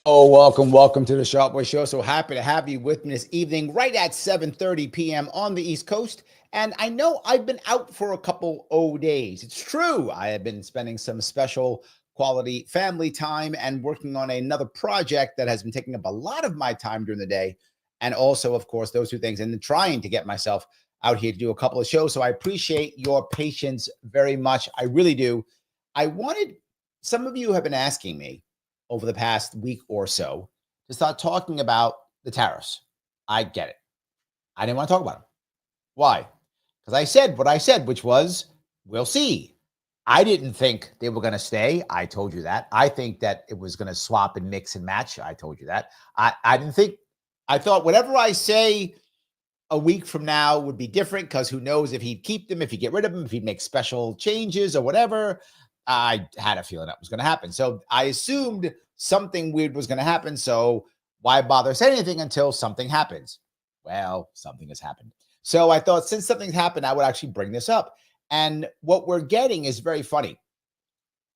Oh, welcome to the Sharpe Show. So happy to have you with me this evening, right at 7:30 p.m. on the East Coast. And I know I've been out for a couple days. It's true. I have been spending some special quality family time and working on another project that has been taking up a lot of my time during the day. And also, of course, those two things, and then trying to get myself out here to do a couple of shows. So I appreciate your patience very much. I really do. Some of you have been asking me over the past week or so to start talking about the tariffs. I get it. I didn't want to talk about them. Why? Because I said what I said, which was, we'll see. I didn't think they were going to stay. I told you that. I think that it was going to swap and mix and match. I told you that. I thought whatever I say a week from now would be different, because who knows if he'd keep them, if he'd get rid of them, if he'd make special changes or whatever. I had a feeling that was going to happen. So I assumed something weird was going to happen. So why bother saying anything until something happens? Well, something has happened. So I thought, since something's happened, I would actually bring this up. And what we're getting is very funny.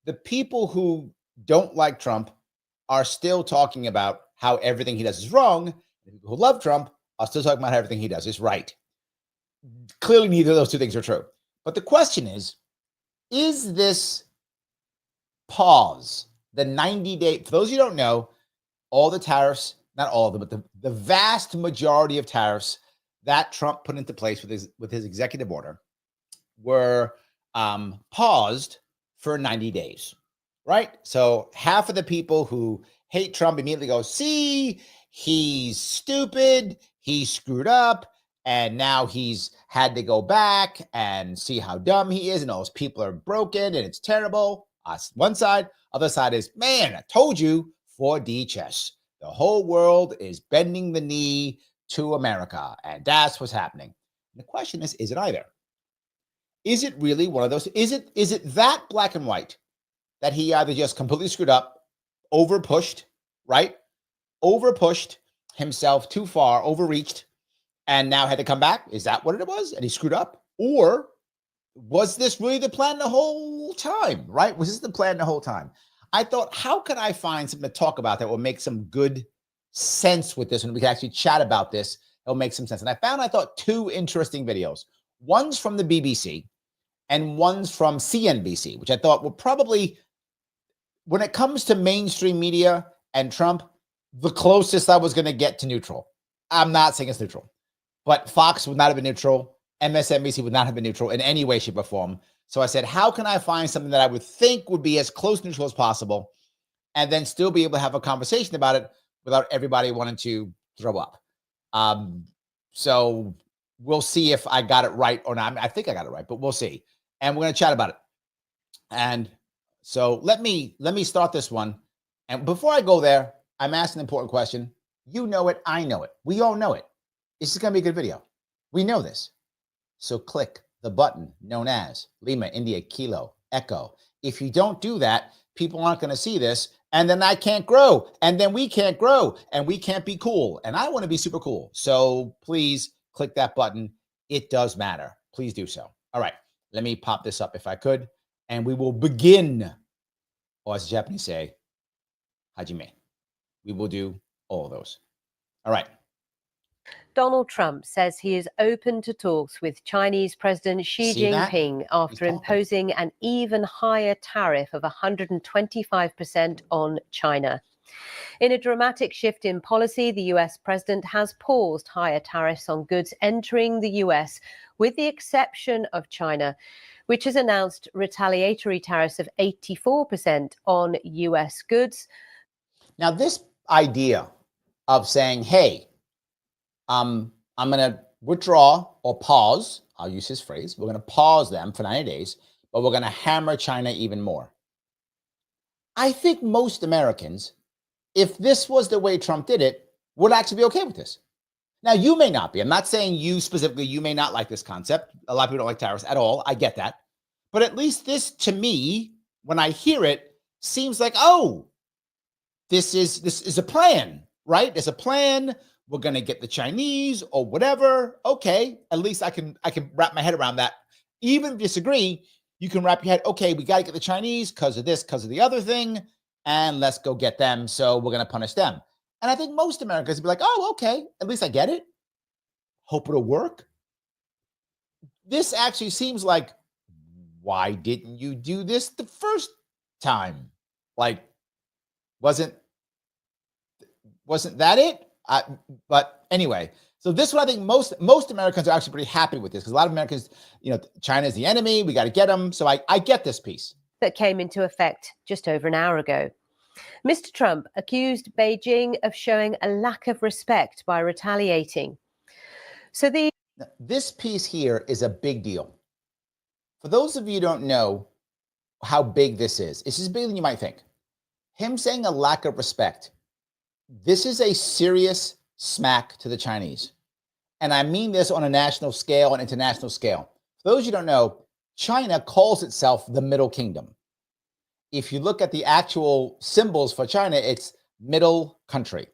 The people who don't like Trump are still talking about how everything he does is wrong. The people who love Trump are still talking about how everything he does is right. Clearly, neither of those two things are true. But the question is this pause, the 90-day, for those of you who don't know, all the tariffs, not all of them, but the vast majority of tariffs that Trump put into place with his executive order were paused for 90 days, right? So half of the people who hate Trump immediately go, see, he's stupid, he screwed up, and now he's had to go back and see how dumb he is, and all those people are broken, and it's terrible. One side, other side is, man, I told you, 4D chess. The whole world is bending the knee to America, and that's what's happening. And the question is it either? Is it really one of those? Is it that black and white that he either just completely screwed up, overpushed, right? Overpushed himself too far, overreached, and now had to come back? Is that what it was? And he screwed up? Or was this really the plan the whole time, right? Was this the plan the whole time? I thought, how can I find something to talk about that will make some good sense with this, and we can actually chat about this? It'll make some sense. And I thought two interesting videos. One's from the BBC and one's from CNBC, which I thought were probably, when it comes to mainstream media and Trump, the closest I was going to get to neutral. I'm not saying it's neutral, but Fox would not have been neutral. MSNBC would not have been neutral in any way, shape, or form. So I said, how can I find something that I would think would be as close to neutral as possible, and then still be able to have a conversation about it without everybody wanting to throw up? So we'll see if I got it right or not. I think I got it right, but we'll see. And we're going to chat about it. And so let me start this one. And before I go there, I'm asking an important question. You know it. I know it. We all know it. This is going to be a good video. We know this. So click the button known as Lima, India, Kilo, Echo. If you don't do that, people aren't going to see this, and then I can't grow, and then we can't grow, and we can't be cool. And I want to be super cool. So please click that button. It does matter. Please do so. All right. Let me pop this up if I could, and we will begin, or as the Japanese say, hajime. We will do all of those. All right. Donald Trump says he is open to talks with Chinese President Xi Jinping after imposing an even higher tariff of 125% on China. In a dramatic shift in policy, the US president has paused higher tariffs on goods entering the US, with the exception of China, which has announced retaliatory tariffs of 84% on US goods. Now, this idea of saying, hey, I'm going to withdraw or pause, I'll use his phrase, we're going to pause them for 90 days, but we're going to hammer China even more. I think most Americans, if this was the way Trump did it, would actually be okay with this. Now, you may not be. I'm not saying you specifically, you may not like this concept. A lot of people don't like tariffs at all. I get that. But at least this, to me, when I hear it, seems like, oh, this is a plan, right? There's a plan. We're going to get the Chinese or whatever. Okay, at least I can wrap my head around that. Even if you disagree, you can wrap your head, okay, we got to get the Chinese because of this, because of the other thing, and let's go get them. So we're going to punish them. And I think most Americans would be like, oh, okay, at least I get it. Hope it'll work. This actually seems like, why didn't you do this the first time? Like, wasn't that it? But anyway, so this one, I think most Americans are actually pretty happy with this, because a lot of Americans, China is the enemy. We got to get them. So I get this piece. That came into effect just over an hour ago. Mr. Trump accused Beijing of showing a lack of respect by retaliating. So this piece here is a big deal. For those of you who don't know how big this is, it's as big than you might think. Him saying a lack of respect. This is a serious smack to the Chinese. And I mean this on a national scale and international scale. For those you don't know, China calls itself the Middle Kingdom. If you look at the actual symbols for China, it's middle country.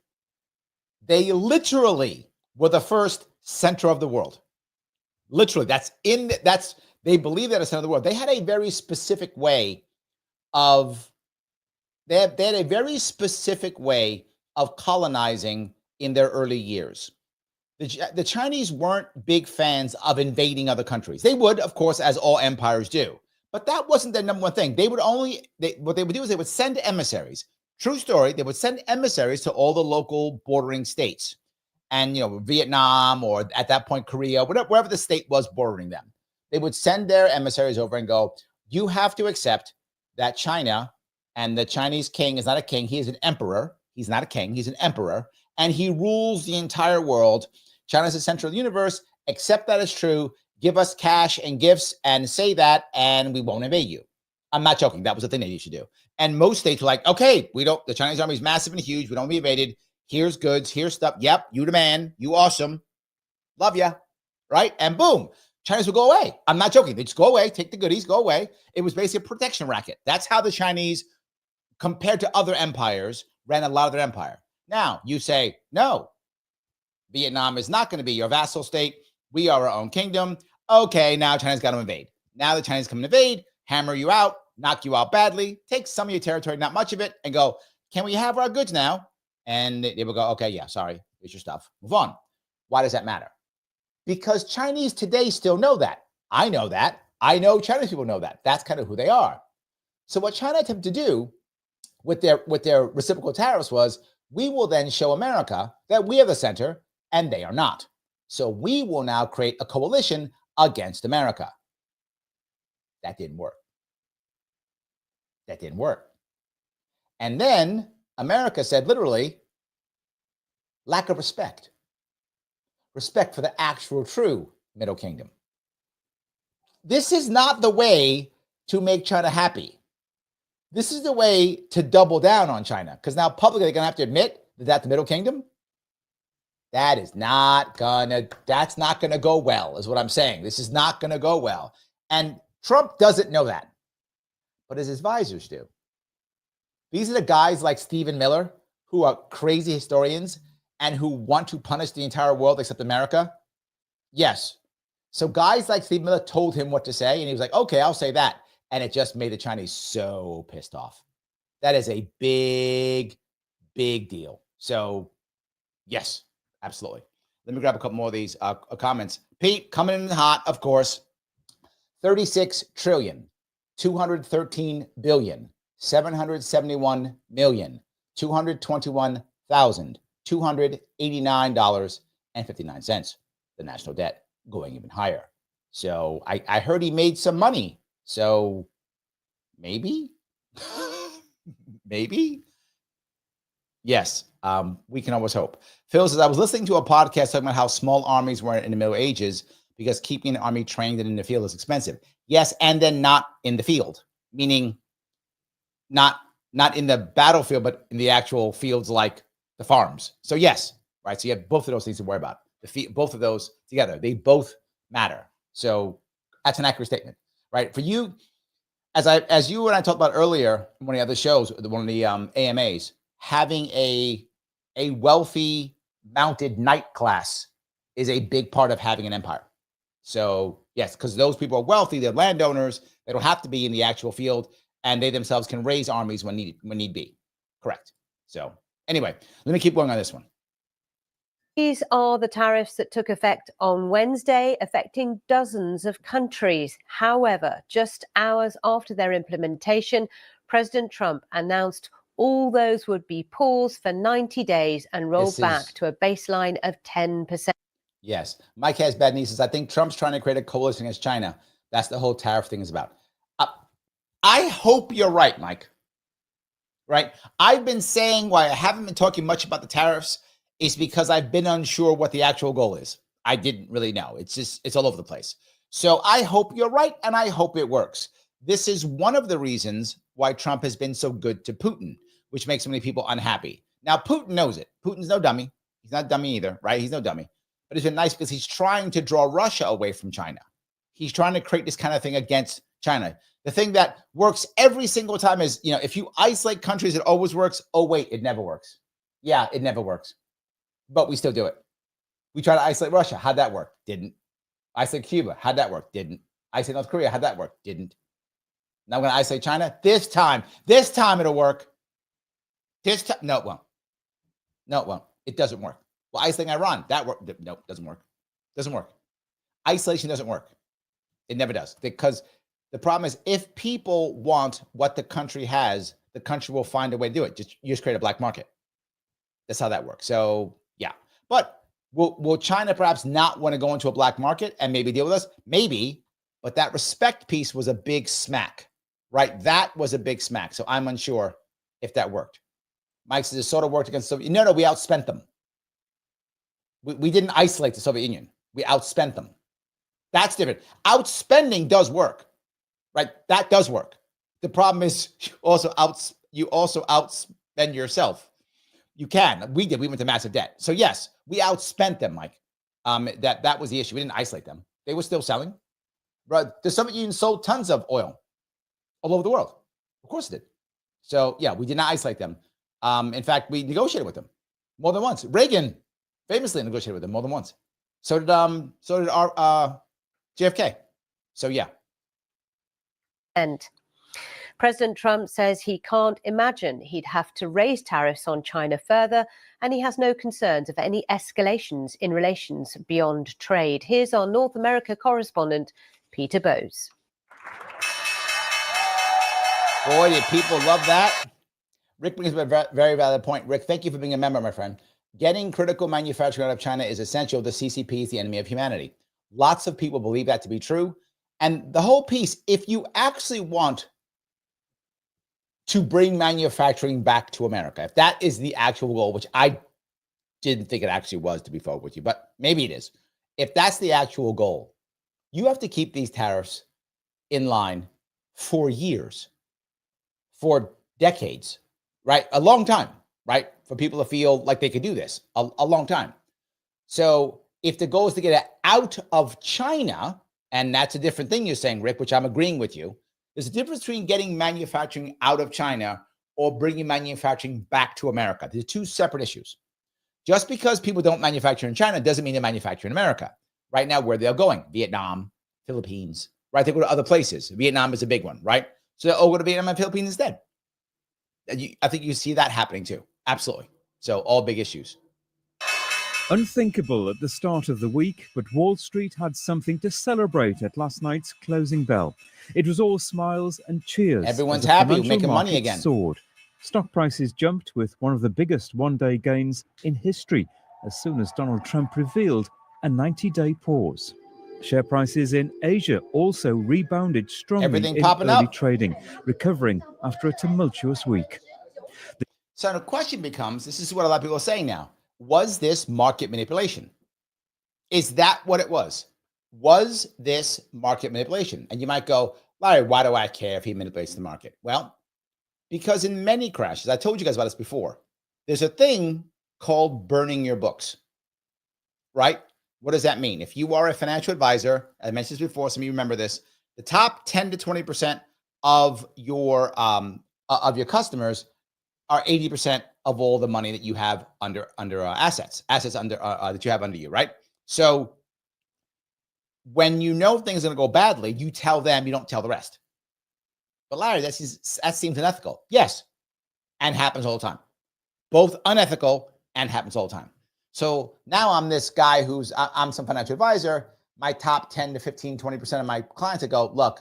They literally were the first center of the world. Literally, they believe that it's center of the world. They had a very specific way of colonizing in their early years. The Chinese weren't big fans of invading other countries. They would, of course, as all empires do, but that wasn't their number one thing. What they would do is they would send emissaries. True story. They would send emissaries to all the local bordering states, and Vietnam, or at that point Korea, wherever the state was bordering them. They would send their emissaries over and go, you have to accept that China, and the Chinese king is not a king, he is an emperor. He's not a king, he's an emperor, and he rules the entire world. China's the center of the universe. Accept that as true. Give us cash and gifts and say that, and we won't invade you. I'm not joking. That was the thing that you should do. And most states were like, okay, the Chinese army is massive and huge. We don't be invaded. Here's goods. Here's stuff. Yep, you the man. You awesome. Love ya. Right? And boom, Chinese will go away. I'm not joking. They just go away, take the goodies, go away. It was basically a protection racket. That's how the Chinese, compared to other empires, ran a lot of their empire. Now, you say, no, Vietnam is not going to be your vassal state. We are our own kingdom. Okay, now China's got to invade. Now the Chinese come and invade, hammer you out, knock you out badly, take some of your territory, not much of it, and go, can we have our goods now? And they will go, okay, yeah, sorry, here's your stuff. Move on. Why does that matter? Because Chinese today still know that. I know that. I know Chinese people know that. That's kind of who they are. So what China attempted to do with their reciprocal tariffs was, we will then show America that we are the center and they are not. So we will now create a coalition against America. That didn't work. That didn't work. And then America said, literally, lack of respect. Respect for the actual true Middle Kingdom. This is not the way to make China happy. This is the way to double down on China, because now publicly they're going to have to admit that that's the Middle Kingdom. That's not going to go well, is what I'm saying. This is not going to go well. And Trump doesn't know that, but his advisors do. These are the guys like Stephen Miller, who are crazy historians and who want to punish the entire world except America. Yes. So guys like Stephen Miller told him what to say, and he was like, okay, I'll say that. And it just made the Chinese so pissed off. That is a big, big deal. So yes, absolutely. Let me grab a couple more of these comments. Pete, coming in hot, of course. 36 trillion, 213 billion, 771 million, $221,289.59. The national debt going even higher. So I heard he made some money. So maybe, maybe. Yes, we can always hope. Phil says, I was listening to a podcast talking about how small armies were in the Middle Ages because keeping an army trained and in the field is expensive. Yes, and then not in the field, meaning not in the battlefield, but in the actual fields like the farms. So yes, right. So you have both of those things to worry about. Both of those together, they both matter. So that's an accurate statement, right? For you, as you and I talked about earlier in one of the other shows, one of the AMAs, having a wealthy mounted knight class is a big part of having an empire. So yes, because those people are wealthy, they're landowners, they don't have to be in the actual field, and they themselves can raise armies when need be. Correct. So anyway, let me keep going on this one. These are the tariffs that took effect on Wednesday, affecting dozens of countries. However, just hours after their implementation, President Trump announced all those would be paused for 90 days and rolled back to a baseline of 10%. Yes. Mike has bad news. I think Trump's trying to create a coalition against China. That's the whole tariff thing is about. I hope you're right, Mike. Right? I've been saying why I haven't been talking much about the tariffs is because I've been unsure what the actual goal is. I didn't really know. It's all over the place. So I hope you're right, and I hope it works. This is one of the reasons why Trump has been so good to Putin, which makes so many people unhappy. Now, Putin knows it. Putin's no dummy. He's not dummy either, right? He's no dummy. But it's been nice because he's trying to draw Russia away from China. He's trying to create this kind of thing against China. The thing that works every single time is, if you isolate countries, it always works. Oh, wait, it never works. Yeah, it never works. But we still do it. We try to isolate Russia. How'd that work? Didn't. Isolate Cuba. How'd that work? Didn't. Isolate North Korea. How'd that work? Didn't. Now I'm going to isolate China. This time it'll work. This time, no, it won't. No, it won't. It doesn't work. Well, isolating Iran, that work. No, doesn't work. Doesn't work. Isolation doesn't work. It never does. Because the problem is if people want what the country has, the country will find a way to do it. You just create a black market. That's how that works. So yeah. But will China perhaps not want to go into a black market and maybe deal with us? Maybe. But that respect piece was a big smack, right? That was a big smack. So I'm unsure if that worked. Mike says it sort of worked against the Soviet. No, we outspent them. We didn't isolate the Soviet Union. We outspent them. That's different. Outspending does work, right? That does work. The problem is you also outspend yourself. You can. We did. We went to massive debt. So yes, we outspent them, Mike. That was the issue. We didn't isolate them. They were still selling. But the Soviet Union sold tons of oil all over the world. Of course it did. So yeah, we did not isolate them. In fact, we negotiated with them more than once. Reagan famously negotiated with them more than once. So did our JFK. So yeah. And President Trump says he can't imagine he'd have to raise tariffs on China further, and he has no concerns of any escalations in relations beyond trade. Here's our North America correspondent, Peter Bowes. Boy, did people love that. Rick brings up a very valid point. Rick, thank you for being a member, my friend. Getting critical manufacturing out of China is essential. The CCP is the enemy of humanity. Lots of people believe that to be true. And the whole piece, if you actually want to bring manufacturing back to America, if that is the actual goal, which I didn't think it actually was, to be fair with you, but maybe it is. If that's the actual goal, you have to keep these tariffs in line for years, for decades, right? A long time, right? For people to feel like they could do this, a long time. So if the goal is to get it out of China, and that's a different thing you're saying, Rick, which I'm agreeing with you, there's a difference between getting manufacturing out of China or bringing manufacturing back to America. They're two separate issues. Just because people don't manufacture in China doesn't mean they manufacture in America. Right now, where they're going, Vietnam, Philippines, right? They go to other places. Vietnam is a big one, right? So they'll go to Vietnam and Philippines instead. I think you see that happening too. Absolutely. So all big issues. Unthinkable at the start of the week, but Wall Street had something to celebrate at last night's closing bell. It was all smiles and cheers. Everyone's happy, making money again. Soared. Stock prices jumped with one of the biggest one-day gains in history as soon as Donald Trump revealed a 90-day pause. Share prices in Asia also rebounded strongly in early trading, recovering after a tumultuous week. So the question becomes, this is what a lot of people are saying now, was this market manipulation? Is that what it was? Was this market manipulation? And you might go, Larry, why do I care if he manipulates the market? Well, because in many crashes, I told you guys about this before, there's a thing called burning your books, right? What does that mean? If you are a financial advisor, I mentioned this before, some of you remember this, The top 10 to 20% of your customers are 80% of all the money that you have under assets under that you have under you, right? So when you know things are going to go badly, you tell them, you don't tell the rest. But Larry, that seems unethical. Yes, and happens all the time. Both unethical and happens all the time. So now I'm this guy I'm some financial advisor. My top 10 to 15, 20% of my clients that go, look,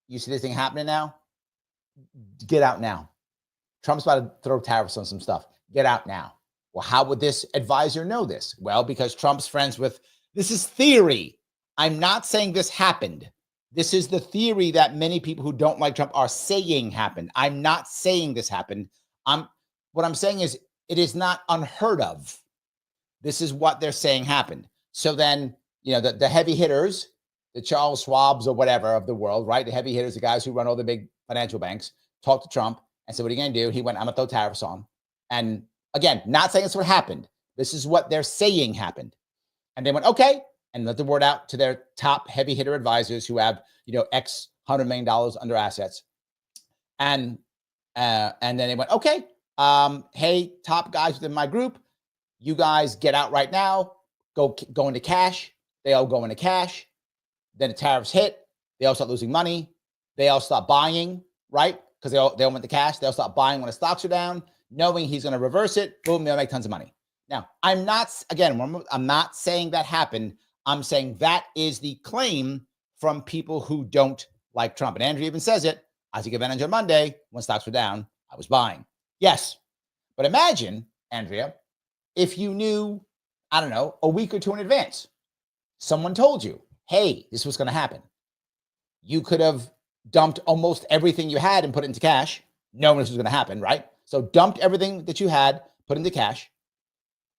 you see this thing happening now? Get out now. Trump's about to throw tariffs on some stuff. Get out now. Well, how would this advisor know this? Well, because Trump's friends with, this is theory. I'm not saying this happened. This is the theory that many people who don't like Trump are saying happened. I'm not saying this happened. What I'm saying is it is not unheard of. This is what they're saying happened. So then, the heavy hitters, the Charles Schwabs or whatever of the world, right? The heavy hitters, the guys who run all the big financial banks, talked to Trump and said, what are you going to do? He went, I'm going to throw tariffs on. And again, not saying it's what happened. This is what they're saying happened. And they went, okay, and let the word out to their top heavy hitter advisors who have, X $100 million under assets. And then they went, okay, hey, top guys within my group, you guys get out right now, go into cash. They all go into cash. Then the tariffs hit. They all start losing money. They all stop buying, right? Because they all went to cash. They'll stop buying when the stocks are down, knowing he's going to reverse it. Boom, they'll make tons of money. Now, I'm not saying that happened. I'm saying that is the claim from people who don't like Trump. And Andrew even says it. I took advantage on Monday when stocks were down. I was buying. Yes. But imagine, Andrea, if you knew, I don't know, a week or two in advance, someone told you, hey, this was going to happen. You could have dumped almost everything you had and put it into cash, knowing this was going to happen, right? So dumped everything that you had, put into cash.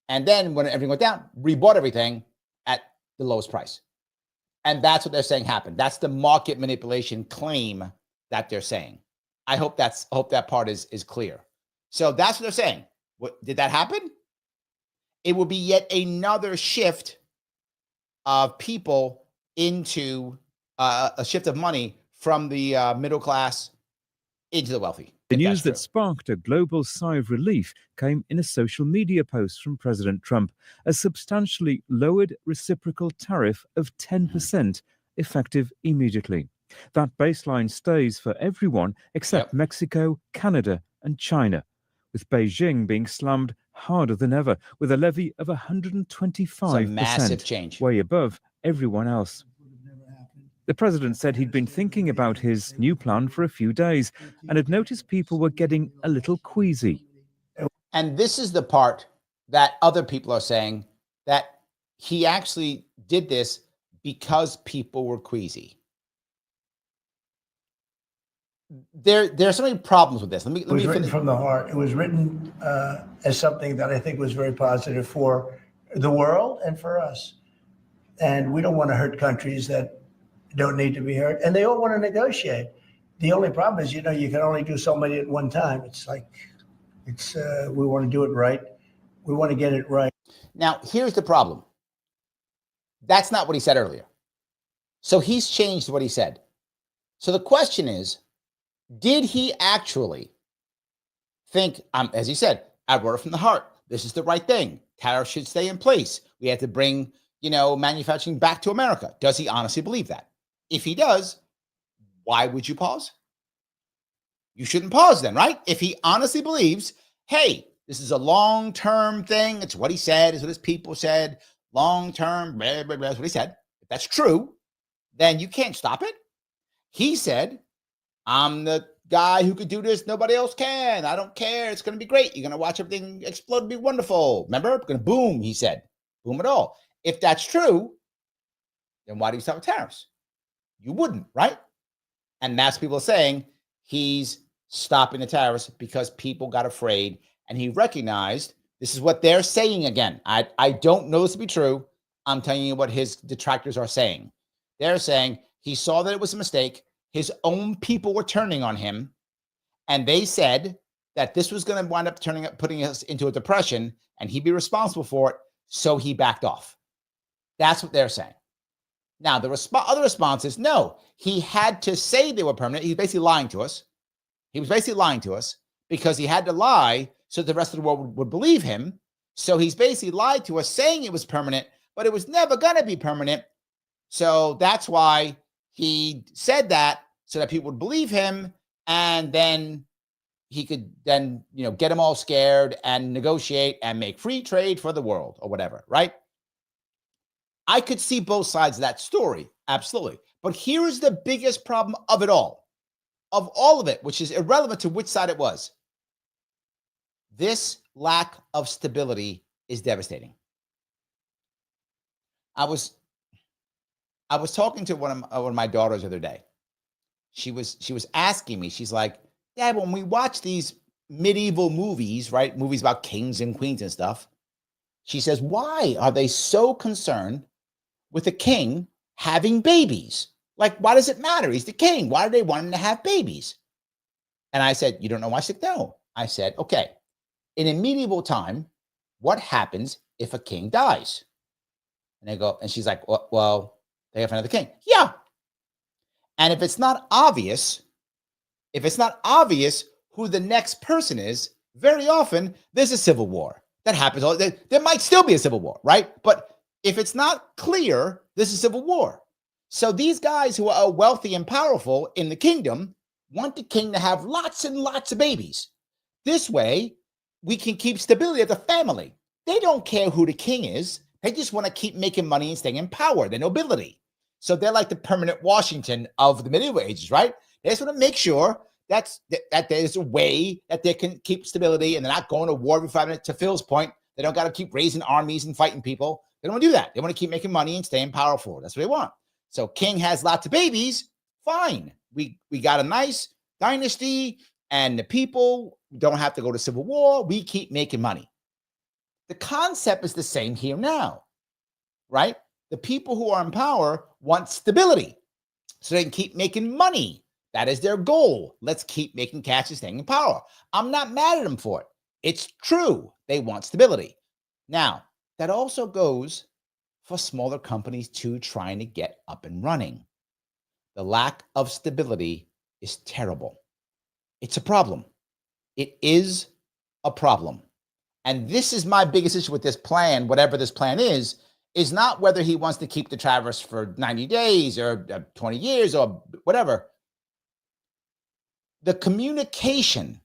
And then when everything went down, rebought everything at the lowest price. And that's what they're saying happened. That's the market manipulation claim that they're saying. I hope that part is clear. So that's what they're saying. Did that happen? It will be yet another shift of people into a shift of money from the middle class into the wealthy. The news that sparked a global sigh of relief came in a social media post from President Trump, a substantially lowered reciprocal tariff of 10%, effective immediately. That baseline stays for everyone except Mexico, Canada, and China, with Beijing being slammed harder than ever, with a levy of 125%, massive change, way above everyone else. The president said he'd been thinking about his new plan for a few days and had noticed people were getting a little queasy. And this is the part that other people are saying, that he actually did this because people were queasy. There are so many problems with this. Let me It was written from the heart. It was written as something that I think was very positive for the world and for us. And we don't want to hurt countries that don't need to be hurt. And they all want to negotiate. The only problem is, you can only do so many at one time. It's like, we want to do it right. We want to get it right. Now, here's the problem. That's not what he said earlier. So he's changed what he said. So the question is, did he actually think, as he said, I wrote it from the heart. This is the right thing. Tariffs should stay in place. We have to bring, manufacturing back to America. Does he honestly believe that? If he does, why would you pause? You shouldn't pause then, right? If he honestly believes, hey, this is a long-term thing. It's what he said. It's what his people said. Long-term, blah, blah, blah, that's what he said. If that's true, then you can't stop it. He said, I'm the guy who could do this. Nobody else can. I don't care. It's going to be great. You're going to watch everything explode and be wonderful. Remember? It's going to boom, he said. Boom it all. If that's true, then why do you stop with tariffs? You wouldn't, right? And that's people saying he's stopping the tariffs because people got afraid and he recognized this is what they're saying again. I don't know this to be true. I'm telling you what his detractors are saying. They're saying he saw that it was a mistake. His own people were turning on him. And they said that this was going to wind up putting us into a depression and he'd be responsible for it. So he backed off. That's what they're saying. Now, the other response is no, he had to say they were permanent. He's basically lying to us. He was basically lying to us because he had to lie so the rest of the world would believe him. So he's basically lied to us saying it was permanent, but it was never going to be permanent. So that's why he said that so that people would believe him. And then he could then, get them all scared and negotiate and make free trade for the world or whatever, right? I could see both sides of that story. Absolutely. But here is the biggest problem of it all, of all of it, which is irrelevant to which side it was. This lack of stability is devastating. I was talking to one of my daughters the other day. She was asking me, she's like, Dad, when we watch these medieval movies, right? Movies about kings and queens and stuff. She says, why are they so concerned with the king having babies? Like, why does it matter? He's the king. Why do they want him to have babies? And I said, you don't know why? I said, no. I said, okay. In a medieval time, what happens if a king dies? And they go, and she's like, well, they have another king. Yeah. And if it's not obvious who the next person is, very often there's a civil war. That happens. There might still be a civil war, right? But if it's not clear, this is a civil war. So these guys who are wealthy and powerful in the kingdom want the king to have lots and lots of babies. This way, we can keep stability of the family. They don't care who the king is. They just want to keep making money and staying in power, the nobility. So they're like the permanent Washington of the medieval ages, right? They just want to make sure that there's a way that they can keep stability and they're not going to war every 5 minutes. To Phil's point, they don't got to keep raising armies and fighting people. They don't want to do that. They want to keep making money and staying powerful. That's what they want. So king has lots of babies. Fine. We got a nice dynasty and the people don't have to go to civil war. We keep making money. The concept is the same here now, right? The people who are in power want stability so they can keep making money. That is their goal. Let's keep making cash and staying in power. I'm not mad at them for it. It's true. They want stability. Now, that also goes for smaller companies too, trying to get up and running. The lack of stability is terrible. It's a problem. It is a problem. And this is my biggest issue with this plan, whatever this plan is not whether he wants to keep the tariffs for 90 days or 20 years or whatever. The communication,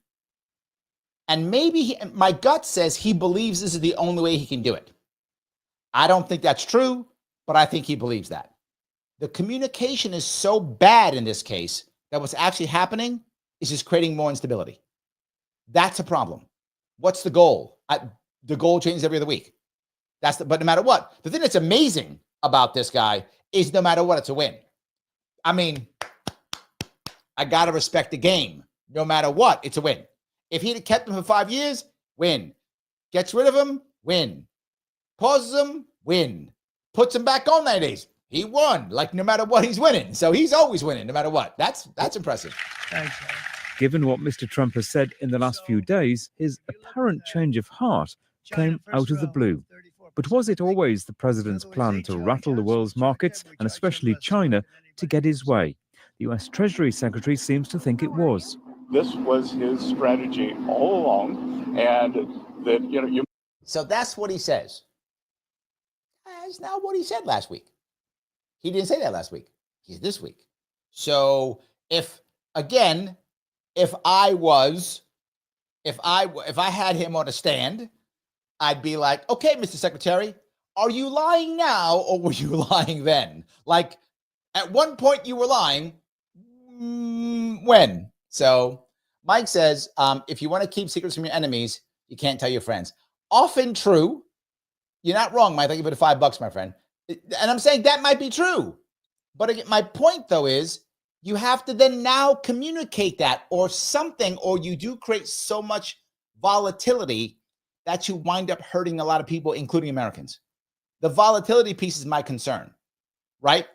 and maybe my gut says he believes this is the only way he can do it. I don't think that's true, but I think he believes that. The communication is so bad in this case that what's actually happening is just creating more instability. That's a problem. What's the goal? The goal changes every other week. But no matter what, the thing that's amazing about this guy is no matter what, it's a win. I mean, I got to respect the game. No matter what, it's a win. If he'd have kept him for 5 years, win. Gets rid of him, win. Pauses him, win. Puts him back on 90 days. He won. Like, no matter what, he's winning. So he's always winning, no matter what. That's impressive. Thanks. Given what Mr. Trump has said in the last few days, his apparent change of heart came out of the blue. But was it always the president's plan to rattle the world's markets, and especially China, to get his way? The US Treasury Secretary seems to think it was. This was his strategy all along, and that, So that's what he says. That's not what he said last week. He didn't say that last week. He's this week. So if I had him on a stand, I'd be like, okay, Mr. Secretary, are you lying now or were you lying then? Like, at one point you were lying. When? So Mike says, if you want to keep secrets from your enemies, you can't tell your friends. Often true. You're not wrong, Mike. Thank you for the $5, my friend. And I'm saying that might be true. But again, my point, though, is you have to then now communicate that or something, or you do create so much volatility that you wind up hurting a lot of people, including Americans. The volatility piece is my concern, right?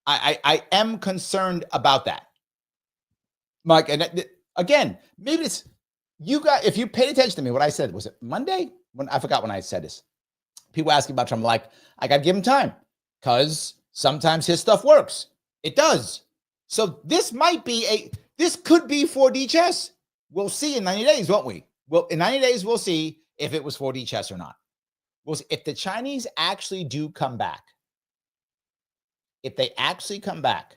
I am concerned about that. Mike, and again, maybe it's you got, if you paid attention to me, what I said, was it Monday? I forgot when I said this. People asking about Trump, like, I got to give him time because Sometimes his stuff works. It does. So this could be 4D chess. We'll see in 90 days, won't we? Well, in 90 days, we'll see if it was 4D chess or not. We'll see. If the Chinese actually do come back, if they actually come back,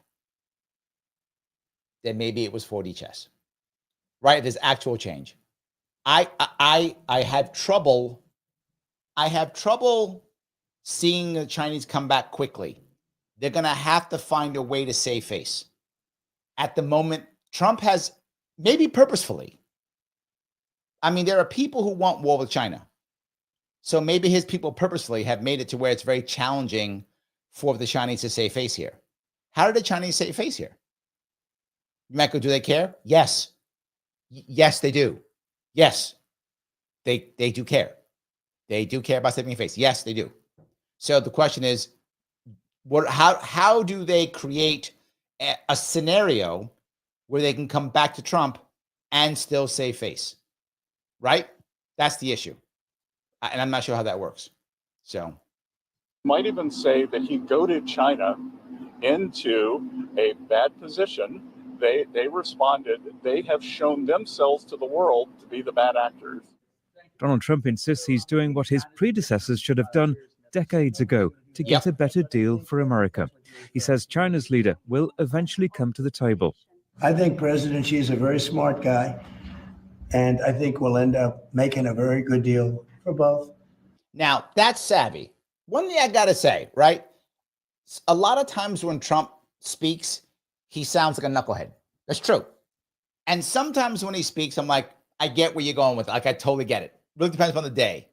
then maybe it was 4D chess, right? There's actual change. I have trouble seeing the Chinese come back quickly. They're going to have to find a way to save face. At the moment, Trump has, maybe purposefully. I mean, there are people who want war with China. So maybe his people purposely have made it to where it's very challenging for the Chinese to save face here. How did the Chinese save face here? Michael, do they care? Yes. Yes, they do. Yes, they do care. They do care about saving face. Yes, they do. So the question is, how do they create a scenario where they can come back to Trump and still save face? Right? That's the issue. And I'm not sure how that works. So might even say that he goaded China into a bad position. They responded. They have shown themselves to the world to be the bad actors. Donald Trump insists he's doing what his predecessors should have done decades ago to get a better deal for America. He says China's leader will eventually come to the table. I think President Xi is a very smart guy, and I think we'll end up making a very good deal for both. Now, that's savvy. One thing I got to say, right? A lot of times when Trump speaks, he sounds like a knucklehead. That's true. And sometimes when he speaks, I'm like, I get where you're going with it. Like, I totally get it. Really depends on the day.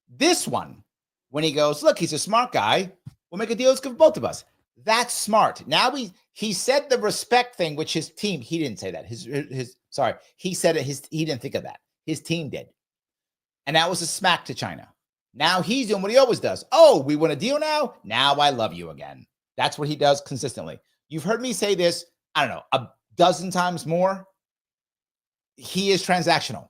This one, when he goes, look, he's a smart guy. We'll make a deal that's good for both of us. That's smart. Now he said the respect thing, which his team, he didn't say that. He said it, he didn't think of that. His team did. And that was a smack to China. Now he's doing what he always does. Oh, we want a deal now? Now I love you again. That's what he does consistently. You've heard me say this, I don't know, a dozen times more. He is transactional.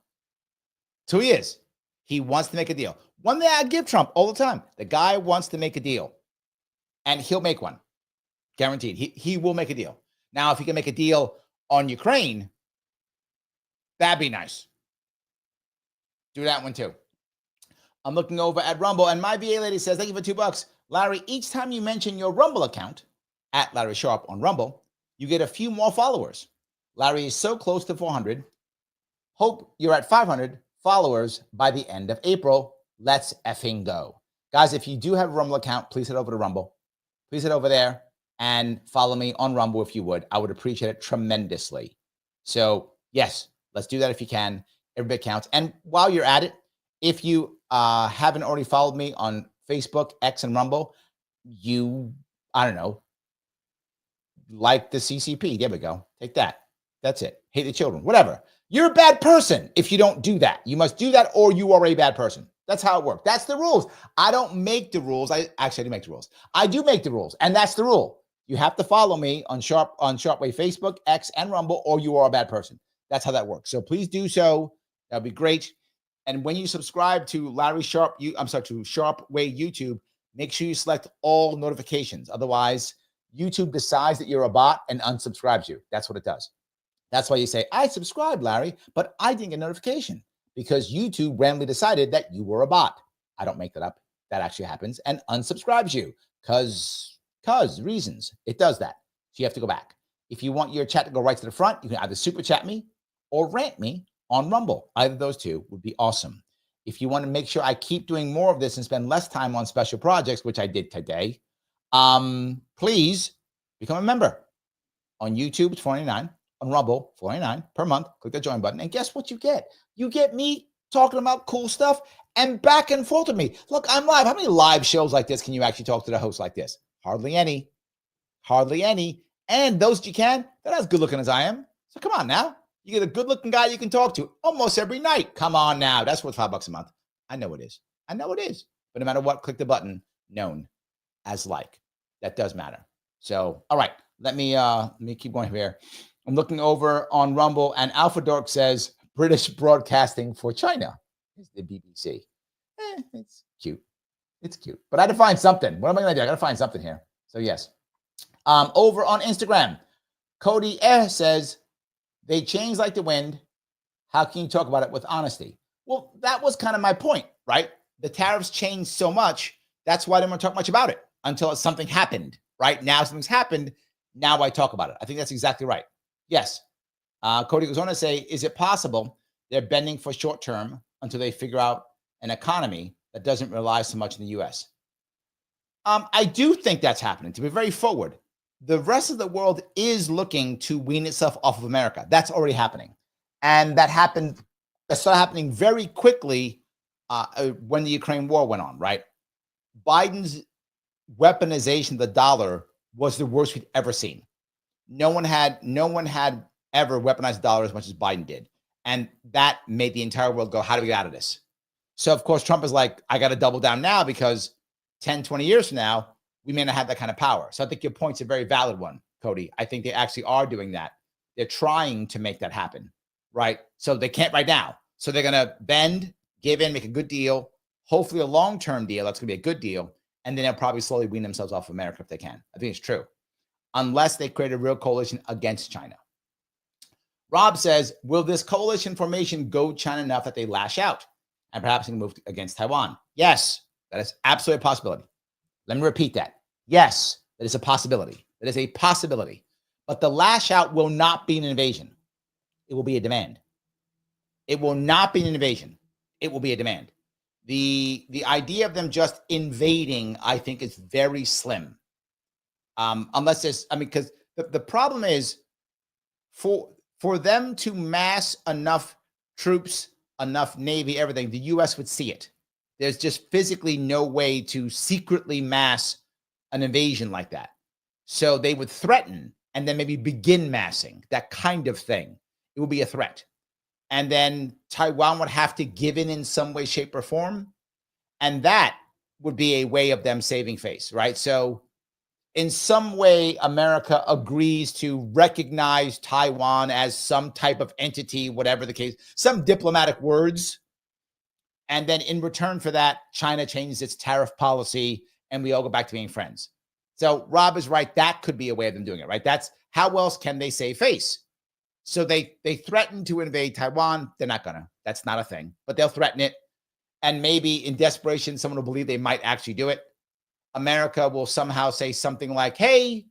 So he is. He wants to make a deal. One thing I give Trump all the time, the guy wants to make a deal. And he'll make one. Guaranteed. He will make a deal. Now, if he can make a deal on Ukraine, that'd be nice. Do that one too. I'm looking over at Rumble, and my VA lady says, thank you for $2. Larry, each time you mention your Rumble account, at Larry Sharpe on Rumble, you get a few more followers. Larry is so close to 400. Hope you're at 500 followers by the end of April. Let's effing go. Guys, if you do have a Rumble account, please head over to Rumble. Please head over there and follow me on Rumble if you would. I would appreciate it tremendously. So, yes, let's do that if you can. Every bit counts. And while you're at it, if you haven't already followed me on Facebook, X, and Rumble, I don't know, like the CCP. There we go. Take that. That's it. Hate the children. Whatever. You're a bad person if you don't do that. You must do that or you are a bad person. That's how it works. That's the rules. I don't make the rules. I do make the rules. I do make the rules, and that's the rule. You have to follow me on Sharpeway Facebook, X, and Rumble, or you are a bad person. That's how that works. So please do so. That'd be great. And when you subscribe to Larry Sharpe, to Sharpeway YouTube, make sure you select all notifications. Otherwise, YouTube decides that you're a bot and unsubscribes you. That's what it does. That's why you say, I subscribed, Larry, but I didn't get a notification because YouTube randomly decided that you were a bot. I don't make that up. That actually happens and unsubscribes you because reasons. It does that. So you have to go back. If you want your chat to go right to the front, you can either super chat me or rant me on Rumble. Either of those two would be awesome. If you want to make sure I keep doing more of this and spend less time on special projects, which I did today, please become a member. On YouTube, it's $49. On Rumble, $49 per month. Click the join button. And guess what you get? You get me talking about cool stuff and back and forth with me. Look, I'm live. How many live shows like this can you actually talk to the host like this? Hardly any. Hardly any. And those that you can, they're not as good looking as I am. So come on now. You get a good looking guy you can talk to almost every night. Come on now. That's worth $5 a month. I know it is. I know it is. But no matter what, click the button known as like. That does matter. So, all right. Let me keep going here. I'm looking over on Rumble, and Alpha Dork says British Broadcasting for China is the BBC. It's cute. It's cute. But I had to find something. What am I going to do? I got to find something here. So yes. Over on Instagram, Cody says, they change like the wind. How can you talk about it with honesty? Well, that was kind of my point, right? The tariffs changed so much. That's why I didn't want to talk much about it until something happened, right? Now something's happened. Now I talk about it. I think that's exactly right. Yes. Cody goes on to say, is it possible they're bending for short term until they figure out an economy that doesn't rely so much on the U.S.? I do think that's happening, to be very forward. The rest of the world is looking to wean itself off of America. That's already happening. And that started happening very quickly when the Ukraine war went on, right? Biden's weaponization of the dollar was the worst we'd ever seen. No one had ever weaponized the dollar as much as Biden did. And that made the entire world go, how do we get out of this? So, of course, Trump is like, I got to double down now because 10, 20 years from now, we may not have that kind of power. So I think your point's a very valid one, Cody. I think they actually are doing that. They're trying to make that happen, right? So they can't right now. So they're going to bend, give in, make a good deal, hopefully a long-term deal. That's going to be a good deal. And then they'll probably slowly wean themselves off America if they can. I think it's true. Unless they create a real coalition against China. Rob says, will this coalition formation goad China enough that they lash out and perhaps move against Taiwan? Yes, that is absolutely a possibility. Let me repeat that. Yes, that is a possibility. That is a possibility. But the lash out will not be an invasion. It will be a demand. It will not be an invasion. It will be a demand. The idea of them just invading, I think, is very slim. Unless there's, because the problem is for them to mass enough troops, enough Navy, everything, the U.S. would see it. There's just physically no way to secretly mass an invasion like that. So they would threaten and then maybe begin massing, that kind of thing. It would be a threat. And then Taiwan would have to give in some way, shape, or form. And that would be a way of them saving face, right? So in some way, America agrees to recognize Taiwan as some type of entity, whatever the case, some diplomatic words. And then in return for that, China changes its tariff policy and we all go back to being friends. So Rob is right. That could be a way of them doing it, right? That's how else can they save face? So they threaten to invade Taiwan. They're not gonna. That's not a thing, but they'll threaten it. And maybe in desperation, someone will believe they might actually do it. America will somehow say something like, hey,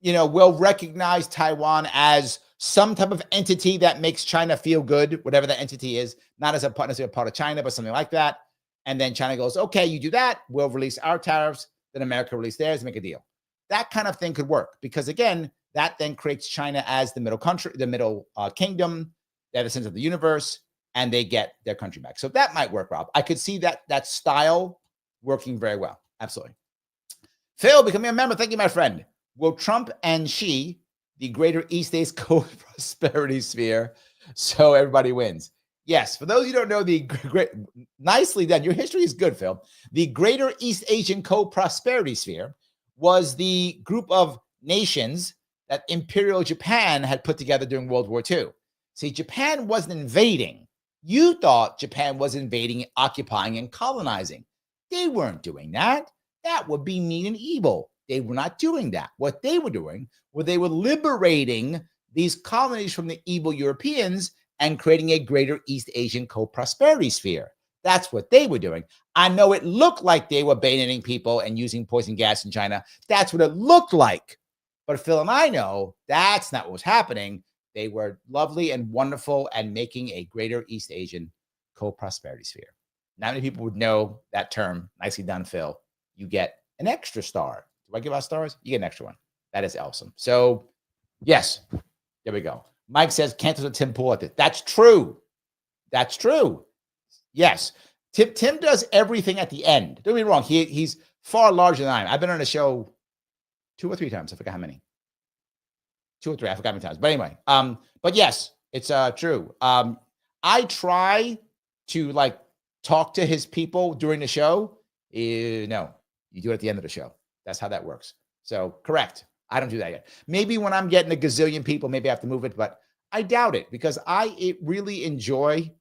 we'll recognize Taiwan as some type of entity that makes China feel good, whatever that entity is, not as a part of China, but something like that. And then China goes, okay, you do that, we'll release our tariffs, then America release theirs, make a deal. That kind of thing could work because, again, that then creates China as the middle country, the middle kingdom. They have a sense of the universe, and they get their country back. So that might work, Rob. I could see that style working very well. Absolutely. Phil, becoming a member. Thank you, my friend. Will Trump and Xi, the greater East Asia co-prosperity sphere, so everybody wins? Yes. For those who don't know, the great, nicely done. Your history is good, Phil. The greater East Asian co-prosperity sphere was the group of nations that Imperial Japan had put together during World War II. See, Japan wasn't invading. You thought Japan was invading, occupying, and colonizing. They weren't doing that. That would be mean and evil. They were not doing that. What they were doing was they were liberating these colonies from the evil Europeans and creating a greater East Asian co-prosperity sphere. That's what they were doing. I know it looked like they were bayoneting people and using poison gas in China. That's what it looked like. But Phil and I know that's not what was happening. They were lovely and wonderful and making a greater East Asian co-prosperity sphere. Not many people would know that term. Nicely done, Phil. You get an extra star. Do I give out stars? You get an extra one. That is awesome. So, yes, there we go. Mike says, cancel the Tim Pool at this. That's true. That's true. Yes. Tim does everything at the end. Don't get me wrong. He's far larger than I am. I've been on the show 2 or 3 times. I forgot how many. 2 or 3. I forgot how many times. But anyway, but yes, it's true. I try to talk to his people during the show. No, you do it at the end of the show. That's how that works. So correct. I don't do that yet. Maybe when I'm getting a gazillion people, maybe I have to move it, but I doubt it because I really enjoy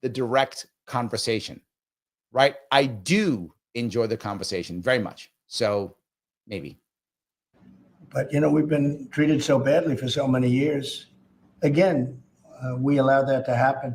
the direct conversation, right? I do enjoy the conversation very much. So maybe. But, you know, we've been treated so badly for so many years. Again, we allowed that to happen.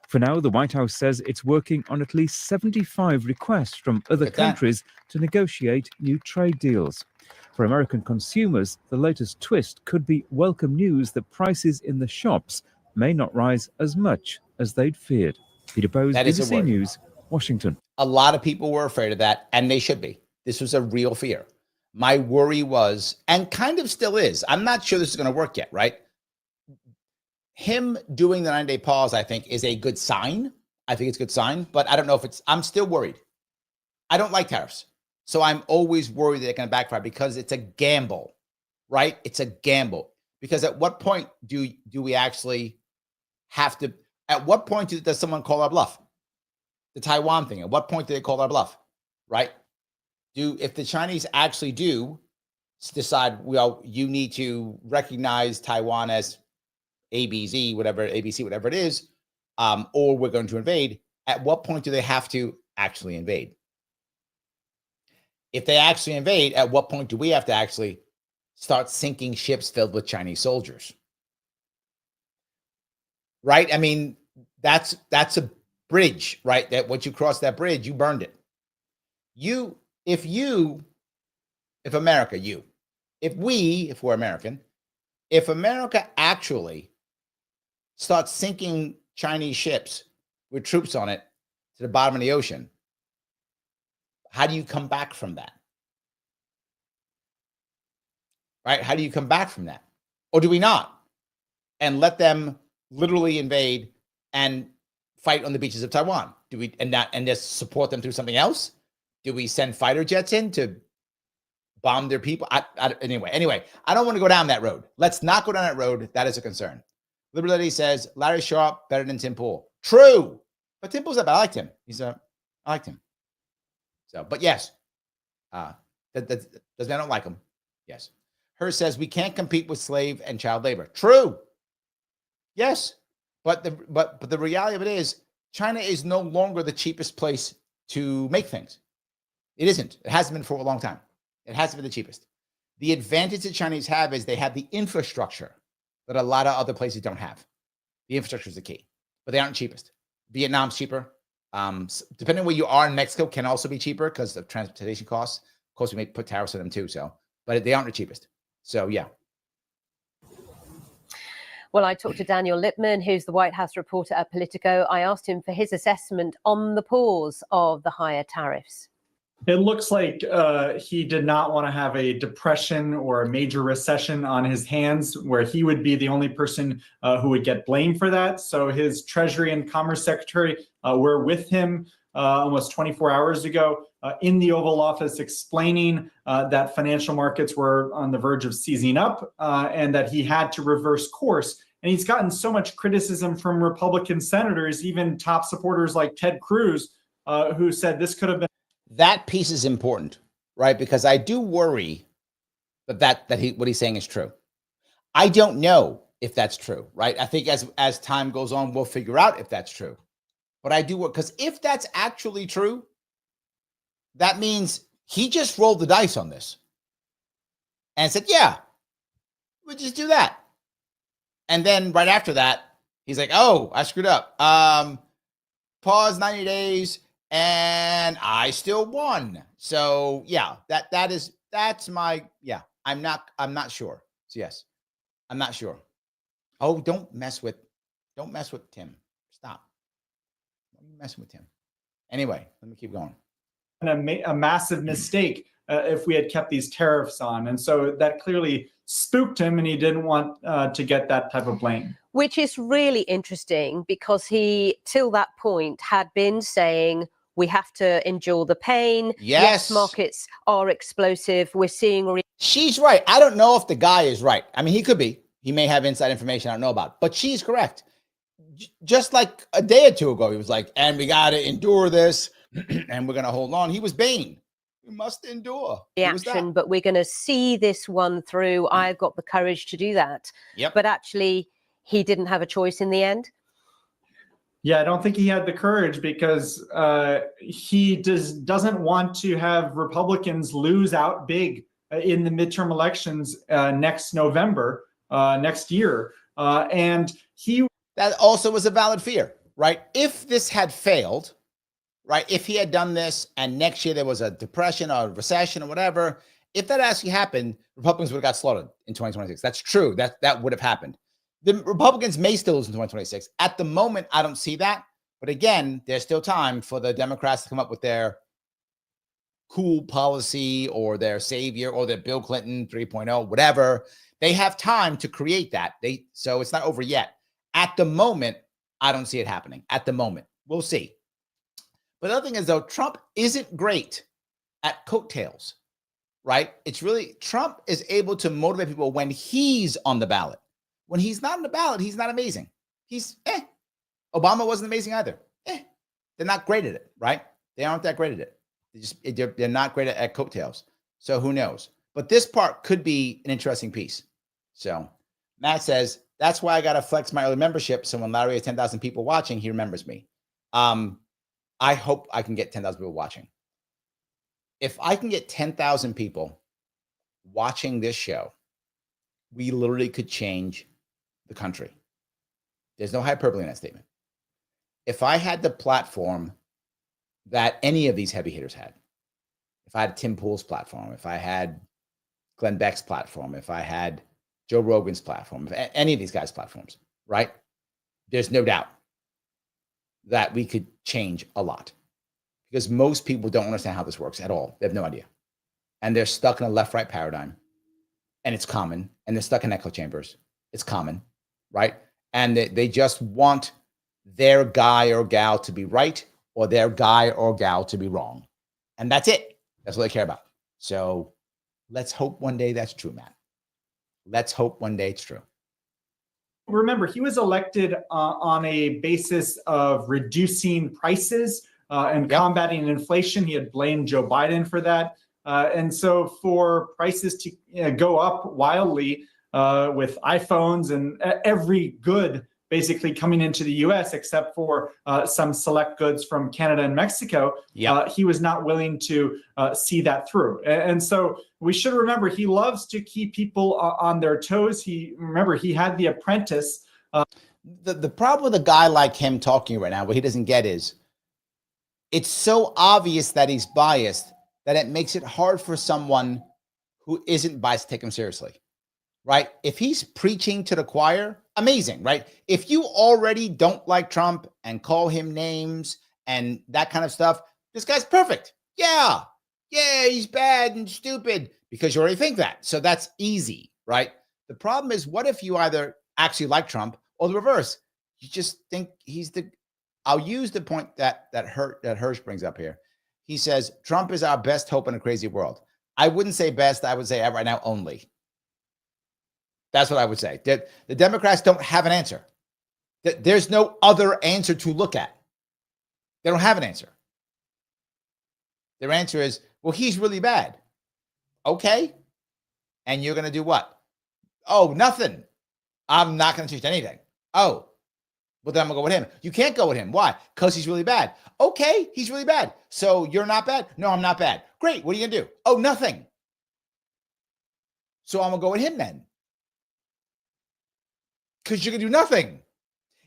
For now, the White House says it's working on at least 75 requests from other countries to negotiate new trade deals. For American consumers, the latest twist could be welcome news that prices in the shops may not rise as much as they'd feared. Peter Bowes, BBC News, Washington. A lot of people were afraid of that, and they should be. This was a real fear. My worry was, and kind of still is, I'm not sure this is going to work yet, right? Him doing the 9-day pause, I think, is a good sign. I think it's a good sign, but I don't know if it's, I'm still worried. I don't like tariffs. So I'm always worried that they're going to backfire because it's a gamble, right? It's a gamble. Because at what point do we actually have to, at what point does someone call our bluff? The Taiwan thing, at what point do they call our bluff, right? If the Chinese actually do decide, well, you need to recognize Taiwan as ABC, whatever it is, or we're going to invade, at what point do they have to actually invade? If they actually invade, at what point do we have to actually start sinking ships filled with Chinese soldiers? Right? I mean, that's a bridge, right? That once you cross that bridge, you burned it. If we're American, if America actually starts sinking Chinese ships with troops on it to the bottom of the ocean, how do you come back from that? Right? How do you come back from that? Or do we not? And let them literally invade and fight on the beaches of Taiwan? Do we and just support them through something else? Do we send fighter jets in to bomb their people? Anyway, I don't want to go down that road. Let's not go down that road. That is a concern. Liberty says Larry Sharpe better than Tim Pool. True, but Tim Pool's up. I liked him. I liked him. So, but yes, does I don't like him. Yes. Her says we can't compete with slave and child labor. True. Yes, but the reality of it is China is no longer the cheapest place to make things. It isn't. It hasn't been for a long time. It hasn't been the cheapest. The advantage the Chinese have is they have the infrastructure that a lot of other places don't have. The infrastructure is the key, but they aren't cheapest. Vietnam's cheaper. Depending on where you are in Mexico, can also be cheaper because of transportation costs. Of course, we may put tariffs on them too. So, but they aren't the cheapest. So, yeah. Well, I talked to Daniel Lippman, who's the White House reporter at Politico. I asked him for his assessment on the pause of the higher tariffs. It looks like he did not want to have a depression or a major recession on his hands where he would be the only person who would get blamed for that. So his Treasury and Commerce Secretary were with him almost 24 hours ago in the Oval Office explaining that financial markets were on the verge of seizing up and that he had to reverse course. And he's gotten so much criticism from Republican senators, even top supporters like Ted Cruz, who said this could have been. That piece is important, right? Because I do worry that what he's saying is true. I don't know if that's true, right? I think as time goes on, we'll figure out if that's true. But I do worry, because if that's actually true, that means he just rolled the dice on this and said, yeah, we'll just do that. And then right after that, he's like, oh, I screwed up. Pause 90 days. And I still won. So yeah, that's my, yeah, I'm not sure. So yes, I'm not sure. Oh, don't mess with Tim. Stop. Why are you messing with Tim? Anyway, let me keep going. A massive mistake if we had kept these tariffs on. And so that clearly spooked him and he didn't want to get that type of blame. Which is really interesting because he, till that point, had been saying, we have to endure the pain. Yes, markets are explosive. We're seeing. She's right. I don't know if the guy is right. I mean, he could be. He may have inside information I don't know about. But she's correct. Just like a day or two ago, he was like, and we got to endure this, and we're going to hold on. He was Bane. We must endure. Reaction, but we're going to see this one through. I've got the courage to do that. Yep. But actually, he didn't have a choice in the end. Yeah, I don't think he had the courage because he doesn't want to have Republicans lose out big in the midterm elections next November, next year. And that also was a valid fear, right? If this had failed, right? If he had done this and next year there was a depression or a recession or whatever, if that actually happened, Republicans would have got slaughtered in 2026. That's true. That would have happened. The Republicans may still lose in 2026. At the moment, I don't see that. But again, there's still time for the Democrats to come up with their cool policy or their savior or their Bill Clinton 3.0, whatever. They have time to create that. So it's not over yet. At the moment, I don't see it happening. At the moment, we'll see. But the other thing is, though, Trump isn't great at coattails, right? It's really, Trump is able to motivate people when he's on the ballot. When he's not on the ballot, he's not amazing. He's Obama wasn't amazing either. They're not great at it, right? They aren't that great at it. They're not great at coattails. So who knows? But this part could be an interesting piece. So Matt says, that's why I got to flex my early membership. So when Larry has 10,000 people watching, he remembers me. I hope I can get 10,000 people watching. If I can get 10,000 people watching this show, we literally could change the country. There's no hyperbole in that statement. If I had the platform that any of these heavy hitters had, if I had Tim Pool's platform, if I had Glenn Beck's platform, if I had Joe Rogan's platform, if any of these guys' platforms, right? There's no doubt that we could change a lot because most people don't understand how this works at all. They have no idea. And they're stuck in a left-right paradigm, and it's common, and they're stuck in echo chambers. It's common, right? And they just want their guy or gal to be right or their guy or gal to be wrong. And that's it. That's what they care about. So let's hope one day that's true, Matt. Let's hope one day it's true. Remember, he was elected on a basis of reducing prices and combating inflation. He had blamed Joe Biden for that. And so for prices to go up wildly with iPhones and every good basically coming into the U.S. except for some select goods from Canada and Mexico, he was not willing to see that through. And so we should remember he loves to keep people on their toes. He had The Apprentice. The problem with a guy like him talking right now, what he doesn't get is it's so obvious that he's biased that it makes it hard for someone who isn't biased to take him seriously, right? If he's preaching to the choir, amazing, right? If you already don't like Trump and call him names and that kind of stuff, this guy's perfect. Yeah, he's bad and stupid because you already think that. So that's easy, right? The problem is, what if you either actually like Trump or the reverse? You just think he's I'll use the point that Hirsch brings up here. He says, Trump is our best hope in a crazy world. I wouldn't say best. I would say right now only. That's what I would say. The Democrats don't have an answer. There's no other answer to look at. They don't have an answer. Their answer is, well, he's really bad. Okay. And you're going to do what? Oh, nothing. I'm not going to change anything. Oh, well, then I'm going to go with him. You can't go with him. Why? Because he's really bad. Okay, he's really bad. So you're not bad? No, I'm not bad. Great. What are you going to do? Oh, nothing. So I'm going to go with him then. Because you're going to do nothing.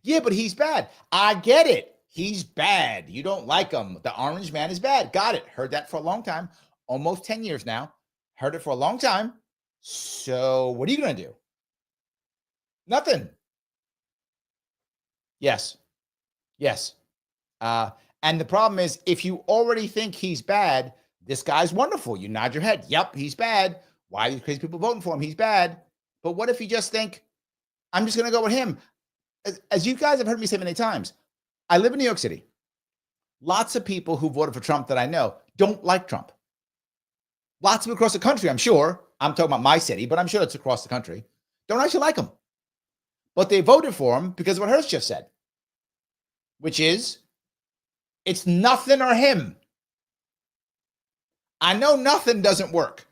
Yeah, but he's bad. I get it. He's bad. You don't like him. The orange man is bad. Got it. Heard that for a long time. Almost 10 years now. Heard it for a long time. So what are you going to do? Nothing. Yes. And the problem is, if you already think he's bad, this guy's wonderful. You nod your head. Yep, he's bad. Why are these crazy people voting for him? He's bad. But what if you just think, I'm just going to go with him? As you guys have heard me say many times, I live in New York City. Lots of people who voted for Trump that I know don't like Trump. Lots of people across the country, I'm sure. I'm talking about my city, but I'm sure it's across the country. Don't actually like him. But they voted for him because of what Hirsch just said, which is, it's nothing or him. I know nothing doesn't work.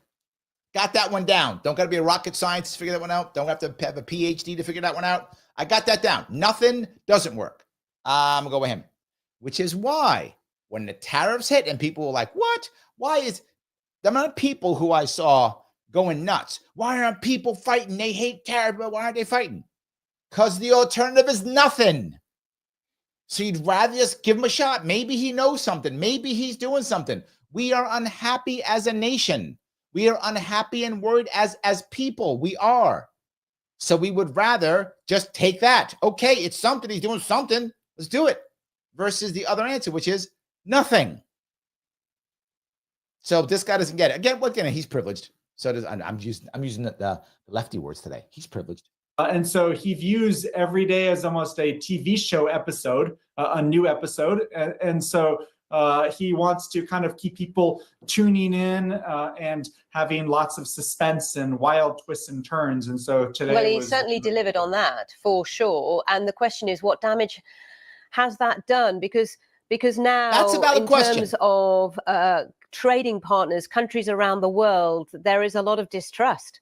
Got that one down. Don't got to be a rocket scientist to figure that one out. Don't have to have a PhD to figure that one out. I got that down. Nothing doesn't work. I'm going to go with him, which is why when the tariffs hit and people were like, what? Why is the amount of people who I saw going nuts? Why aren't people fighting? They hate tariffs, but why aren't they fighting? Because the alternative is nothing. So you'd rather just give him a shot. Maybe he knows something. Maybe he's doing something. We are unhappy as a nation. We are unhappy and worried as people. We are. So we would rather just take that. Okay, it's something. He's doing something. Let's do it. Versus the other answer, which is nothing. So this guy doesn't get it. Again, he's privileged. So does, I'm using the lefty words today. He's privileged. And so he views every day as almost a TV show episode, a new episode. And so he wants to kind of keep people tuning in and having lots of suspense and wild twists and turns. And so today, well, he certainly delivered on that for sure. And the question is, what damage has that done? Because now, that's a valid question. Terms of trading partners, countries around the world, there is a lot of distrust.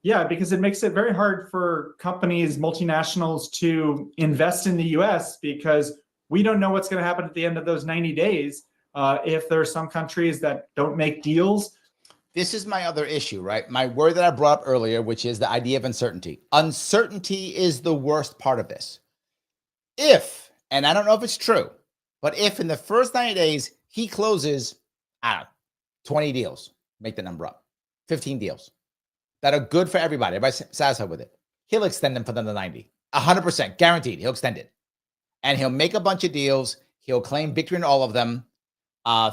Yeah, because it makes it very hard for companies, multinationals, to invest in the US because we don't know what's going to happen at the end of those 90 days if there are some countries that don't make deals. This is my other issue, right? My word that I brought up earlier, which is the idea of uncertainty. Uncertainty is the worst part of this. If, and I don't know if it's true, but if in the first 90 days he closes, I don't know, 20 deals, make the number up, 15 deals that are good for everybody, everybody's satisfied with it, he'll extend them for another 90, 100% guaranteed. He'll extend it, and he'll make a bunch of deals. He'll claim victory in all of them.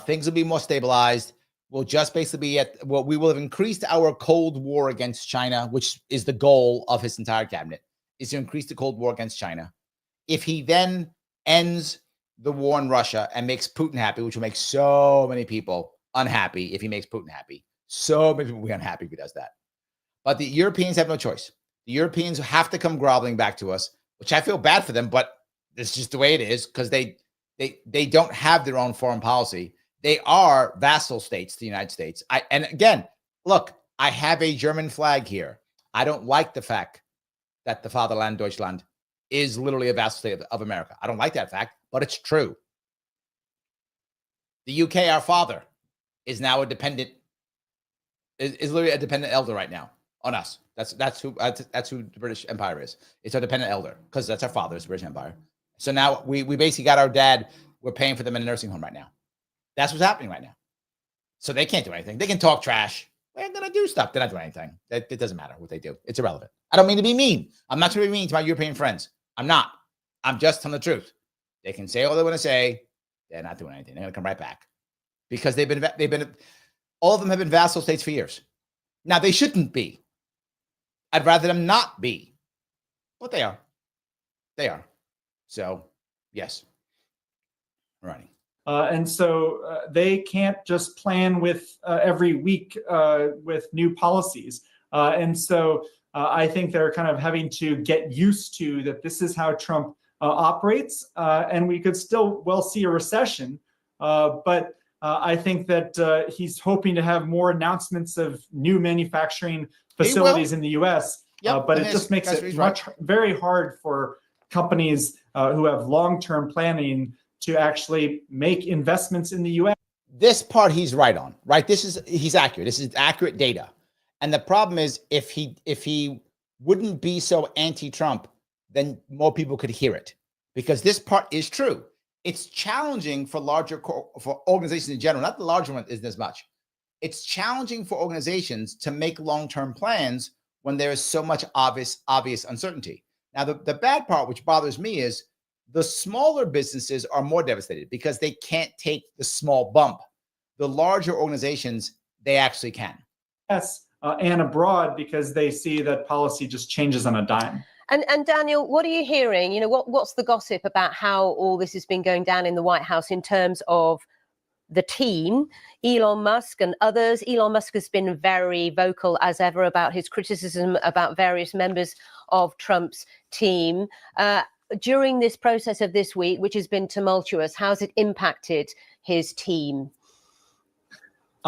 Things will be more stabilized. We'll just basically be we will have increased our Cold War against China, which is the goal of his entire cabinet, is to increase the Cold War against China. If he then ends the war in Russia and makes Putin happy, which will make so many people unhappy if he makes Putin happy. So many people will be unhappy if he does that. But the Europeans have no choice. The Europeans have to come groveling back to us, which I feel bad for them, but it's just the way it is because they don't have their own foreign policy. They are vassal states to the United States. And again, look, I have a German flag here. I don't like the fact that the Fatherland, Deutschland, is literally a vassal state of America. I don't like that fact, but it's true. The UK, our father, is now a dependent, is literally a dependent elder right now on us. That's who the British Empire is. It's our dependent elder because that's our father, it's the British Empire. So now we basically got our dad. We're paying for them in a nursing home right now. That's what's happening right now. So they can't do anything. They can talk trash. They're going to do stuff. They're not doing anything. It doesn't matter what they do. It's irrelevant. I don't mean to be mean. I'm not trying to be mean to my European friends. I'm not. I'm just telling the truth. They can say all they want to say. They're not doing anything. They're going to come right back because they've been all of them have been vassal states for years. Now they shouldn't be. I'd rather them not be, but they are. They are. So yes, running. And so they can't just plan with every week with new policies. And so I think they're kind of having to get used to that this is how Trump operates. And we could still well see a recession. But I think that he's hoping to have more announcements of new manufacturing facilities in the U.S. But it just makes it very hard for companies who have long-term planning to actually make investments in the U.S. This part he's right on, right? He's accurate. This is accurate data. And the problem is if he wouldn't be so anti-Trump, then more people could hear it because this part is true. It's challenging for for organizations in general, not the larger one isn't as much. It's challenging for organizations to make long-term plans when there is so much obvious uncertainty. Now, the bad part, which bothers me, is the smaller businesses are more devastated because they can't take the small bump. The larger organizations, they actually can. Yes, and abroad because they see that policy just changes on a dime. And Daniel, what are you hearing? You know, what's the gossip about how all this has been going down in the White House in terms of the team, Elon Musk and others? Elon Musk has been very vocal as ever about his criticism about various members of Trump's team. During this process of this week, which has been tumultuous, how's it impacted his team?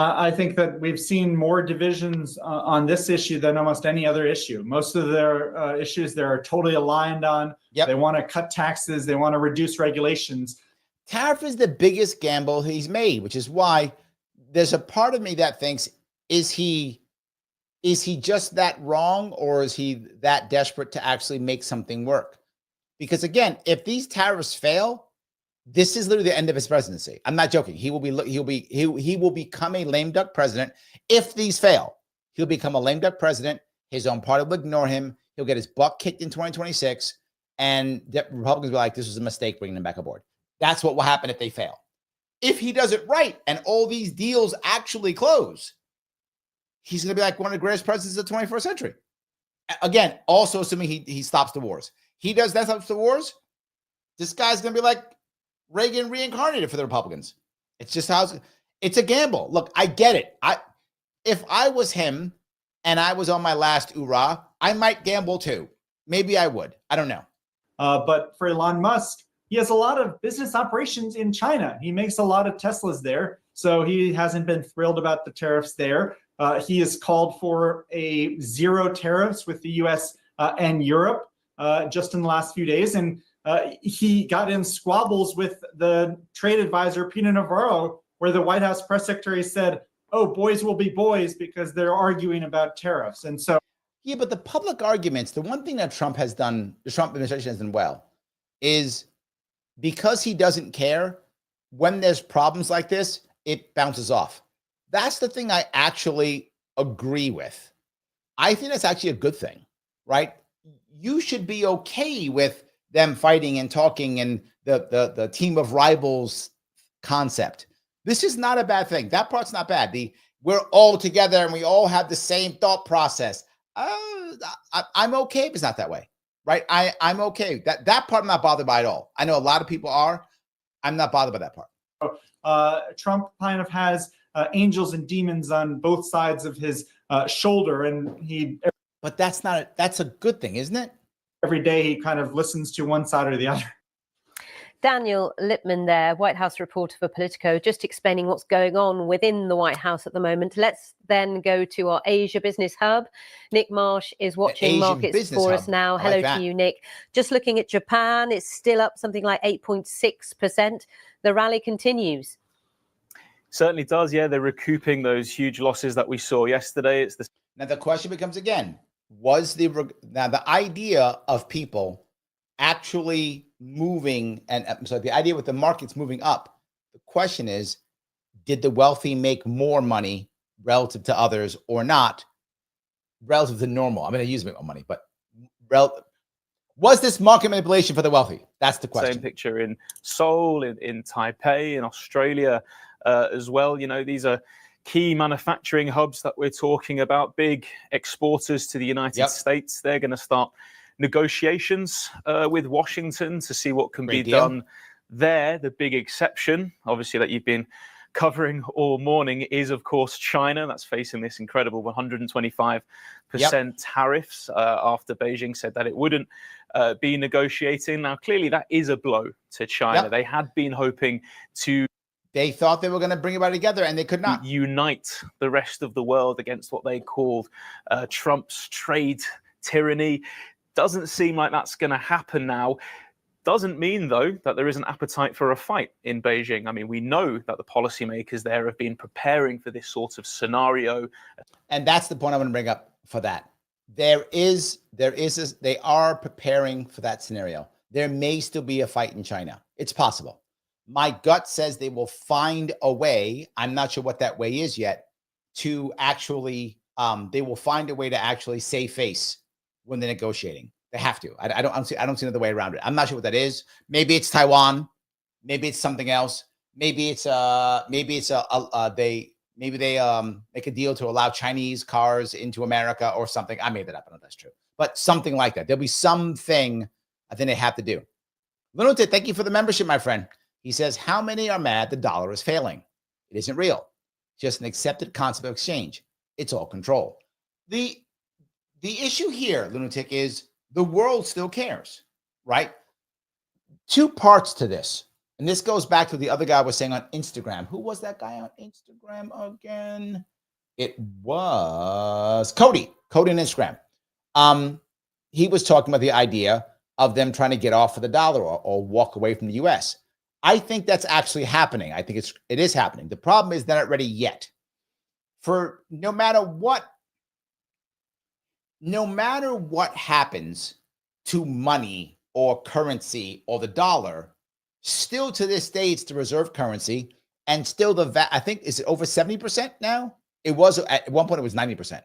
I think that we've seen more divisions on this issue than almost any other issue. Most of their issues they're totally aligned on. They want to cut taxes. They want to reduce regulations. Tariff is the biggest gamble he's made, which is why there's a part of me that thinks, is he just that wrong, or is he that desperate to actually make something work? Because again, if these tariffs fail, this is literally the end of his presidency. I'm not joking. He will become a lame duck president. If these fail, he'll become a lame duck president. His own party will ignore him. He'll get his butt kicked in 2026, and the Republicans will be like, this was a mistake bringing him back aboard. That's what will happen if they fail. If he does it right and all these deals actually close, he's going to be like one of the greatest presidents of the 21st century. Again, also assuming he stops the wars. He does that, stops the wars, this guy's going to be like Reagan reincarnated for the Republicans. It's just how it's a gamble. Look, I get it. If I was him and I was on my last hoorah, I might gamble too. Maybe I would. I don't know. But for Elon Musk, he has a lot of business operations in China. He makes a lot of Teslas there. So he hasn't been thrilled about the tariffs there. He has called for a zero tariffs with the US and Europe just in the last few days. And he got in squabbles with the trade advisor, Pina Navarro, where the White House press secretary said, oh, boys will be boys because they're arguing about tariffs. And so. Yeah, but the public arguments, the one thing that Trump has done, the Trump administration has done well, is because he doesn't care, when there's problems like this, it bounces off. That's the thing I actually agree with. I think that's actually a good thing, right? You should be okay with them fighting and talking and the team of rivals concept. This is not a bad thing. That part's not bad. We're all together and we all have the same thought process. I'm okay if it's not that way, right? I'm okay. That part I'm not bothered by at all. I know a lot of people are. I'm not bothered by that part. Trump kind of has angels and demons on both sides of his shoulder, and But that's a good thing, isn't it? Every day he kind of listens to one side or the other. Daniel Lippman there, White House reporter for Politico, just explaining what's going on within the White House at the moment. Let's then go to our Asia Business Hub. Nick Marsh is watching markets for us now. Hello to you, Nick. Just looking at Japan, it's still up something like 8.6%. The rally continues. Certainly does, yeah. They're recouping those huge losses that we saw yesterday. Now the question becomes again, the idea of people actually moving, and so the idea with the markets moving up, the question is, did the wealthy make more money relative to others or not, relative to normal? I'm going to use more money, but was this market manipulation for the wealthy? That's the question. Same picture in Seoul, in Taipei, in Australia as well. You know, these are key manufacturing hubs that we're talking about, big exporters to the United States. They're going to start negotiations with Washington to see what can be done there. The big exception, obviously, that you've been covering all morning is, of course, China. That's facing this incredible 125% tariffs after Beijing said that it wouldn't be negotiating. Now, clearly, that is a blow to China. They had been hoping to. They thought they were going to bring everybody together, and they could not unite the rest of the world against what they called Trump's trade tyranny. Doesn't seem like that's going to happen now. Doesn't mean, though, that there isn't appetite for a fight in Beijing. I mean, we know that the policymakers there have been preparing for this sort of scenario. And that's the point I want to bring up for that. They are preparing for that scenario. There may still be a fight in China. It's possible. My gut says they will find a way. I'm not sure what that way is yet, to actually, they will find a way to actually save face when they're negotiating. They have to. I don't see another way around it. I'm not sure what that is. Maybe it's Taiwan. Maybe it's something else. Maybe they make a deal to allow Chinese cars into America or something. I made that up. I don't know if that's true, but something like that. There'll be something I think they have to do. Lunatic, thank you for the membership, my friend. He says, how many are mad the dollar is failing? It isn't real. Just an accepted concept of exchange. It's all control. The issue here, Lunatic, is the world still cares, right? Two parts to this. And this goes back to the other guy was saying on Instagram. Who was that guy on Instagram again? It was Cody on Instagram. He was talking about the idea of them trying to get off of the dollar or walk away from the US. I think that's actually happening. I think it is happening. The problem is they're not ready yet. For no matter what happens to money or currency or the dollar, still to this day, it's the reserve currency, and still I think, is it over 70% now? It was at one point, it was 90%.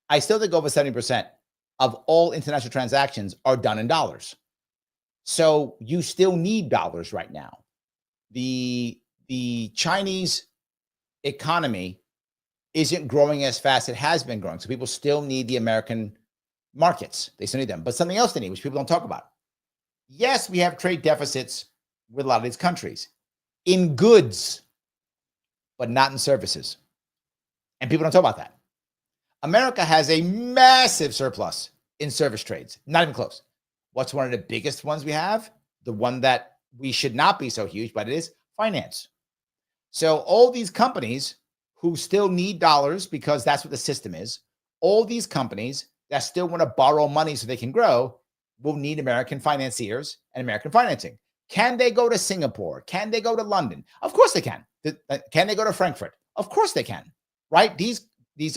I still think over 70% of all international transactions are done in dollars. So you still need dollars right now. The Chinese economy isn't growing as fast as it has been growing. So people still need the American markets. They still need them. But something else they need, which people don't talk about. Yes, we have trade deficits with a lot of these countries in goods, but not in services. And people don't talk about that. America has a massive surplus in service trades, not even close. What's one of the biggest ones we have? The one that we should not be so huge, but it is finance. So all these companies who still need dollars because that's what the system is, all these companies that still want to borrow money so they can grow will need American financiers and American financing. Can they go to Singapore? Can they go to London? Of course they can. Can they go to Frankfurt? Of course they can, right? These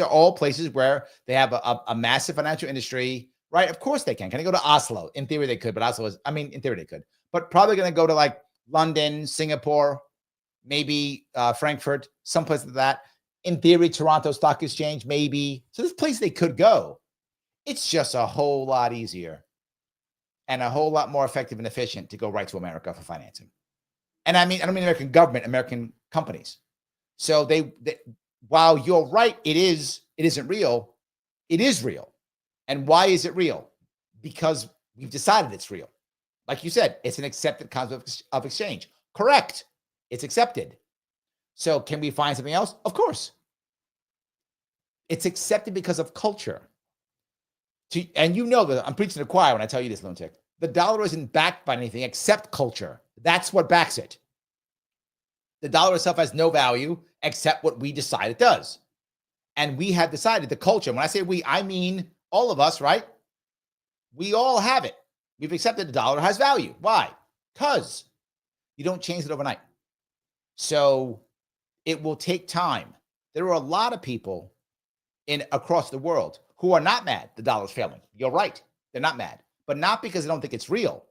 are all places where they have a massive financial industry, right? Of course they can. Can they go to Oslo? In theory they could, but Oslo is, in theory they could. But probably going to go to like London, Singapore, maybe Frankfurt, someplace like that. In theory, Toronto Stock Exchange, maybe. So there's places they could go. It's just a whole lot easier and a whole lot more effective and efficient to go right to America for financing. And I don't mean American government, American companies. So they while you're right, it isn't real. It is real. And why is it real? Because we've decided it's real. Like you said, it's an accepted concept of exchange. Correct. It's accepted. So can we find something else? Of course. It's accepted because of culture. And you know that I'm preaching to the choir when I tell you this, lunatic. The dollar isn't backed by anything except culture. That's what backs it. The dollar itself has no value except what we decide it does. And we have decided the culture. When I say we, I mean all of us, right? We all have it. We've accepted the dollar has value. Why? Because you don't change it overnight. So it will take time. There are a lot of people across the world who are not mad the dollar's failing. You're right. They're not mad. But not because they don't think it's real.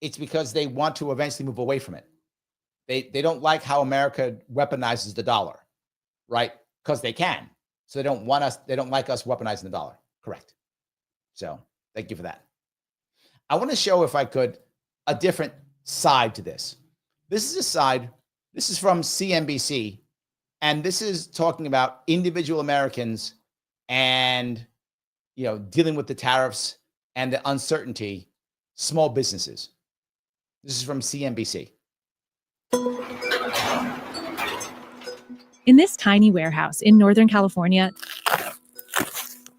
It's because they want to eventually move away from it. They don't like how America weaponizes the dollar, right? Because they can. So they don't like us weaponizing the dollar. Correct. So thank you for that. I want to show, if I could, a different side to this. This is a side, this is from CNBC, and this is talking about individual Americans and, dealing with the tariffs and the uncertainty, small businesses. This is from CNBC. In this tiny warehouse in Northern California,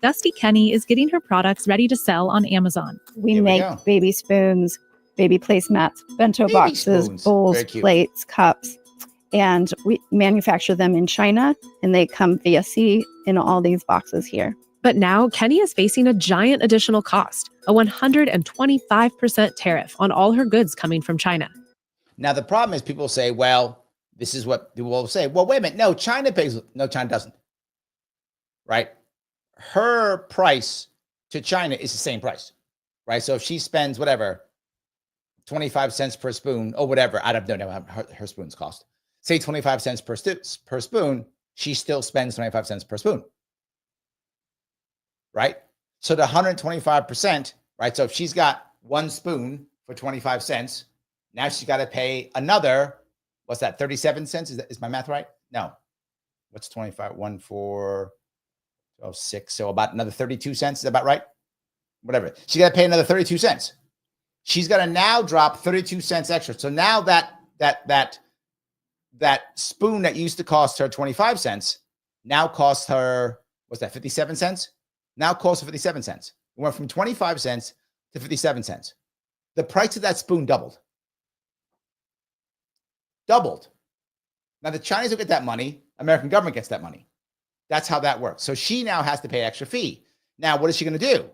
Dusty Kenny is getting her products ready to sell on Amazon. We make baby spoons, baby placemats, bento boxes, bowls, plates, cups, and we manufacture them in China, and they come via sea in all these boxes here. But now Kenny is facing a giant additional cost, a 125% tariff on all her goods coming from China. Now, the problem is people say, well, this is what people will say. Well, wait a minute. No, China pays. No, China doesn't. Right? Her price to China is the same price. Right? So if she spends whatever, 25 cents per spoon or whatever, I don't know how her spoons cost. Say 25 cents per spoon, she still spends 25 cents per spoon. Right? So the 125%, right? So if she's got one spoon for 25 cents, now she's got to pay another, what's that, 37 cents? Is my math right? No. What's 25? 1, 4, 12, 6. So about another 32 cents. Is that about right? Whatever. She's got to pay another 32 cents. She's got to now drop 32 cents extra. So now that spoon that used to cost her 25 cents now costs her, what's that, 57 cents? Now costs her 57 cents. It went from 25 cents to 57 cents. The price of that spoon doubled. doubled. Now the Chinese will get that money. American government gets that money. That's how that works. So she now has to pay extra fee. Now, what is she going to do?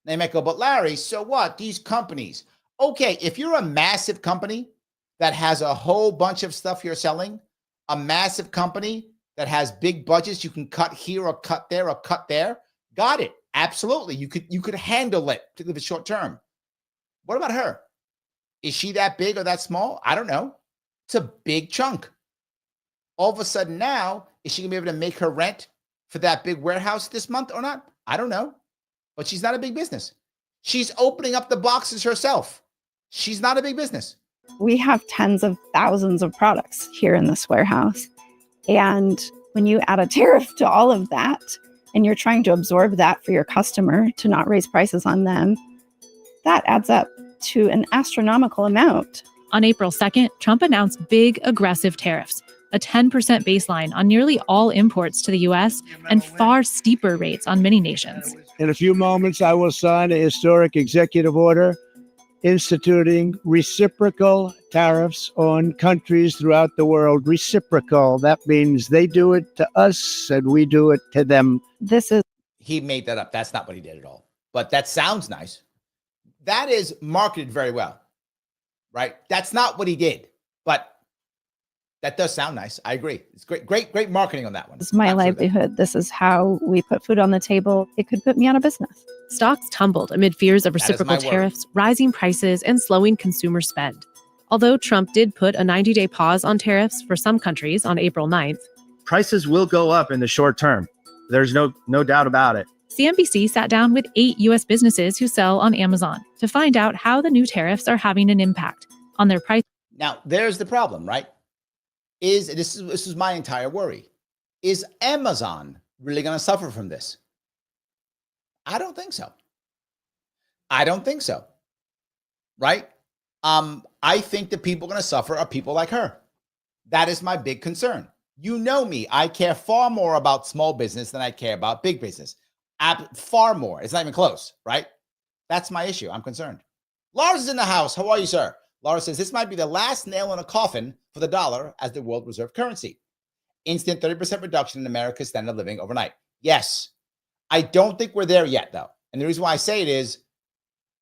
They might go, but Larry, so what? These companies. Okay, if you're a massive company that has a whole bunch of stuff you're selling, a massive company that has big budgets, you can cut here or cut there or cut there. Got it. Absolutely. You could handle it, particularly if it's short term. What about her? Is she that big or that small? I don't know. It's a big chunk. All of a sudden now, is she going to be able to make her rent for that big warehouse this month or not? I don't know. But she's not a big business. She's opening up the boxes herself. She's not a big business. We have tens of thousands of products here in this warehouse. And when you add a tariff to all of that, and you're trying to absorb that for your customer to not raise prices on them, that adds up to an astronomical amount. On April 2nd, Trump announced big, aggressive tariffs, a 10% baseline on nearly all imports to the U.S. and far steeper rates on many nations. In a few moments, I will sign a historic executive order instituting reciprocal tariffs on countries throughout the world. Reciprocal, that means they do it to us and we do it to them. He made that up. That's not what he did at all. But that sounds nice. That is marketed very well, right? That's not what he did, but that does sound nice. I agree. It's great marketing on that one. This is my livelihood. This is how we put food on the table. It could put me out of business. Stocks tumbled amid fears of reciprocal tariffs, rising prices, and slowing consumer spend. Although Trump did put a 90-day pause on tariffs for some countries on April 9th. Prices will go up in the short term. There's no doubt about it. CNBC sat down with 8 U.S. businesses who sell on Amazon to find out how the new tariffs are having an impact on their price. Now, there's the problem, right? This is my entire worry. Is Amazon really going to suffer from this? I don't think so. Right? I think the people going to suffer are people like her. That is my big concern. You know me. I care far more about small business than I care about big business. Far more. It's not even close, right? That's my issue. I'm concerned. Lars is in the house. How are you, sir? Laura says, this might be the last nail in a coffin for the dollar as the world reserve currency. Instant 30% reduction in America's standard of living overnight. Yes. I don't think we're there yet, though. And the reason why I say it is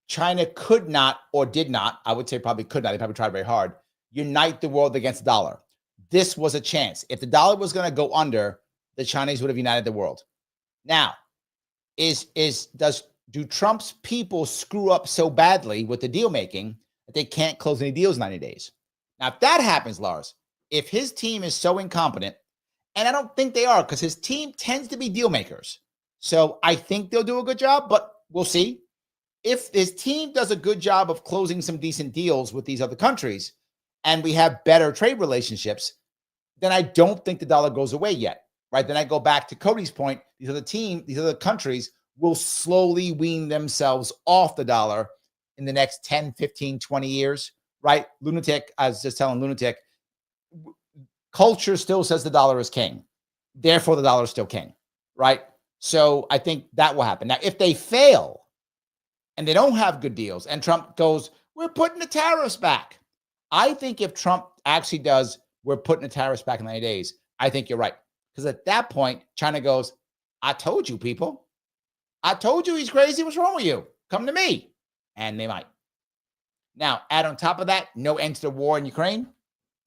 China could not or did not, I would say probably could not, they probably tried very hard, unite the world against the dollar. This was a chance. If the dollar was going to go under, the Chinese would have united the world. Now, do Trump's people screw up so badly with the deal making that they can't close any deals in 90 days? Now, if that happens, Lars, if his team is so incompetent, and I don't think they are because his team tends to be deal makers. So I think they'll do a good job, but we'll see. If his team does a good job of closing some decent deals with these other countries and we have better trade relationships, then I don't think the dollar goes away yet, right? Then I go back to Cody's point. These other countries will slowly wean themselves off the dollar in the next 10, 15, 20 years, right? Lunatic, I was just telling Lunatic, culture still says the dollar is king. Therefore, the dollar is still king, right? So I think that will happen. Now, if they fail and they don't have good deals and Trump goes, we're putting the tariffs back. I think if Trump actually does, we're putting the tariffs back in 90 days, I think you're right. Because at that point, China goes, I told you, people. I told you he's crazy. What's wrong with you? Come to me. And they might. Now, add on top of that, no end to the war in Ukraine,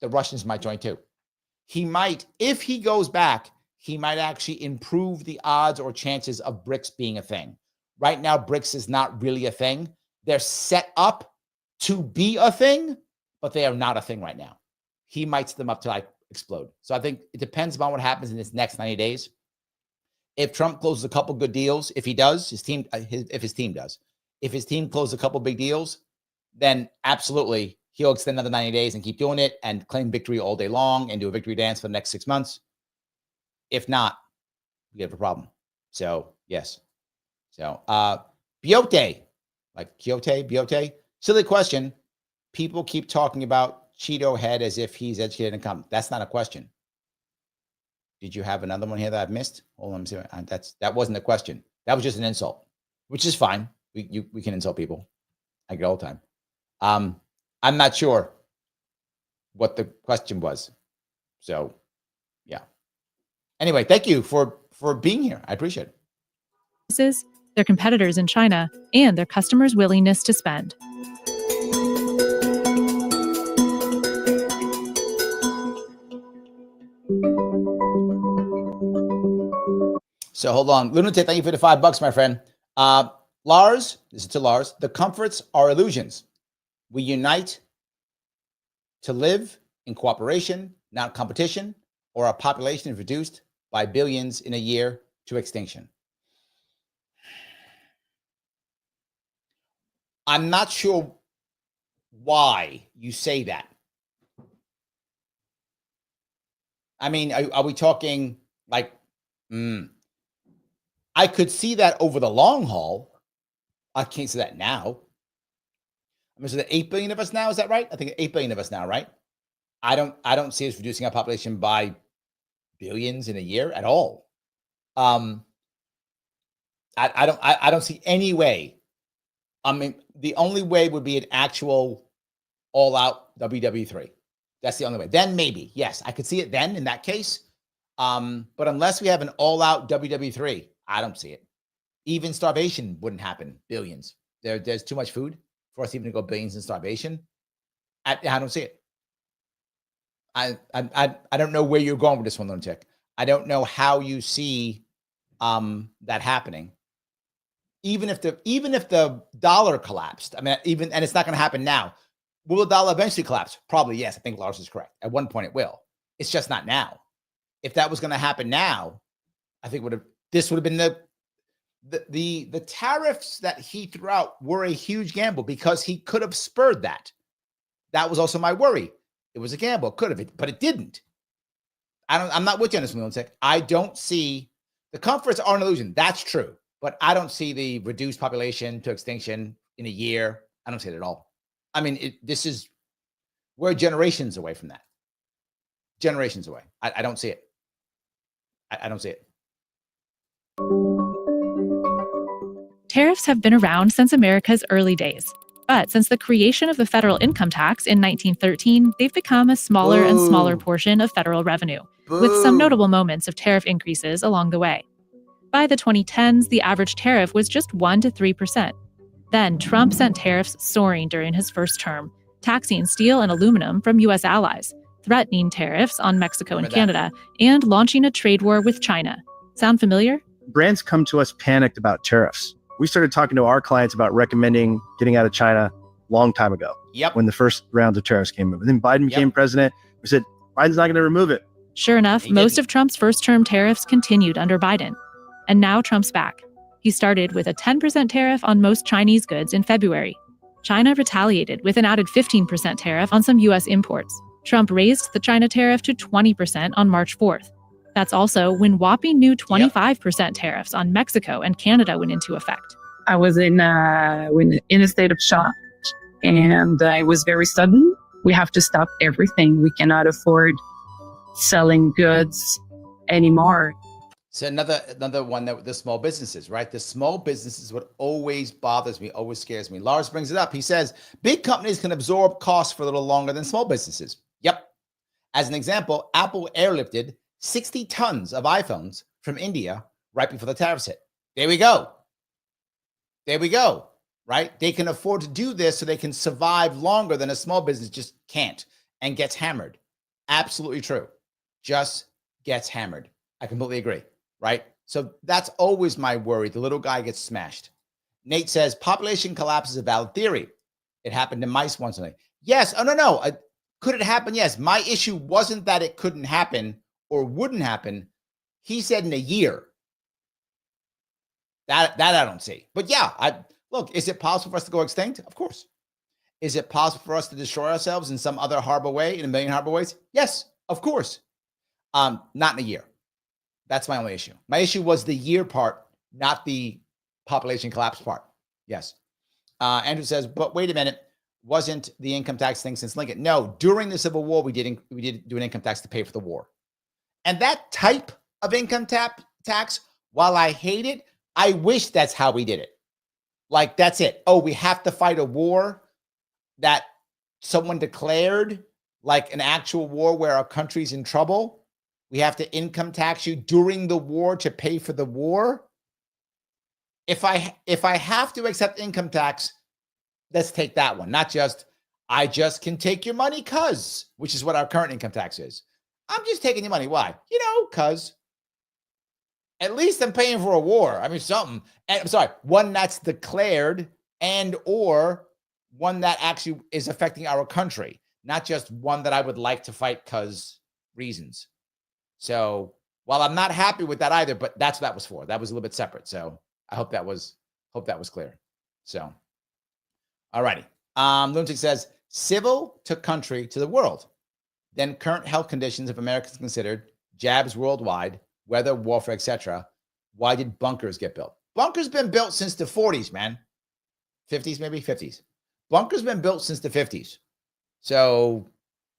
the Russians might join too. He might, if he goes back, he might actually improve the odds or chances of BRICS being a thing. Right now, BRICS is not really a thing. They're set up to be a thing, but they are not a thing right now. He might set them up to explode. So I think it depends on what happens in this next 90 days. If Trump closes a couple good deals, if he does, if his team does, if his team closes a couple big deals, then absolutely he'll extend another 90 days and keep doing it and claim victory all day long and do a victory dance for the next 6 months. If not, we have a problem. So, yes. So, Biote, like Biote, silly question. People keep talking about Cheeto Head as if he's educated and competent. That's not a question. Did you have another one here that I've missed? Hold on, that wasn't a question. That was just an insult, which is fine. We can insult people. I get all the time. I'm not sure. what the question was. So, yeah. Anyway, thank you for being here. I appreciate it. Their competitors in China, and their customers' willingness to spend. So hold on. Lunatic, thank you for the $5, my friend. Lars, this is to Lars. The comforts are illusions. We unite to live in cooperation, not competition, or our population is reduced by billions in a year to extinction. I'm not sure why you say that. I mean, are we talking like, I could see that over the long haul. I can't see that now. I mean, so the 8 billion of us now, is that right? I think 8 billion of us now, right? I don't see us reducing our population by billions in a year at all. I don't see any way. I mean, the only way would be an actual all-out WW3. That's the only way. Then maybe, yes, I could see it then in that case. But unless we have an all-out WW3, I don't see it. Even starvation wouldn't happen. Billions. There's too much food for us even to go billions in starvation. I don't see it. I don't know where you're going with this one, Lunatic. I don't know how you see that happening. Even if the dollar collapsed, I mean, and it's not going to happen now. Will the dollar eventually collapse? Probably yes. I think Lars is correct. At one point it will. It's just not now. If that was going to happen now, I think this would have been the tariffs that he threw out were a huge gamble because he could have spurred that. That was also my worry. It was a gamble, could have, but it didn't. I'm not with you on this, Lunatic. I don't see the comforts are an illusion. That's true, but I don't see the reduced population to extinction in a year. I don't see it at all. I mean, we're generations away from that. Generations away. I don't see it. I don't see it. Tariffs have been around since America's early days. But since the creation of the federal income tax in 1913, they've become a smaller and smaller portion of federal revenue, with some notable moments of tariff increases along the way. By the 2010s, the average tariff was just 1 to 3%. Then Trump sent tariffs soaring during his first term, taxing steel and aluminum from U.S. allies, threatening tariffs on Mexico and Canada, and launching a trade war with China. Sound familiar? Brands come to us panicked about tariffs. We started talking to our clients about recommending getting out of China a long time ago. Yep. When the first round of tariffs came up. And then Biden became president. We said, Biden's not going to remove it. Sure enough, most of Trump's first-term tariffs continued under Biden. And now Trump's back. He started with a 10% tariff on most Chinese goods in February. China retaliated with an added 15% tariff on some U.S. imports. Trump raised the China tariff to 20% on March 4th. That's also when whopping new 25% tariffs on Mexico and Canada went into effect. I was in a state of shock, and it was very sudden. We have to stop everything. We cannot afford selling goods anymore. So another one that the small businesses, right? The small businesses, what always bothers me, always scares me. Lars brings it up. He says, big companies can absorb costs for a little longer than small businesses. Yep. As an example, Apple airlifted 60 tons of iPhones from India right before the tariffs hit. There we go. There we go, right? They can afford to do this so they can survive longer than a small business just can't and gets hammered. Absolutely true. Just gets hammered. I completely agree, right? So that's always my worry. The little guy gets smashed. Nate says, population collapse is a valid theory. It happened to mice once. Yes. Oh, no. Could it happen? Yes. My issue wasn't that it couldn't happen or wouldn't happen. He said in a year. That I don't see. But yeah, look, is it possible for us to go extinct? Of course. Is it possible for us to destroy ourselves in some other horrible way, in a million horrible ways? Yes, of course. Not in a year. That's my only issue. My issue was the year part, not the population collapse part. Yes. Andrew says, but wait a minute. Wasn't the income tax thing since Lincoln? No, during the Civil War, we did do an income tax to pay for the war. And that type of income tax, while I hate it, I wish that's how we did it. Like, that's it. Oh, we have to fight a war that someone declared like an actual war where our country's in trouble, we have to income tax you during the war to pay for the war. If I have to accept income tax, let's take that one. Not just, I just can take your money which is what our current income tax is. I'm just taking your money. Why? Cause at least I'm paying for a war. I mean, something. And I'm sorry, one that's declared and or one that actually is affecting our country, not just one that I would like to fight because reasons. So while I'm not happy with that either, but that's what that was for. That was a little bit separate. So I hope that was clear. So, all righty. Lunatic says, civil to country to the world. Then current health conditions of Americans considered, jabs worldwide, weather, warfare, etc. Why did bunkers get built? Bunkers been built since the 40s, man. 50s, maybe 50s. Bunkers been built since the 50s. So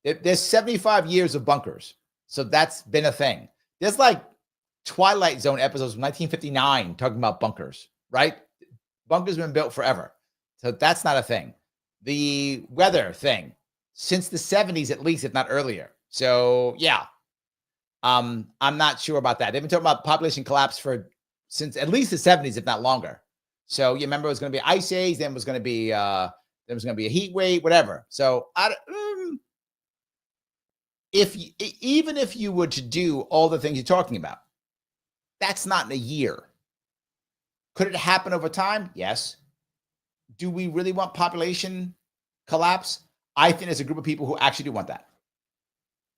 there's 75 years of bunkers. So that's been a thing. There's like Twilight Zone episodes from 1959 talking about bunkers, right? Bunkers been built forever. So that's not a thing. The weather thing, since the 70s at least, if not earlier. So yeah, I'm not sure about that. They've been talking about population collapse since at least the 70s, if not longer. So you remember it was going to be ice age, then it was going to be a heat wave, whatever. So even if you were to do all the things you're talking about, that's not in a year. Could it happen over time? Yes. Do we really want population collapse? I think there's a group of people who actually do want that.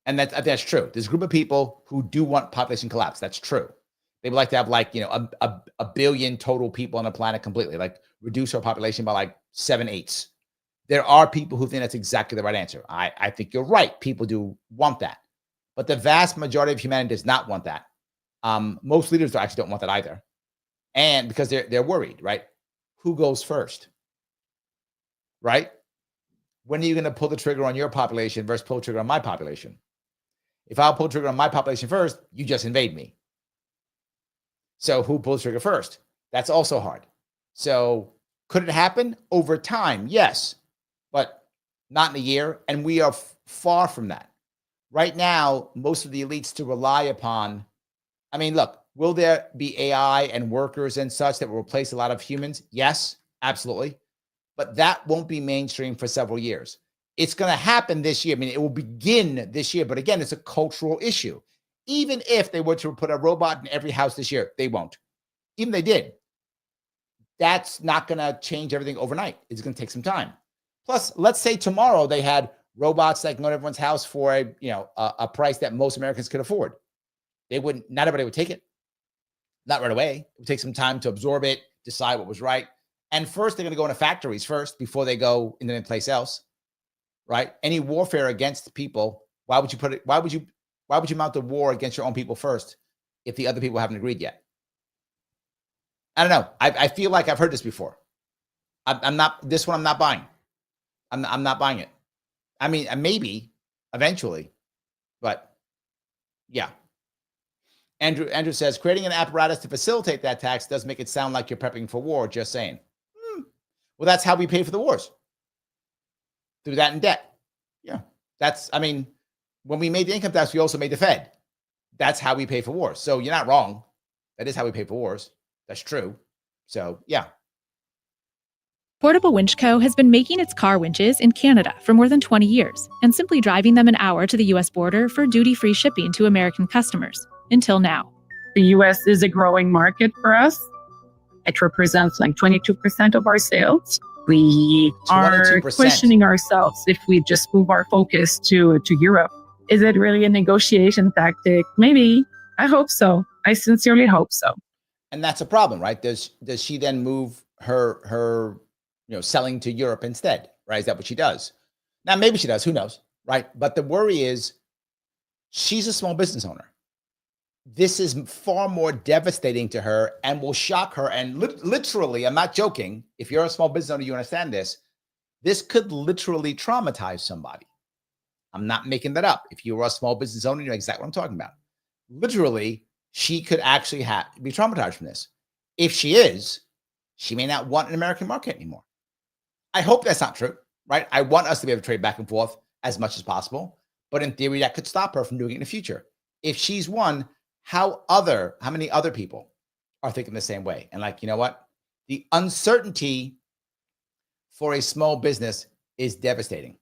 And that's true. There's a group of people who do want population collapse. That's true. They would like to have a billion total people on the planet completely, like reduce our population by like 7/8. There are people who think that's exactly the right answer. I think you're right. People do want that. But the vast majority of humanity does not want that. Most leaders actually don't want that either. And because they're worried, right? Who goes first? Right? When are you going to pull the trigger on your population versus pull the trigger on my population? If I'll pull the trigger on my population first, you just invade me. So who pulls the trigger first? That's also hard. So could it happen over time? Yes, but not in a year. And we are far from that. Right now, most of the elites to rely upon, I mean, look, will there be AI and workers and such that will replace a lot of humans? Yes, absolutely. But that won't be mainstream for several years. It's going to happen this year. I mean, it will begin this year. But again, it's a cultural issue. Even if they were to put a robot in every house this year, they won't. Even if they did, that's not going to change everything overnight. It's going to take some time. Plus, let's say tomorrow they had robots that can go to everyone's house for a price that most Americans could afford. Not everybody would take it. Not right away. It would take some time to absorb it, decide what was right. And first, they're going to go into factories first before they go into any place else, right? Any warfare against people, why would you mount the war against your own people first if the other people haven't agreed yet? I don't know. I feel like I've heard this before. I'm not buying. I'm not buying it. I mean, maybe eventually, but yeah. Andrew says, creating an apparatus to facilitate that tax does make it sound like you're prepping for war. Just saying. Well, that's how we pay for the wars. Through that in debt. Yeah. When we made the income tax, we also made the Fed. That's how we pay for wars. So you're not wrong. That is how we pay for wars. That's true. So, yeah. Portable Winch Co. has been making its car winches in Canada for more than 20 years and simply driving them an hour to the U.S. border for duty-free shipping to American customers, until now. The U.S. is a growing market for us. It represents like 22% of our sales. We 22%. Are questioning ourselves if we just move our focus to Europe. Is it really a negotiation tactic? Maybe. I hope so. I sincerely hope so. And that's a problem, right? Does she then move her selling to Europe instead, right? Is that what she does? Now, maybe she does. Who knows, right? But the worry is she's a small business owner. This is far more devastating to her and will shock her. And literally, I'm not joking. If you're a small business owner, you understand this. This could literally traumatize somebody. I'm not making that up. If you were a small business owner, you know exactly what I'm talking about. Literally, she could actually be traumatized from this. If she is, she may not want an American market anymore. I hope that's not true, right? I want us to be able to trade back and forth as much as possible. But in theory, that could stop her from doing it in the future. If she's one, how many other people are thinking the same way? And like, you know what? The uncertainty for a small business is devastating.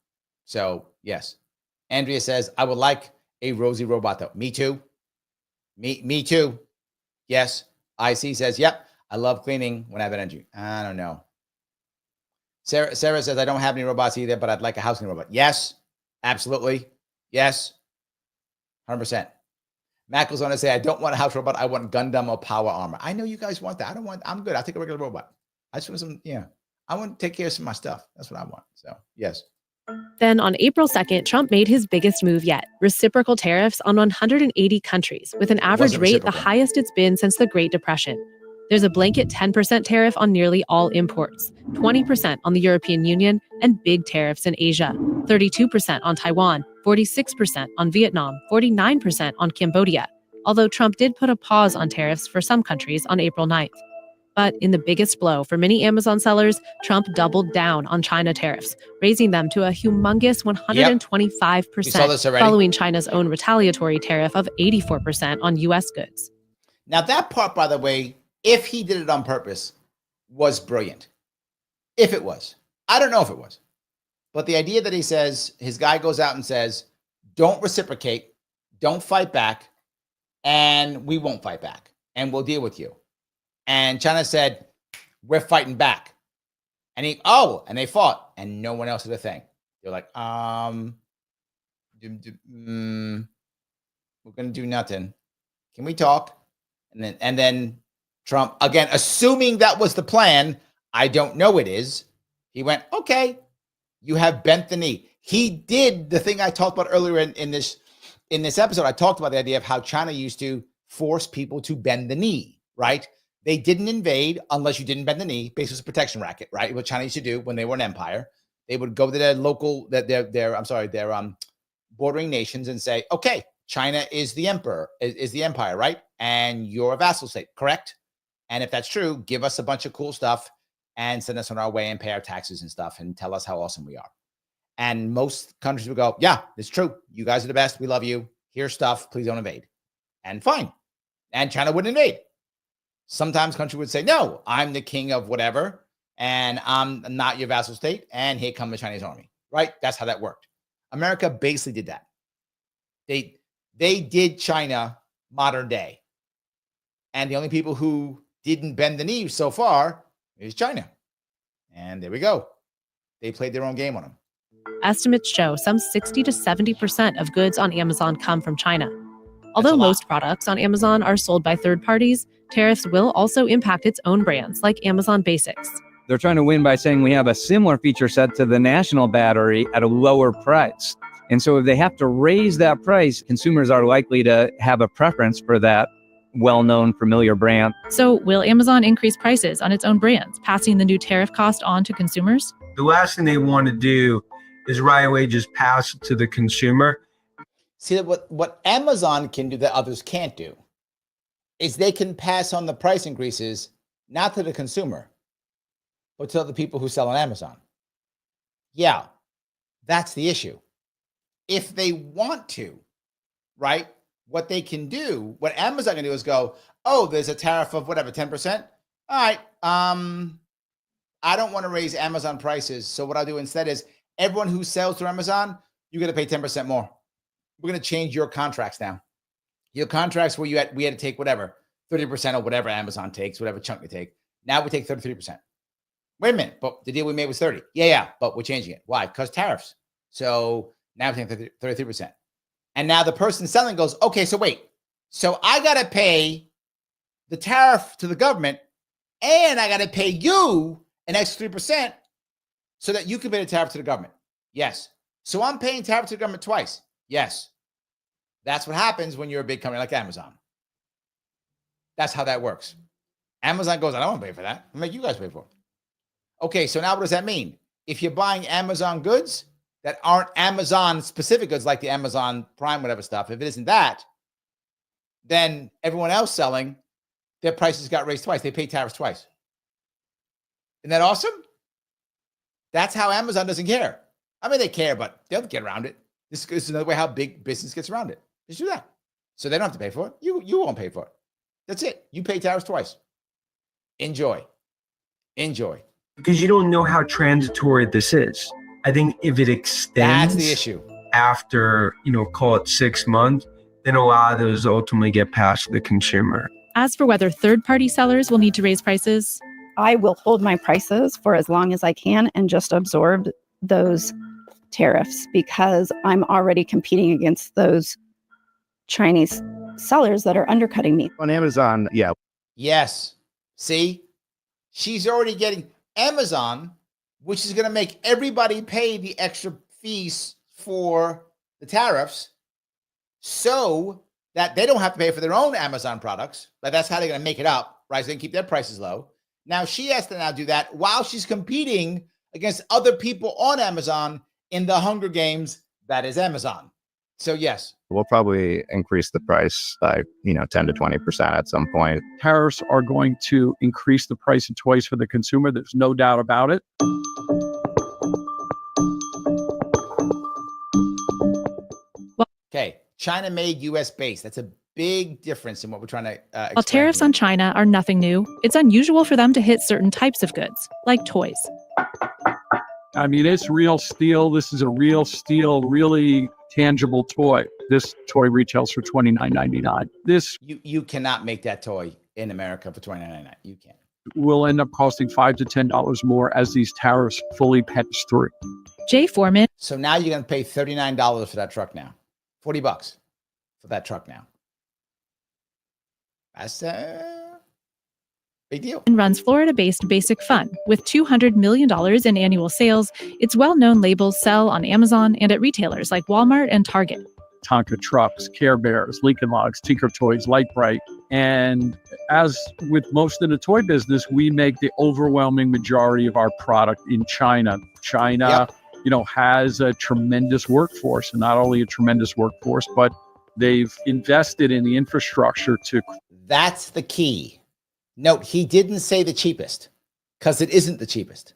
So yes, Andrea says, I would like a Rosie robot though. Me too. Me too. Yes. IC says, yep. I love cleaning when I have energy. I don't know. Sarah says, I don't have any robots either, but I'd like a house cleaning robot. Yes, absolutely. Yes. 100%. Mac goes on to say, I don't want a house robot. I want Gundam or power armor. I know you guys want that. I'm good. I'll take a regular robot. I just want some, I want to take care of some of my stuff. That's what I want. So, yes. Then on April 2nd, Trump made his biggest move yet, reciprocal tariffs on 180 countries, with an average rate the highest it's been since the Great Depression. There's a blanket 10% tariff on nearly all imports, 20% on the European Union, and big tariffs in Asia, 32% on Taiwan, 46% on Vietnam, 49% on Cambodia, although Trump did put a pause on tariffs for some countries on April 9th. But in the biggest blow for many Amazon sellers, Trump doubled down on China tariffs, raising them to a humongous 125%, following China's own retaliatory tariff of 84% on U.S. goods. Now, that part, by the way, if he did it on purpose, was brilliant. If it was. I don't know if it was. But the idea that he says, his guy goes out and says, don't reciprocate, don't fight back, and we won't fight back, and we'll deal with you. And China said, we're fighting back. And they fought, and no one else did a thing. They're like, we're going to do nothing. Can we talk? And then Trump, again, assuming that was the plan, I don't know it is. He went, okay, you have bent the knee. He did the thing I talked about earlier in this episode. I talked about the idea of how China used to force people to bend the knee, right? They didn't invade unless you didn't bend the knee. Basically, it's a protection racket, right? What China used to do when they were an empire, they would go to their local, their bordering nations and say, okay, China is the emperor, is the empire, right? And you're a vassal state, correct? And if that's true, give us a bunch of cool stuff and send us on our way and pay our taxes and stuff and tell us how awesome we are. And most countries would go, yeah, it's true. You guys are the best. We love you. Here's stuff. Please don't invade. And fine. And China wouldn't invade. Sometimes country would say, no, I'm the king of whatever, and I'm not your vassal state, and here come the Chinese army, right? That's how that worked. America basically did that. They did China modern day. And the only people who didn't bend the knee so far is China. And there we go. They played their own game on them. Estimates show some 60 to 70% of goods on Amazon come from China. Although most products on Amazon are sold by third parties, tariffs will also impact its own brands, like Amazon Basics. They're trying to win by saying we have a similar feature set to the national battery at a lower price. And so if they have to raise that price, consumers are likely to have a preference for that well-known, familiar brand. So will Amazon increase prices on its own brands, passing the new tariff cost on to consumers? The last thing they want to do is right away just pass it to the consumer. See, what Amazon can do that others can't do is they can pass on the price increases, not to the consumer, but to the people who sell on Amazon. Yeah, that's the issue. If they want to, right, what they can do, what Amazon can do is go, oh, there's a tariff of whatever, 10%. All right, I don't want to raise Amazon prices. So what I'll do instead is everyone who sells through Amazon, you're going to pay 10% more. We're going to change your contracts now. Your contracts where we had to take whatever, 30% or whatever Amazon takes, whatever chunk they take. Now we take 33%. Wait a minute, but the deal we made was 30. Yeah, but we're changing it. Why? Because tariffs. So now we're taking 33%. And now the person selling goes, okay, so wait. So I got to pay the tariff to the government and I got to pay you an extra 3% so that you can pay the tariff to the government. Yes. So I'm paying tariff to the government twice. Yes. That's what happens when you're a big company like Amazon. That's how that works. Amazon goes, I don't want to pay for that. I'll make you guys pay for it. Okay, so now what does that mean? If you're buying Amazon goods that aren't Amazon specific goods like the Amazon Prime, whatever stuff, if it isn't that, then everyone else selling, their prices got raised twice. They pay tariffs twice. Isn't that awesome? That's how Amazon doesn't care. I mean, they care, but they'll get around it. This is another way how big business gets around it. Just do that. So they don't have to pay for it. You won't pay for it. That's it. You pay tariffs twice. Enjoy. Because you don't know how transitory this is. I think if it extends, that's the issue. After, call it 6 months, then a lot of those ultimately get passed to the consumer. As for whether third-party sellers will need to raise prices, I will hold my prices for as long as I can and just absorb those tariffs because I'm already competing against those Chinese sellers that are undercutting me. On Amazon, yeah. Yes. See? She's already getting Amazon, which is going to make everybody pay the extra fees for the tariffs so that they don't have to pay for their own Amazon products. Like that's how they're going to make it up, right? So they can keep their prices low. Now she has to now do that while she's competing against other people on Amazon in the Hunger Games that is Amazon. So yes. We'll probably increase the price by, 10 to 20% at some point. Tariffs are going to increase the price of toys for the consumer. There's no doubt about it. Okay, China made, U.S. based. That's a big difference in what we're trying to explain. While tariffs on China are nothing new, it's unusual for them to hit certain types of goods, like toys. I mean, it's real steel. This is a real steel, really tangible toy. This toy retails for $29.99. This you cannot make that toy in America for $29.99. You can't. Will end up costing $5 to $10 more as these tariffs fully pass through. Jay Foreman. So now you're going to pay $39 for that truck now. $40 for that truck now. That's a big deal. And runs Florida-based Basic Fun. With $200 million in annual sales, its well-known labels sell on Amazon and at retailers like Walmart and Target. Tonka trucks, Care Bears, Lincoln Logs, Tinker Toys, Light Bright. And as with most in the toy business, we make the overwhelming majority of our product in China. China, has a tremendous workforce, and not only a tremendous workforce, but they've invested in the infrastructure to. That's the key. Note, he didn't say the cheapest because it isn't the cheapest.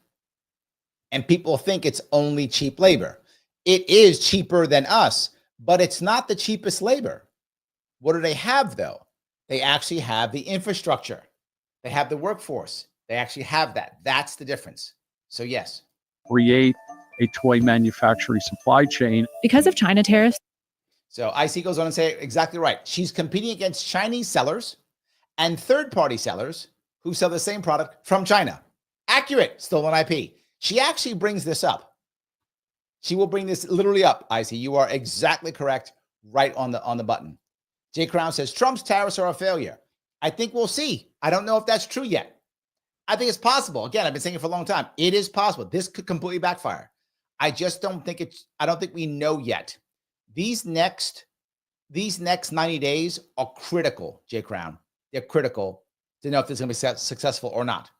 And people think it's only cheap labor. It is cheaper than us, but it's not the cheapest labor. What do they have, though? They actually have the infrastructure. They have the workforce. They actually have that. That's the difference. So, yes. Create a toy manufacturing supply chain. Because of China tariffs. So IC goes on and say exactly right. She's competing against Chinese sellers and third-party sellers who sell the same product from China. Accurate, stolen IP. She actually brings this up. She will bring this literally up, IC. You are exactly correct, right on the button. Jay Crown says, Trump's tariffs are a failure. I think we'll see. I don't know if that's true yet. I think it's possible. Again, I've been saying it for a long time. It is possible. This could completely backfire. I just don't think I don't think we know yet. These next 90 days are critical, Jay Crown. They're critical to know if this is going to be successful or not.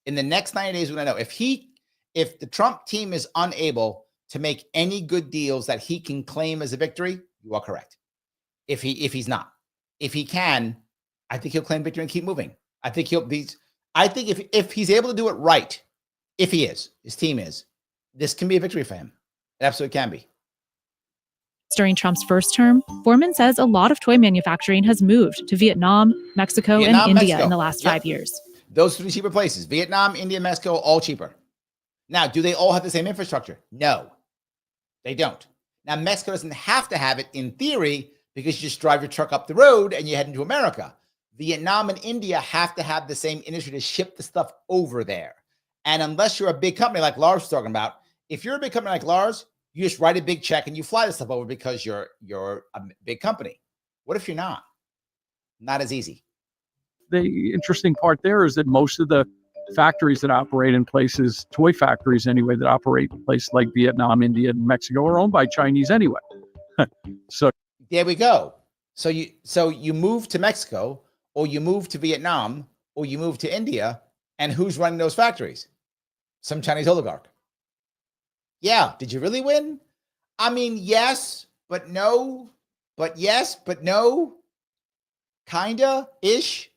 In the next 90 days, we're going to know. If the Trump team is unable to make any good deals that he can claim as a victory, you are correct. If he's not. If he can, I think he'll claim victory and keep moving. I think if he's able to do it right, if he is, his team is, this can be a victory for him. It absolutely can be. During Trump's first term, Foreman says a lot of toy manufacturing has moved to Vietnam, Mexico, and India Mexico. In the last 5 years. Those 3 cheaper places, Vietnam, India, Mexico, all cheaper. Now, do they all have the same infrastructure? No, they don't. Now, Mexico doesn't have to have it in theory because you just drive your truck up the road and you head into America. Vietnam and India have to have the same industry to ship the stuff over there. And unless you're a big company like Lars was talking about, if you're a big company like Lars, you just write a big check and you fly the stuff over because you're a big company. What if you're not? Not as easy. The interesting part there is that most of the factories that operate in places, toy factories anyway, that operate in places like Vietnam, India, and Mexico are owned by Chinese anyway. So there we go. So you move to Mexico, or you move to Vietnam, or you move to India, and who's running those factories? Some Chinese oligarch. Yeah, did you really win? I mean, yes, but no, but yes, but no, kinda, ish.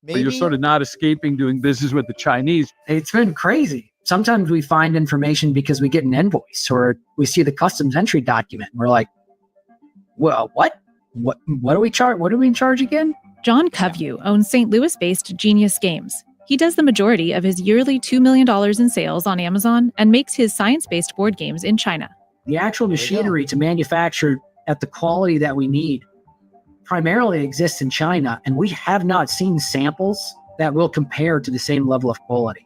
Maybe. You're sort of not escaping doing business with the Chinese. It's been crazy. sometimes we find information because we get an invoice or we see the customs entry document. We're like, well, what do we charge? What do we in charge again? John Covey owns St. Louis-based Genius Games. He does the majority of his yearly $2 million in sales on Amazon and makes his science-based board games in China. The actual machinery to manufacture at the quality that we need primarily exists in China, and we have not seen samples that will compare to the same level of quality.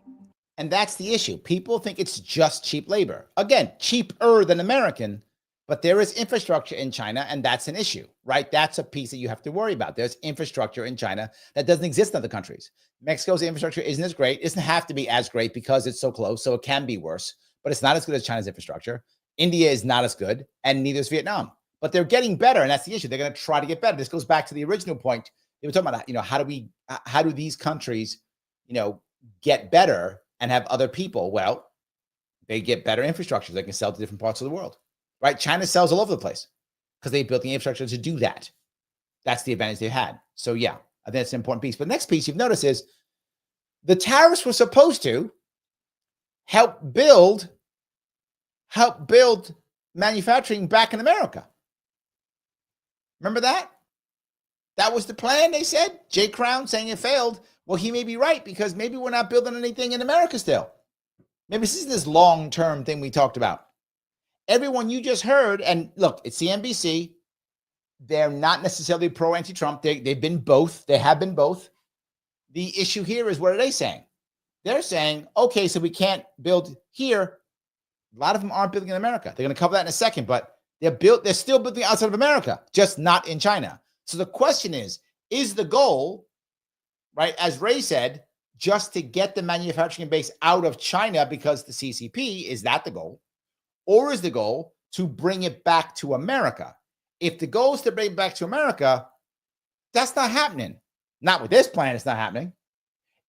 And that's the issue. People think it's just cheap labor. Again, cheaper than American, but there is infrastructure in China, and that's an issue, right? That's a piece that you have to worry about. There's infrastructure in China that doesn't exist in other countries. Mexico's infrastructure isn't as great. It doesn't have to be as great because it's so close, so it can be worse, but it's not as good as China's infrastructure. India is not as good, and neither is Vietnam. But they're getting better, and that's the issue. They're going to try to get better. This goes back to the original point. They were talking about, how do these countries, get better and have other people? Well, they get better infrastructure. They can sell to different parts of the world, right? China sells all over the place because they built the infrastructure to do that. That's the advantage they've had. So yeah, I think that's an important piece. But the next piece you've noticed is the tariffs were supposed to help build manufacturing back in America. Remember that? That was the plan, they said. Jay Crown saying it failed. Well, he may be right because maybe we're not building anything in America still. Maybe this is this long-term thing we talked about. Everyone you just heard, and look, it's CNBC. They're not necessarily pro-anti-Trump. They've been both. They have been both. The issue here is, what are they saying? They're saying, okay, so we can't build here. A lot of them aren't building in America. They're going to cover that in a second, but they're still building outside of America, just not in China. So the question is the goal, right, as Ray said, just to get the manufacturing base out of China because the CCP, is that the goal? Or is the goal to bring it back to America? If the goal is to bring it back to America, that's not happening. Not with this plan, it's not happening.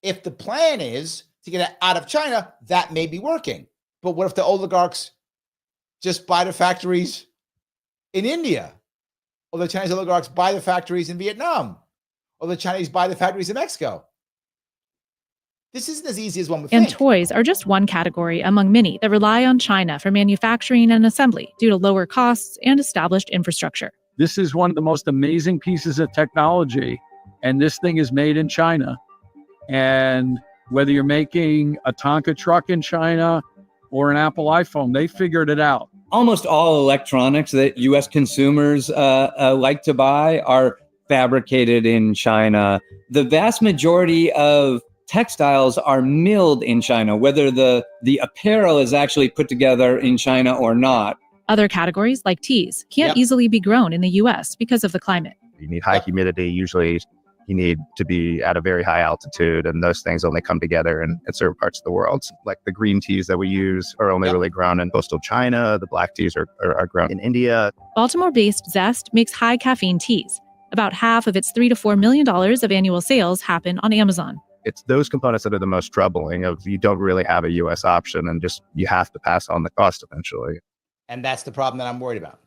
If the plan is to get it out of China, that may be working. But what if the oligarchs just buy the factories in India? Or the Chinese oligarchs buy the factories in Vietnam? Or the Chinese buy the factories in Mexico? This isn't as easy as one would think. And toys are just one category among many that rely on China for manufacturing and assembly due to lower costs and established infrastructure. This is one of the most amazing pieces of technology, and this thing is made in China. And whether you're making a Tonka truck in China or an Apple iPhone, they figured it out. Almost all electronics that U.S. consumers like to buy are fabricated in China. The vast majority of textiles are milled in China, whether the apparel is actually put together in China or not. Other categories, like teas, can't easily be grown in the U.S. because of the climate. You need high humidity. Usually you need to be at a very high altitude, and those things only come together in certain parts of the world. Like the green teas that we use are only really grown in coastal China. The black teas are grown in India. Baltimore-based Zest makes high caffeine teas. About half of its $3 to $4 million of annual sales happen on Amazon. It's those components that are the most troubling. Of you don't really have a U.S. option, and just you have to pass on the cost eventually. And that's the problem that I'm worried about.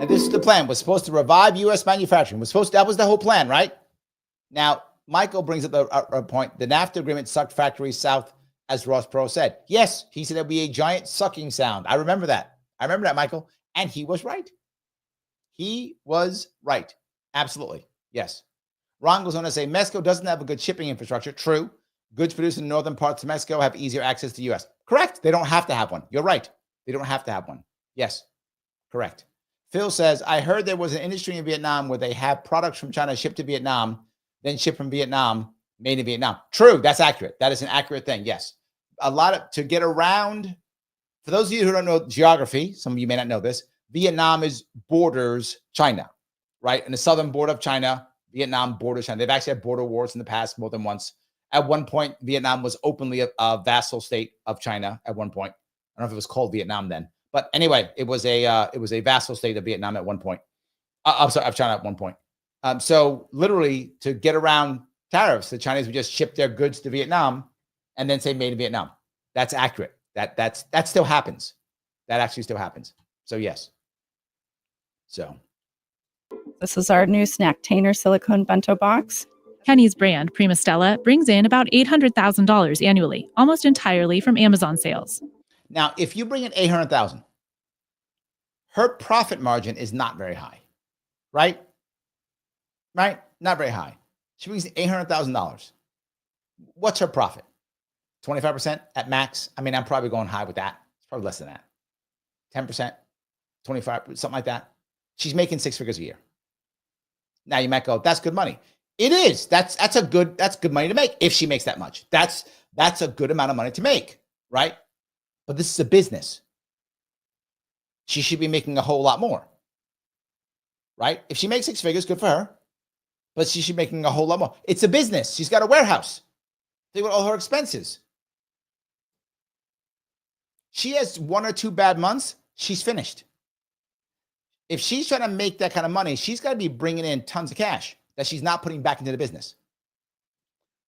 And this is the plan. We're supposed to revive U.S. manufacturing. That was the whole plan, right? Now, Michael brings up a point. The NAFTA agreement sucked factories south, as Ross Perot said. Yes, he said there'd be a giant sucking sound. I remember that. Michael. And he was right. He was right. Absolutely. Yes. Ron goes on to say, Mexico doesn't have a good shipping infrastructure. True. Goods produced in northern parts of Mexico have easier access to the U.S. Correct. They don't have to have one. You're right. They don't have to have one. Yes. Correct. Phil says, I heard there was an industry in Vietnam where they have products from China shipped to Vietnam, then shipped from Vietnam, made in Vietnam. True. That's accurate. That is an accurate thing. Yes. To get around, for those of you who don't know geography, some of you may not know this, Vietnam borders China, right? In the southern border of China, Vietnam borders China. They've actually had border wars in the past more than once. At one point, Vietnam was openly a vassal state of China at one point. I don't know if it was called Vietnam then. But anyway, it was a vassal state of Vietnam at one point. Of China at one point. So literally, to get around tariffs, the Chinese would just ship their goods to Vietnam and then say made in Vietnam. That's accurate. That still happens. That actually still happens. So yes. So this is our new snack Tainer silicone bento box. Kenny's brand, Prima Stella, brings in about $800,000 annually, almost entirely from Amazon sales. Now, if you bring in $800,000, her profit margin is not very high, right? Right? Not very high. She brings in $800,000. What's her profit? 25% at max? I mean, I'm probably going high with that. It's probably less than that. 10%, 25%, something like that. She's making 6 figures a year. Now you might go, that's good money. It is. That's good money to make if she makes that much. That's a good amount of money to make, right? But this is a business. She should be making a whole lot more, right? If she makes 6 figures, good for her. But she should be making a whole lot more. It's a business. She's got a warehouse. Think about all her expenses. She has 1 or 2 bad months, she's finished. If she's trying to make that kind of money, she's got to be bringing in tons of cash that she's not putting back into the business.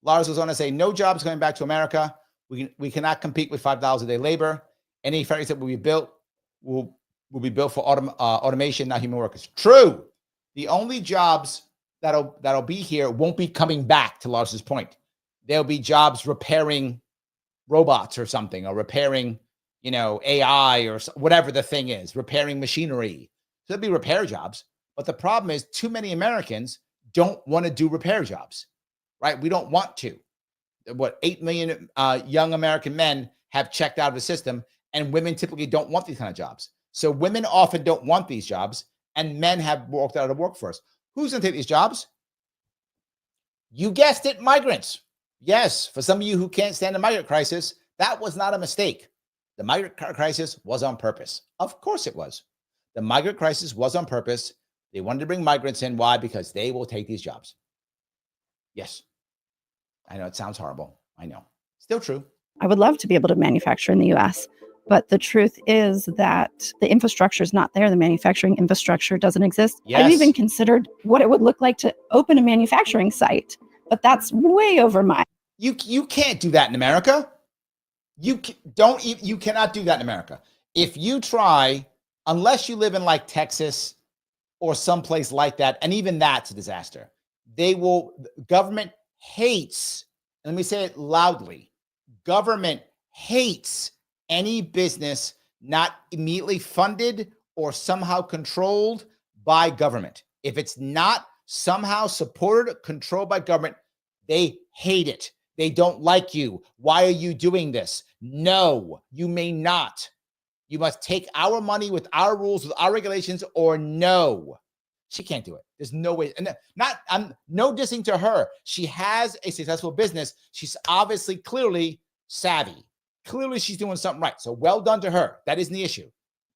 Lars goes on to say, no jobs coming back to America. We cannot compete with $5 a day labor. Any factories that will be built will be built for automation, not human workers. True. The only jobs that'll be here won't be coming back, to Lars's point. There'll be jobs repairing robots or something, or repairing, AI or whatever the thing is, repairing machinery. So there'll be repair jobs. But the problem is too many Americans don't want to do repair jobs, right? We don't want to. 8 million young American men have checked out of the system, and women typically don't want these kind of jobs. So women often don't want these jobs, and men have walked out of the workforce. Who's going to take these jobs? You guessed it, migrants. Yes, for some of you who can't stand the migrant crisis, that was not a mistake. The migrant crisis was on purpose. Of course it was. The migrant crisis was on purpose. They wanted to bring migrants in. Why? Because they will take these jobs. Yes. I know it sounds horrible. I know. Still true. I would love to be able to manufacture in the US, but the truth is that the infrastructure is not there. The manufacturing infrastructure doesn't exist. Yes. I've even considered what it would look like to open a manufacturing site, but that's way over my. You can't do that in America. You cannot do that in America. If you try, unless you live in like Texas or someplace like that, and even that's a disaster. Government hates, let me say it loudly, government hates any business not immediately funded or somehow controlled by government. If it's not somehow supported, controlled by government, they hate it. They don't like you. Why are you doing this? No, you may not. You must take our money with our rules, with our regulations, or no. She can't do it. There's no way. And I'm no dissing to her. She has a successful business. She's obviously clearly savvy. Clearly she's doing something right. So well done to her. That isn't the issue.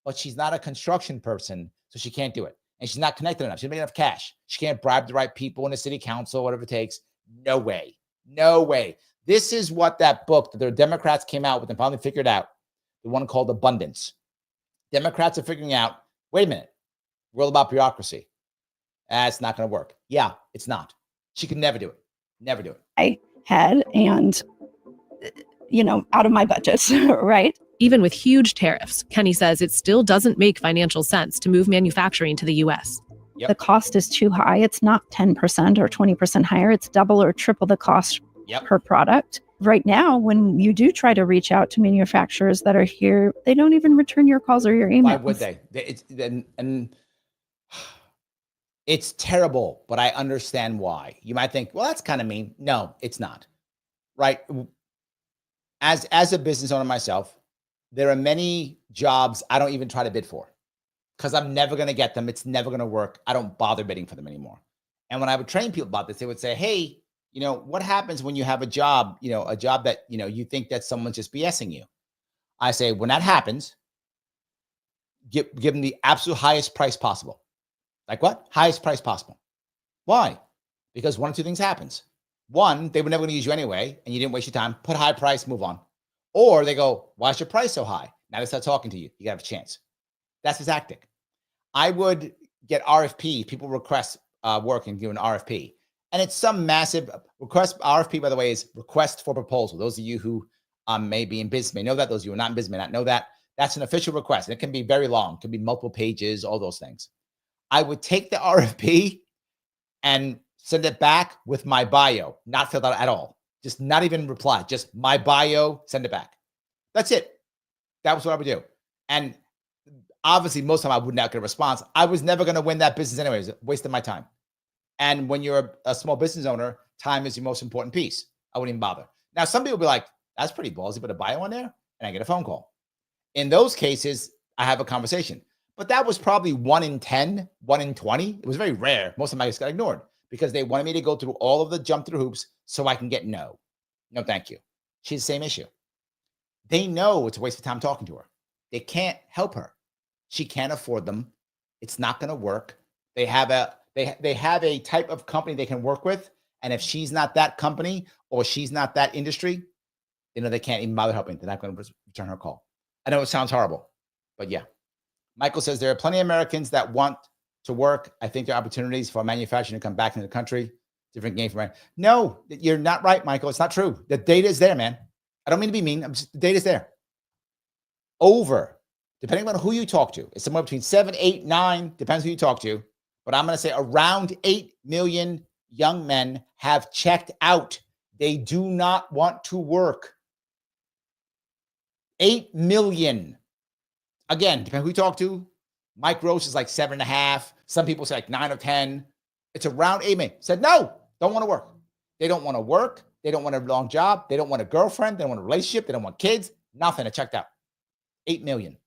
But she's not a construction person, so she can't do it. And she's not connected enough. She doesn't make enough cash. She can't bribe the right people in the city council, whatever it takes. No way. No way. This is what that book that the Democrats came out with and finally figured out, the one called Abundance. Democrats are figuring out, wait a minute, we're all about bureaucracy. That's not going to work. Yeah, it's not. She could never do it. Never do it. I had, and, out of my budget, right? Even with huge tariffs, Kenny says it still doesn't make financial sense to move manufacturing to the U.S. Yep. The cost is too high. It's not 10% or 20% higher. It's double or triple the cost per product. Right now, when you do try to reach out to manufacturers that are here, they don't even return your calls or your emails. Why would they? It's terrible, but I understand why. You might think, well, that's kind of mean. No, it's not. Right? As a business owner myself, there are many jobs I don't even try to bid for because I'm never going to get them. It's never going to work. I don't bother bidding for them anymore. And when I would train people about this, they would say, hey, what happens when you have a job, a job that, you think that someone's just BSing you? I say, when that happens, give them the absolute highest price possible. Like what? Highest price possible. Why? Because one of two things happens. One, they were never going to use you anyway, and you didn't waste your time. Put high price, move on. Or they go, why is your price so high? Now they start talking to you. You got to have a chance. That's the tactic. I would get RFP. People request work and give an RFP. And it's some massive request. RFP, by the way, is request for proposal. Those of you who may be in business may know that. Those of you who are not in business may not know that. That's an official request. And it can be very long. It can be multiple pages, all those things. I would take the RFP and Send it back with my bio, not filled out at all. Just not even reply. Just my bio, send it back. That's it. That was what I would do. And obviously, most of the time I would not get a response. I was never going to win that business anyways. Wasting my time. And when you're a small business owner, time is your most important piece. I wouldn't even bother. Now, some people will be like, that's pretty ballsy, put a bio on there, and I get a phone call. In those cases, I have a conversation. But that was probably 1 in 10, 1 in 20. It was very rare. Most of my guys got ignored because they wanted me to go through all of the jump through hoops so I can get no. No, thank you. She's the same issue. They know it's a waste of time talking to her. They can't help her. She can't afford them. It's not going to work. They have a type of company they can work with. And if she's not that company or she's not that industry, they can't even bother helping. They're not going to return her call. I know it sounds horrible, but yeah. Michael says there are plenty of Americans that want to work. I think there are opportunities for manufacturing to come back into the country. Different game for me. No, you're not right, Michael. It's not true. The data is there, man. I don't mean to be mean. The data is there. Depending on who you talk to, it's somewhere between 7, 8, 9, depends who you talk to. But I'm going to say around 8 million young men have checked out. They do not want to work. 8 million. Again, depending on who you talk to. Mike Roach is like 7.5. Some people say like 9 or 10. It's around 8 million. Said no, don't want to work. They don't want to work. They don't want a long job. They don't want a girlfriend. They don't want a relationship. They don't want kids. Nothing. I checked out. 8 million.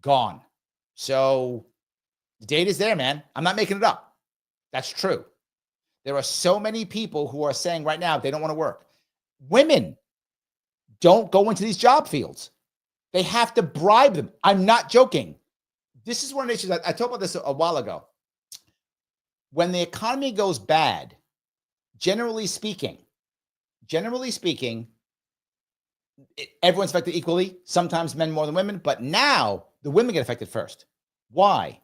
Gone. So the data is there, man. I'm not making it up. That's true. There are so many people who are saying right now they don't want to work. Women don't go into these job fields. They have to bribe them. I'm not joking. This is one of the issues. I talked about this a while ago. When the economy goes bad, generally speaking, everyone's affected equally. Sometimes men more than women, but now the women get affected first. Why?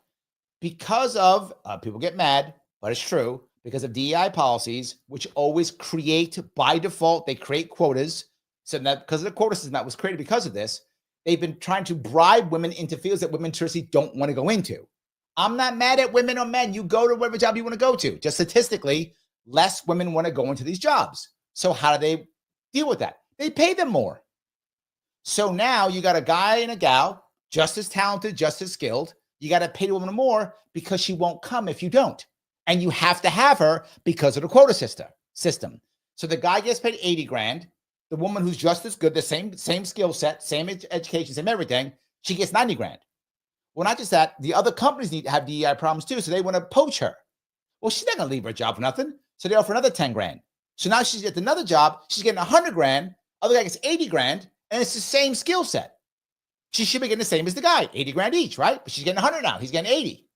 Because of, people get mad, but it's true, because of DEI policies, which always create, by default, they create quotas. So that because of the quota system that was created because of this, they've been trying to bribe women into fields that women seriously don't want to go into. I'm not mad at women or men. You go to whatever job you want to go to. Just statistically, less women want to go into these jobs. So how do they deal with that? They pay them more. So now you got a guy and a gal, just as talented, just as skilled. You got to pay the woman more because she won't come if you don't. And you have to have her because of the quota system. So the guy gets paid 80 grand. The woman who's just as good, the same skill set, same education, same everything, she gets 90 grand. Well, not just that, the other companies need to have DEI problems too, so they want to poach her. Well, she's not going to leave her job for nothing. So they offer another 10 grand. So now she's getting another job. She's getting 100 grand. Other guy gets 80 grand, and it's the same skill set. She should be getting the same as the guy, 80 grand each, right? But she's getting 100 now. He's getting 80,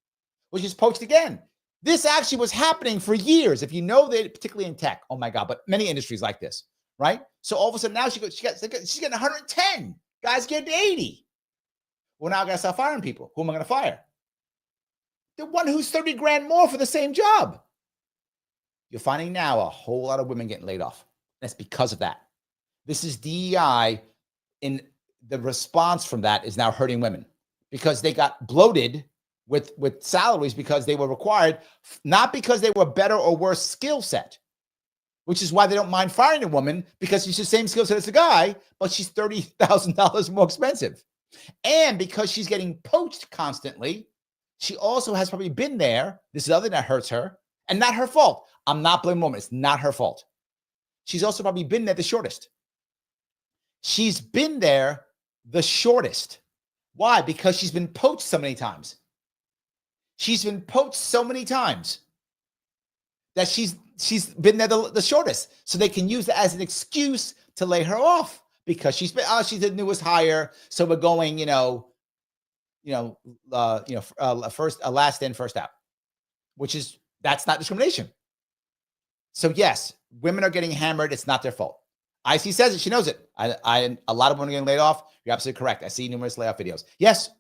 which is poached again. This actually was happening for years. If you know that, particularly in tech, oh my God, but many industries like this, right? So all of a sudden now she's getting 110. Guys getting 80. Well, now I got to start firing people. Who am I going to fire? The one who's 30 grand more for the same job. You're finding now a whole lot of women getting laid off. That's because of that. This is DEI, in the response from that is now hurting women because they got bloated with salaries because they were required, not because they were better or worse skill set, which is why they don't mind firing a woman because she's the same skill set as the guy, but she's $30,000 more expensive. And because she's getting poached constantly, she also has probably been there. This is the other thing that hurts her, and not her fault. I'm not blaming women. It's not her fault. She's also probably been there the shortest. She's been there the shortest. Why? Because she's been poached so many times. She's been poached so many times that she's been there the shortest. So they can use it as an excuse to lay her off because she's the newest hire. So we're going, last in, first out, that's not discrimination. So yes, women are getting hammered. It's not their fault. IC says it. She knows it. A lot of women are getting laid off. You're absolutely correct. I see numerous layoff videos. Yes,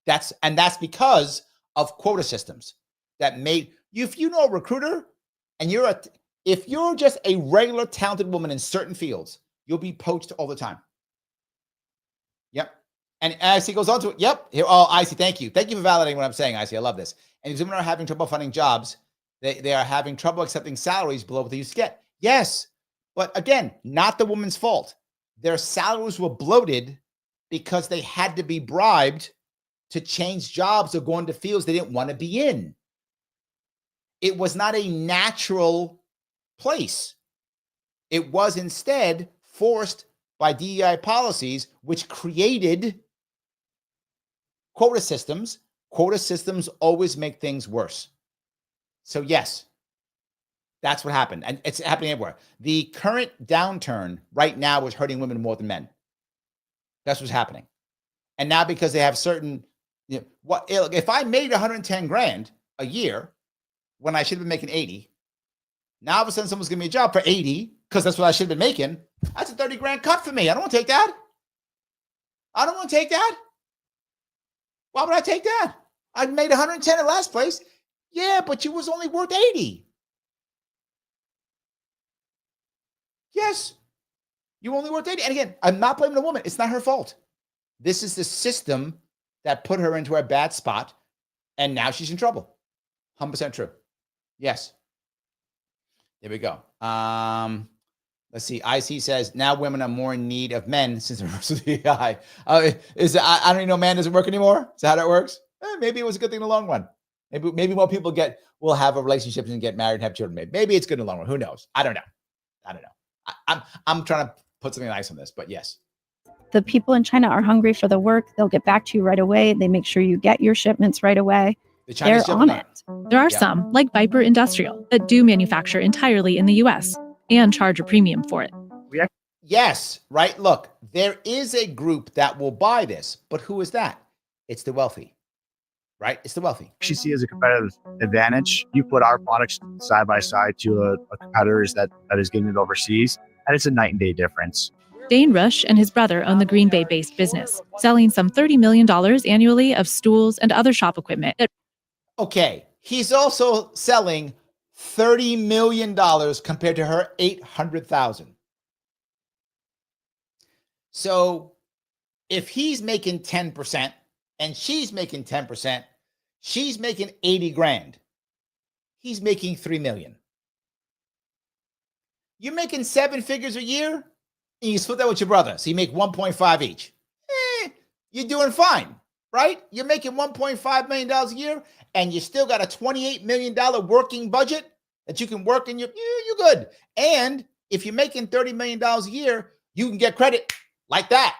that's because of quota systems that made you. If you know a recruiter and if you're just a regular talented woman in certain fields, you'll be poached all the time. Yep. And IC goes on to it. Yep. Here. Oh, IC, thank you. Thank you for validating what I'm saying, IC. I love this. And these women are having trouble finding jobs. They are having trouble accepting salaries below what they used to get. Yes, but again, not the woman's fault. Their salaries were bloated because they had to be bribed to change jobs or go into fields they didn't want to be in. It was not a natural place. It was instead forced by DEI policies, which created quota systems. Quota systems always make things worse. So yes, that's what happened. And it's happening everywhere. The current downturn right now is hurting women more than men. That's what's happening. And now because they have certain, if I made 110 grand a year when I should have been making 80, now all of a sudden someone's giving me a job for 80 because that's what I should have been making. That's a 30 grand cut for me. I don't want to take that. I don't want to take that. Why would I take that? I made 110 at last place. Yeah, but you was only worth 80. Yes, you only worth 80. And again, I'm not blaming the woman. It's not her fault. This is the system that put her into a bad spot, and now she's in trouble. 100% true. Yes. There we go. Let's see. IC says, now women are more in need of men since the rest of the AI. I don't even know man doesn't work anymore. Is that how that works? Maybe it was a good thing in the long run. Maybe more people will have a relationship and get married and have children. Maybe it's good in the long run. Who knows? I don't know. I'm trying to put something nice on this, but yes. The people in China are hungry for the work. They'll get back to you right away. They make sure you get your shipments right away. They're on it. There are some, like Viper Industrial, that do manufacture entirely in the US and charge a premium for it. Yes, right. Look, there is a group that will buy this, but who is that? It's the wealthy, right? It's the wealthy. She see as a competitive advantage. You put our products side by side to a competitor's that is getting it overseas, and it's a night and day difference. Dane Rush and his brother own the Green Bay-based business, selling some $30 million annually of stools and other shop equipment. Okay, he's also selling $30 million compared to her $800,000. So if he's making 10% and she's making 10%, she's making 80 grand. He's making 3 million. You're making 7 figures a year and you split that with your brother. So you make 1.5 each. You're doing fine, right? You're making $1.5 million a year and you still got a $28 million working budget that you can work in. You're good. And if you're making $30 million a year, you can get credit like that.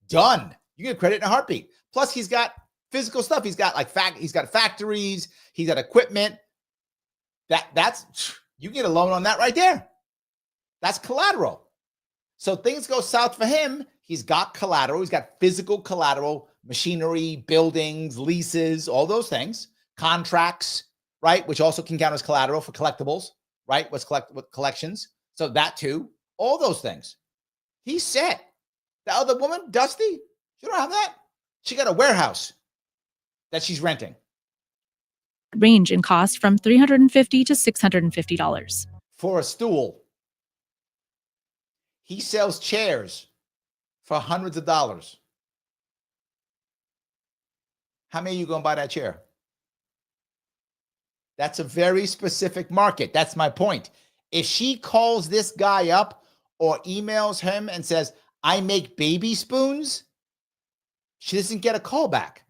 Done. You get credit in a heartbeat. Plus, he's got physical stuff. He's got he's got factories. He's got equipment. That's you get a loan on that right there. That's collateral. So things go south for him. He's got collateral. He's got physical collateral, machinery, buildings, leases, all those things, contracts, right? Which also can count as collateral for collectibles, right? With collections. So that too, all those things. He's set. The other woman, Dusty, she don't have that. She got a warehouse that she's renting. Range in cost from $350 to $650. For a stool. He sells chairs for hundreds of dollars. How many of you going to buy that chair? That's a very specific market. That's my point. If she calls this guy up or emails him and says, I make baby spoons, she doesn't get a call back.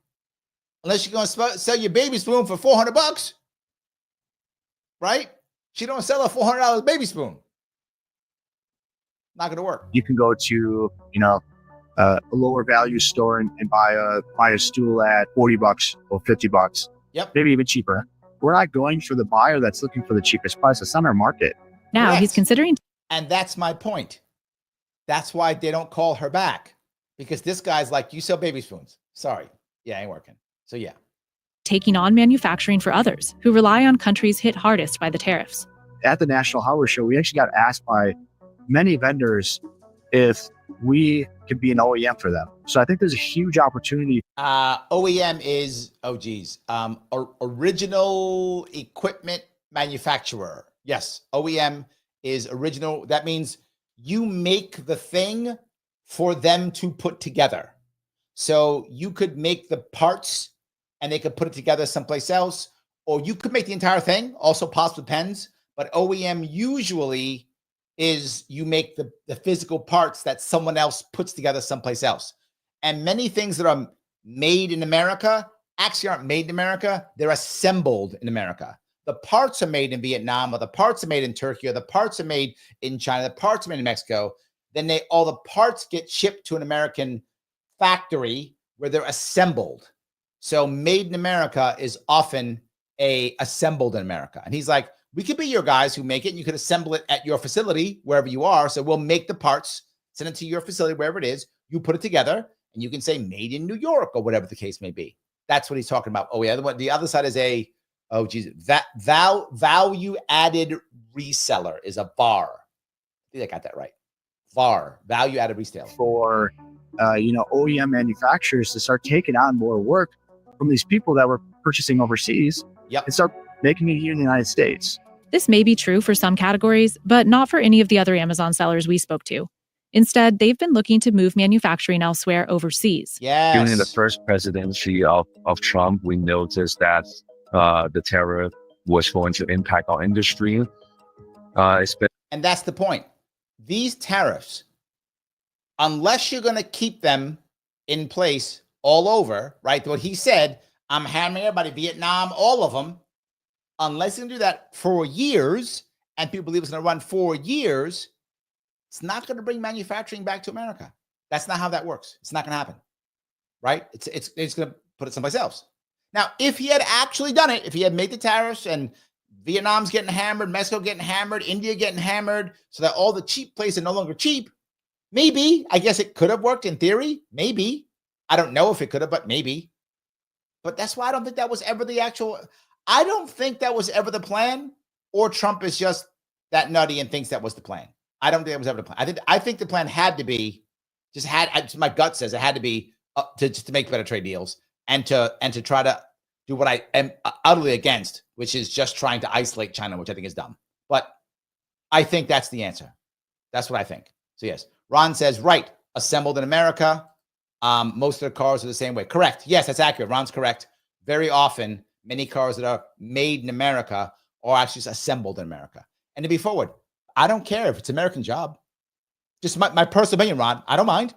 Unless you're going to sell your baby spoon for $400, right? She don't sell a $400 baby spoon. Not going to work. You can go to, a lower value store and buy a stool at $40 or $50. Yep. Maybe even cheaper. We're not going for the buyer that's looking for the cheapest price. It's not our market. Now Correct. He's considering. And that's my point. That's why they don't call her back. Because this guy's like, you sell baby spoons. Sorry. Yeah, ain't working. So yeah. Taking on manufacturing for others who rely on countries hit hardest by the tariffs. At the National Hardware Show, we actually got asked by many vendors if we could be an OEM for them. So I think there's a huge opportunity. OEM is, original equipment manufacturer. Yes, OEM is original. That means you make the thing for them to put together. So you could make the parts and they could put it together someplace else, or you could make the entire thing, also possibly depends, but OEM usually is you make the physical parts that someone else puts together someplace else. And many things that are made in America actually aren't made in America. They're assembled in America. The parts are made in Vietnam, or the parts are made in Turkey, or the parts are made in China, the parts are made in Mexico. Then all the parts get shipped to an American factory where they're assembled. So made in America is often assembled in America. And he's like, we could be your guys who make it, and you could assemble it at your facility, wherever you are. So we'll make the parts, send it to your facility, wherever it is. You put it together, and you can say made in New York, or whatever the case may be. That's what he's talking about. Oh, yeah. The other side is value added reseller is a VAR. I think I got that right. VAR, value added reseller. For OEM manufacturers to start taking on more work from these people that were purchasing overseas, and start making it here in the United States. This may be true for some categories, but not for any of the other Amazon sellers we spoke to. Instead, they've been looking to move manufacturing elsewhere overseas. Yes. During the first presidency of Trump, we noticed that the tariff was going to impact our industry. And that's the point. These tariffs, unless you're going to keep them in place all over, right? What he said, I'm hammering everybody, Vietnam, all of them. Unless you can do that for years, and people believe it's going to run for years, it's not going to bring manufacturing back to America. That's not how that works. It's not going to happen, right? It's going to put it someplace else. Now, if he had actually done it, if he had made the tariffs and Vietnam's getting hammered, Mexico getting hammered, India getting hammered, so that all the cheap places are no longer cheap, maybe, I guess it could have worked in theory. Maybe. I don't know if it could have, but maybe. But that's why I don't think that was ever I don't think that was ever the plan, or Trump is just that nutty and thinks that was the plan. I don't think that was ever the plan. I think the plan had to be, my gut says it had to be to make better trade deals and to try to do what I am utterly against, which is just trying to isolate China, which I think is dumb. But I think that's the answer. That's what I think. So yes, Ron says, right, assembled in America. Most of the cars are the same way. Correct. Yes, that's accurate. Ron's correct. Very often, many cars that are made in America are actually assembled in America. And to be forward, I don't care if it's an American job. Just my personal opinion, Ron, I don't mind,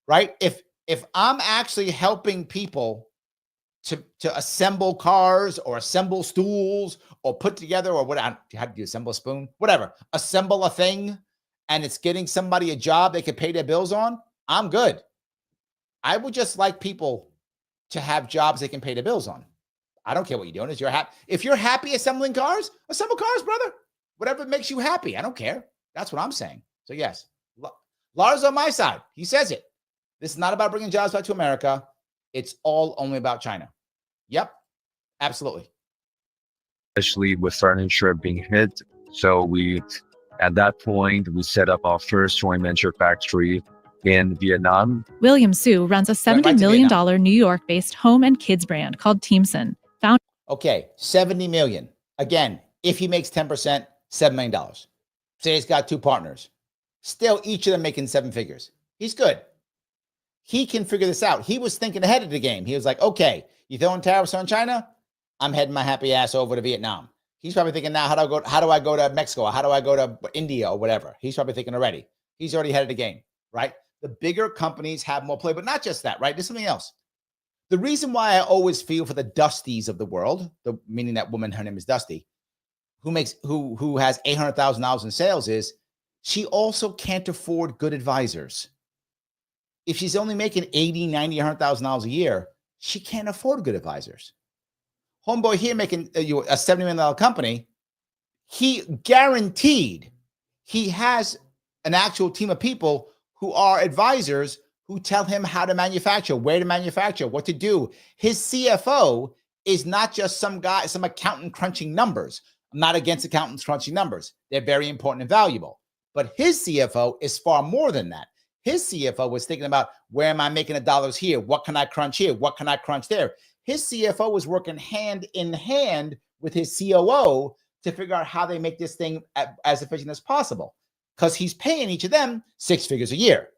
right? If I'm actually helping people to assemble cars or assemble stools or put together or how do you assemble a spoon? Whatever. Assemble a thing, and it's getting somebody a job they can pay their bills on, I'm good. I would just like people to have jobs they can pay their bills on. I don't care what you're doing. If you're happy assembling cars, assemble cars, brother. Whatever makes you happy. I don't care. That's what I'm saying. So yes, Lars on my side. He says it. This is not about bringing jobs back to America. It's all only about China. Yep, absolutely. Especially with furniture being hit. So at that point, we set up our first joint venture factory in Vietnam. William Su runs a $70 million New York-based home and kids brand called Teamson. Okay, $70 million. Again, if he makes 10%, $7 million. Say he's got two partners. Still, each of them making seven figures. He's good. He can figure this out. He was thinking ahead of the game. He was like, okay, you throwing tariffs on China? I'm heading my happy ass over to Vietnam. He's probably thinking now, how do I go to Mexico? How do I go to India or whatever? He's probably thinking already. He's already ahead of the game, right? The bigger companies have more play, but not just that, right? There's something else. The reason why I always feel for the Dusties of the world, meaning that woman, her name is Dusty, who has $800,000 in sales, is she also can't afford good advisors. If she's only making $80, $90, $100,000 a year, she can't afford good advisors. Homeboy here making a $70 million company, he guaranteed he has an actual team of people who are advisors who tell him how to manufacture, where to manufacture, what to do. His CFO is not just some guy, some accountant crunching numbers. I'm not against accountants crunching numbers. They're very important and valuable. But his CFO is far more than that. His CFO was thinking about, where am I making the dollars here? What can I crunch here? What can I crunch there? His CFO was working hand in hand with his COO to figure out how they make this thing as efficient as possible, because he's paying each of them 6 figures a year.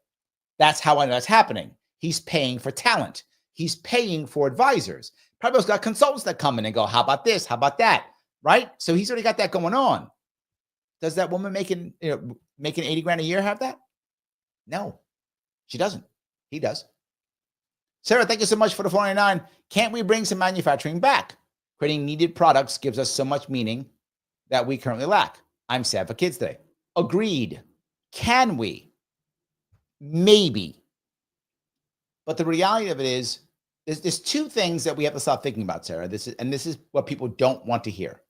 That's how I know that's happening. He's paying for talent. He's paying for advisors. Probably also got consultants that come in and go, how about this? How about that? Right? So he's already got that going on. Does that woman making 80 grand a year have that? No, she doesn't. He does. Sarah, thank you so much for the 499. Can't we bring some manufacturing back? Creating needed products gives us so much meaning that we currently lack. I'm sad for kids today. Agreed. Can we? Maybe. But the reality of it is, there's two things that we have to stop thinking about, Sarah. This is what people don't want to hear.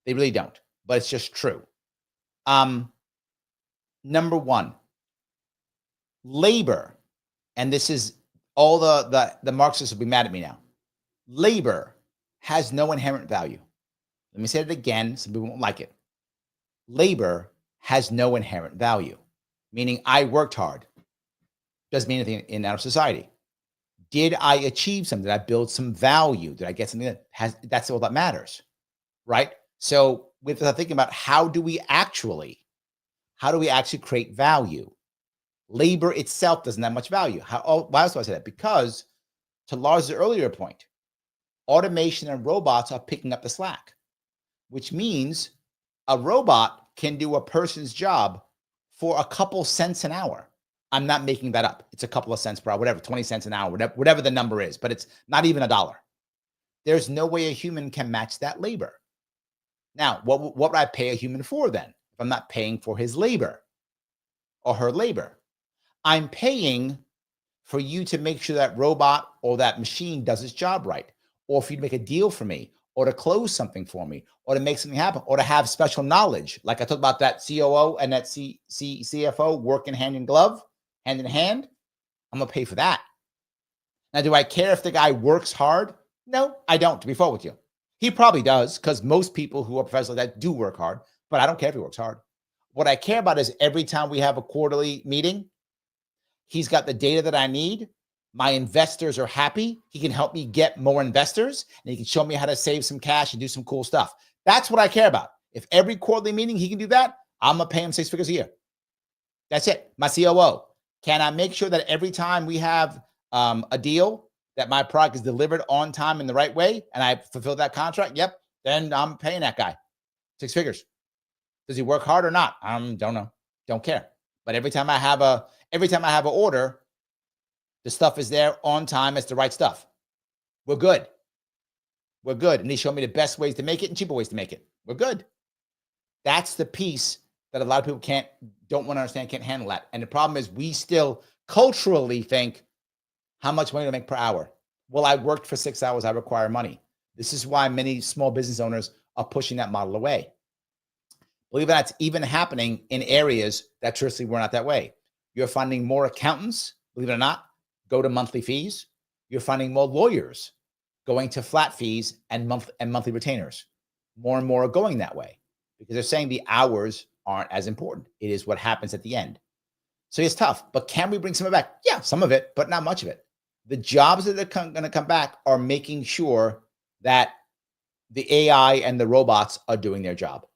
They really don't, but it's just true. Number one, labor, and this is all the Marxists will be mad at me now. Labor has no inherent value. Let me say it again, some people won't like it. Labor has no inherent value, meaning I worked hard. Doesn't mean anything in our society. Did I achieve something? Did I build some value? Did I get something that's all that matters, right? So with thinking about how do we actually create value? Labor itself doesn't have much value. Why else do I say that? Because to Lars' earlier point, automation and robots are picking up the slack, which means a robot can do a person's job for a couple cents an hour. I'm not making that up. It's a couple of cents per hour, whatever, 20 cents an hour, whatever the number is, but it's not even $1. There's no way a human can match that labor. Now, what would I pay a human for then? If I'm not paying for his labor or her labor, I'm paying for you to make sure that robot or that machine does its job right, or for you to make a deal for me, or to close something for me, or to make something happen, or to have special knowledge. Like I talked about that COO and that CFO working hand in glove, hand in hand. I'm going to pay for that. Now, do I care if the guy works hard? No, I don't, to be fair with you. He probably does, because most people who are professionals like that do work hard, but I don't care if he works hard. What I care about is every time we have a quarterly meeting, he's got the data that I need. My investors are happy. He can help me get more investors, and he can show me how to save some cash and do some cool stuff. That's what I care about. If every quarterly meeting he can do that, I'm going to pay him 6 figures a year. That's it. My COO. Can I make sure that every time we have a deal that my product is delivered on time in the right way and I fulfill that contract? Yep. Then I'm paying that guy 6 figures. Does he work hard or not? Don't know. Don't care. But every time I have an order, the stuff is there on time. It's the right stuff. We're good. We're good. And he showed me the best ways to make it and cheaper ways to make it. We're good. That's the piece that a lot of people don't want to understand, can't handle that. And the problem is we still culturally think, how much money to make per hour? Well, I worked for 6 hours. I require money. This is why many small business owners are pushing that model away. Believe it or not, it's even happening in areas that traditionally were not that way. You're finding more accountants, believe it or not, go to monthly fees. You're finding more lawyers going to flat fees and monthly retainers. More and more are going that way because they're saying the hours aren't as important. It is what happens at the end. So it's tough, but can we bring some of it back? Yeah, some of it, but not much of it. The jobs that are going to come back are making sure that the AI and the robots are doing their job.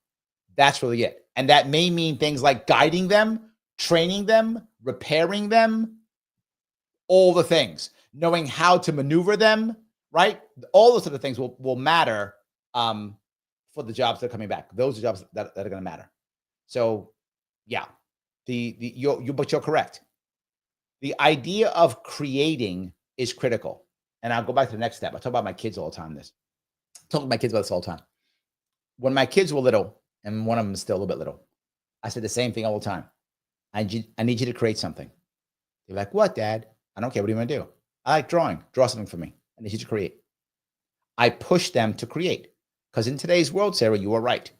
That's really it. And that may mean things like guiding them, training them, repairing them, all the things, knowing how to maneuver them, right? All those sort of things will matter for the jobs that are coming back. Those are jobs that are going to matter. So yeah, but you're correct. The idea of creating is critical. And I'll go back to the next step. I talk about my kids all the time. I talk to my kids about this all the time. When my kids were little, and one of them is still a little bit little, I said the same thing all the time. I need you to create something. They're like, what, Dad? I don't care. What do you want to do? I like drawing. Draw something for me. I need you to create. I push them to create. Because in today's world, Sarah, you are right.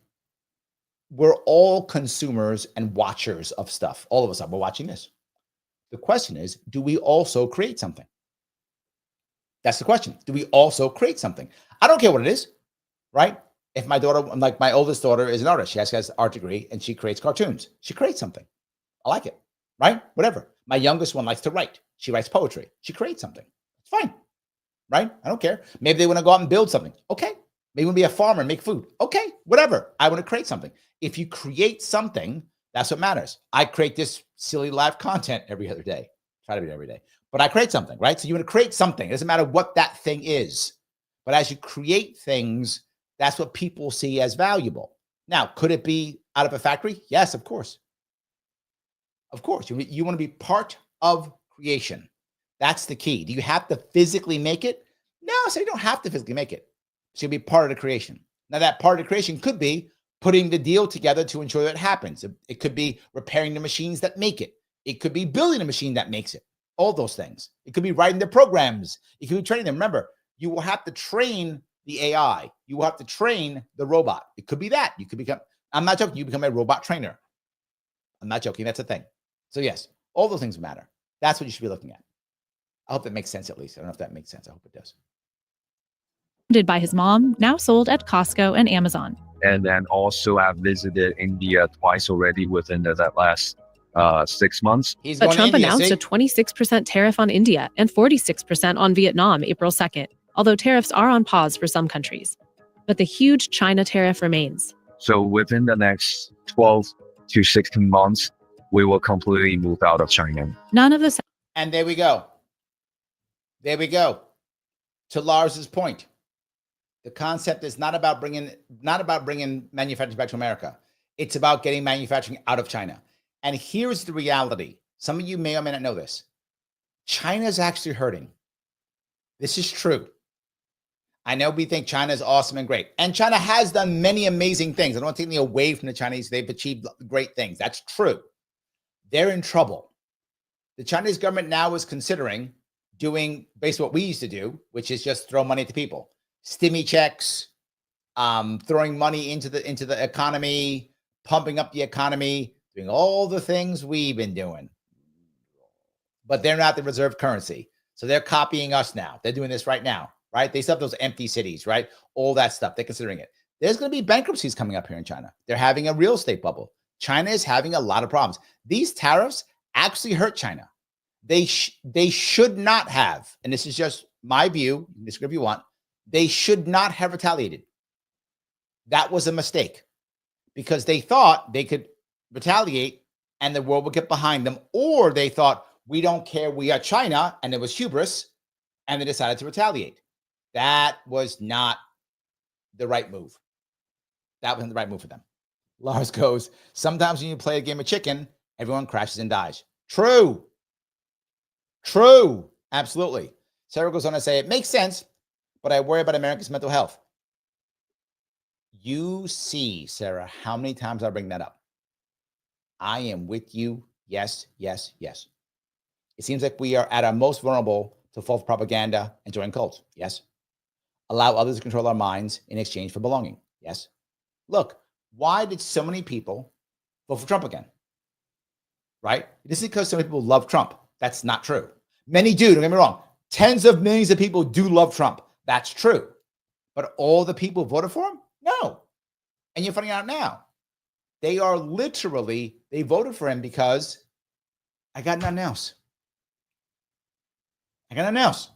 We're all consumers and watchers of stuff. All of us are. We're watching this. The question is, do we also create something? That's the question. Do we also create something? I don't care what it is, right? If my daughter, like my oldest daughter is an artist, she has an art degree and she creates cartoons. She creates something. I like it, right? Whatever. My youngest one likes to write. She writes poetry. She creates something. It's fine, right? I don't care. Maybe they want to go out and build something. Okay. Maybe you want to be a farmer and make food. Okay, whatever. I want to create something. If you create something, that's what matters. I create this silly live content every other day. Try to be every day. But I create something, right? So you want to create something. It doesn't matter what that thing is. But as you create things, that's what people see as valuable. Now, could it be out of a factory? Yes, of course. Of course. You want to be part of creation. That's the key. Do you have to physically make it? No, so you don't have to physically make it. So you'll be part of the creation. Now, that part of the creation could be putting the deal together to ensure that it happens. It could be repairing the machines that make it. It could be building a machine that makes it. All those things. It could be writing the programs. It could be training them. Remember, you will have to train the AI. You will have to train the robot. It could be that. You could become, I'm not joking, you become a robot trainer. I'm not joking. That's a thing. So yes, all those things matter. That's what you should be looking at. I hope that makes sense at least. I don't know if that makes sense. I hope it does. By his mom, now sold at Costco and Amazon. And then also I've visited India twice already within that last 6 months. But Trump announced a 26% tariff on India and 46% on Vietnam April 2nd, although tariffs are on pause for some countries. But the huge China tariff remains. So within the next 12 to 16 months, we will completely move out of China. None of this. And there we go. There we go. To Lars's point, the concept is not about bringing manufacturing back to America. It's about getting manufacturing out of China. And here's the reality. Some of you may or may not know this. China is actually hurting. This is true. I know we think China is awesome and great. And China has done many amazing things. I don't want to take anything away from the Chinese. They've achieved great things. That's true. They're in trouble. The Chinese government now is considering doing basically what we used to do, which is just throw money at the people. Stimmy checks, throwing money into the economy, pumping up the economy, doing all the things we've been doing. But they're not the reserve currency. So they're copying us now. They're doing this right now, right? They still have those empty cities, right? All that stuff. They're considering it. There's going to be bankruptcies coming up here in China. They're having a real estate bubble. China is having a lot of problems. These tariffs actually hurt China. They should not have, and this is just my view, disagree if you want, they should not have retaliated. That was a mistake because they thought they could retaliate and the world would get behind them, or they thought, we don't care, we are China, and it was hubris, and they decided to retaliate. That was not the right move. That wasn't the right move for them. Lars goes, sometimes when you play a game of chicken, everyone crashes and dies. True. True. Absolutely. Sarah goes on to say, it makes sense, but I worry about America's mental health. You see, Sarah, how many times I bring that up. I am with you. Yes, yes, yes. It seems like we are at our most vulnerable to false propaganda and join cults. Yes. Allow others to control our minds in exchange for belonging. Yes. Look, why did so many people vote for Trump again? Right? It isn't because so many people love Trump. That's not true. Many do, don't get me wrong. Tens of millions of people do love Trump. That's true. But all the people who voted for him? No. And you're finding out now. They are literally, they voted for him because I got nothing else. I got nothing else.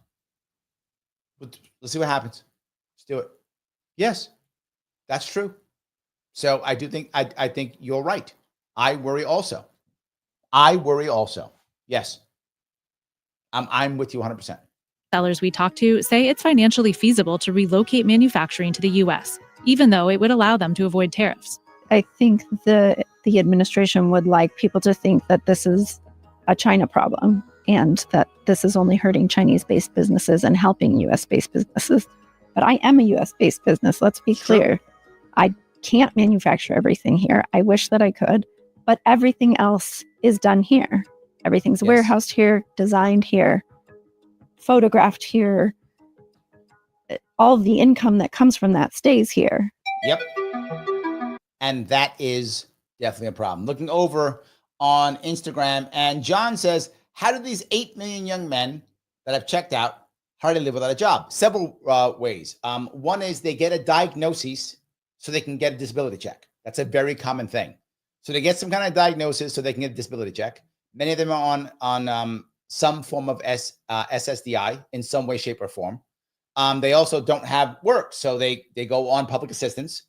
Let's see what happens. Let's do it. Yes, that's true. So I do think, I think you're right. I worry also. Yes. I'm with you 100%. Sellers we talked to say it's financially feasible to relocate manufacturing to the U.S., even though it would allow them to avoid tariffs. I think the administration would like people to think that this is a China problem and that this is only hurting Chinese-based businesses and helping U.S.-based businesses. But I am a U.S.-based business, let's be clear. I can't manufacture everything here. I wish that I could, but everything else is done here. Everything's warehoused here, designed here, photographed here. All the income that comes from that stays here. Yep. And that is definitely a problem. Looking over on Instagram, and John says, how do these 8 million young men that have checked out hardly live without a job? Several ways. One is they get a diagnosis so they can get a disability check. That's a very common thing. So they get some kind of diagnosis so they can get a disability check. Many of them are on some form of SSDI in some way, shape, or form. They also don't have work, so they go on public assistance,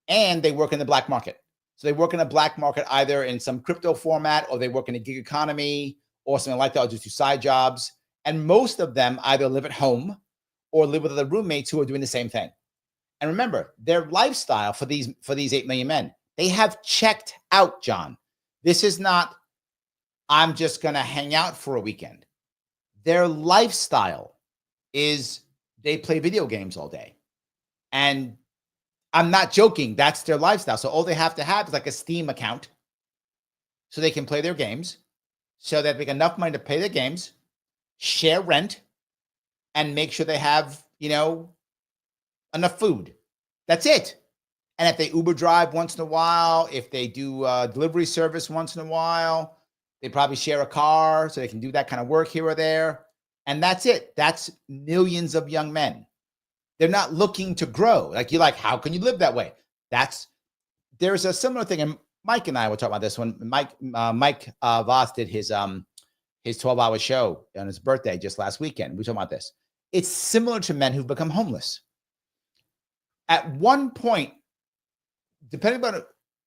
and they work in the black market. So they work in a black market either in some crypto format, or they work in a gig economy, or something like that, or just do side jobs. And most of them either live at home or live with other roommates who are doing the same thing. And remember, their lifestyle for these 8 million men, they have checked out, John. This is not, I'm just going to hang out for a weekend. Their lifestyle is they play video games all day. And I'm not joking. That's their lifestyle. So all they have to have is like a Steam account so they can play their games, so that they get enough money to pay their games, share rent, and make sure they have, enough food. That's it. And if they Uber drive once in a while, if they do delivery service once in a while, they probably share a car so they can do that kind of work here or there. And that's it. That's millions of young men. They're not looking to grow. Like, you're like, how can you live that way? There's a similar thing. And Mike and I were talking about this when Mike Voss did his 12-hour show on his birthday just last weekend. We were talking about this. It's similar to men who've become homeless. At one point, depending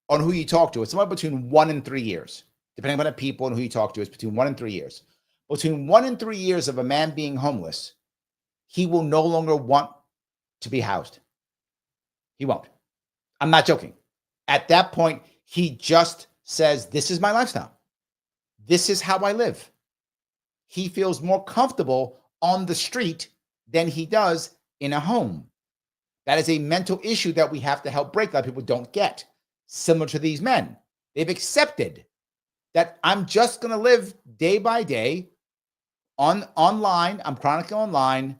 on who you talk to, it's somewhere between 1 and 3 years. Depending on the people and who you talk to, it's between 1 and 3 years. Between 1 and 3 years of a man being homeless, he will no longer want to be housed. He won't. I'm not joking. At that point, he just says, this is my lifestyle. This is how I live. He feels more comfortable on the street than he does in a home. That is a mental issue that we have to help break that people don't get. Similar to these men. They've accepted that I'm just going to live day by day online. I'm chronically online.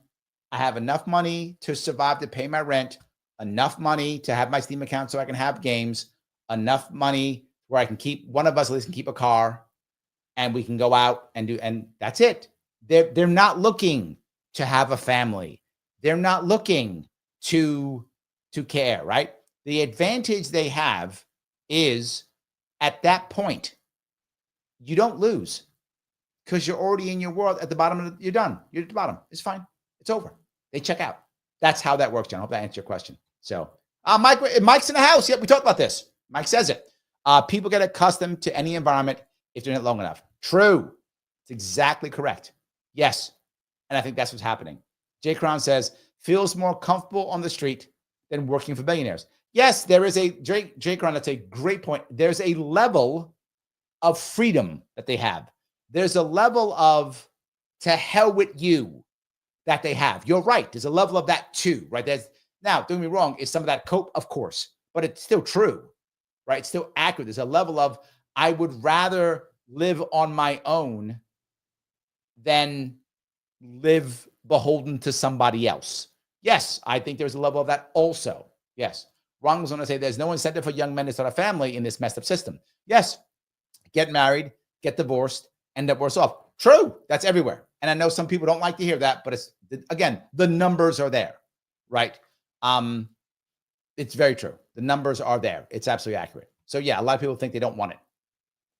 I have enough money to survive to pay my rent, enough money to have my Steam account so I can have games, enough money where I can keep, one of us at least can keep a car, and we can go out and that's it. They're not looking to have a family. They're not looking to care, right? The advantage they have is at that point, you don't lose because you're already in your world at the bottom. You're done. You're at the bottom. It's fine. It's over. They check out. That's how that works, John. I hope that answers your question. So, Mike's in the house. Yep, we talked about this. Mike says it. People get accustomed to any environment if they're in it long enough. True. It's exactly correct. Yes. And I think that's what's happening. Jay Crown says, feels more comfortable on the street than working for billionaires. Yes, there is Jay Crown, that's a great point. There's a level of freedom that they have. There's a level of to hell with you that they have. You're right. There's a level of that too, right? Now, don't get me wrong, is some of that cope? Of course, but it's still true, right? It's still accurate. There's a level of, I would rather live on my own than live beholden to somebody else. Yes, I think there's a level of that also. Yes. Ron was going to say there's no incentive for young men to start a family in this messed up system. Yes. Get married, get divorced, end up worse off. True. That's everywhere. And I know some people don't like to hear that, but it's, again, the numbers are there, right? It's very true. The numbers are there. It's absolutely accurate. So yeah, a lot of people think they don't want it.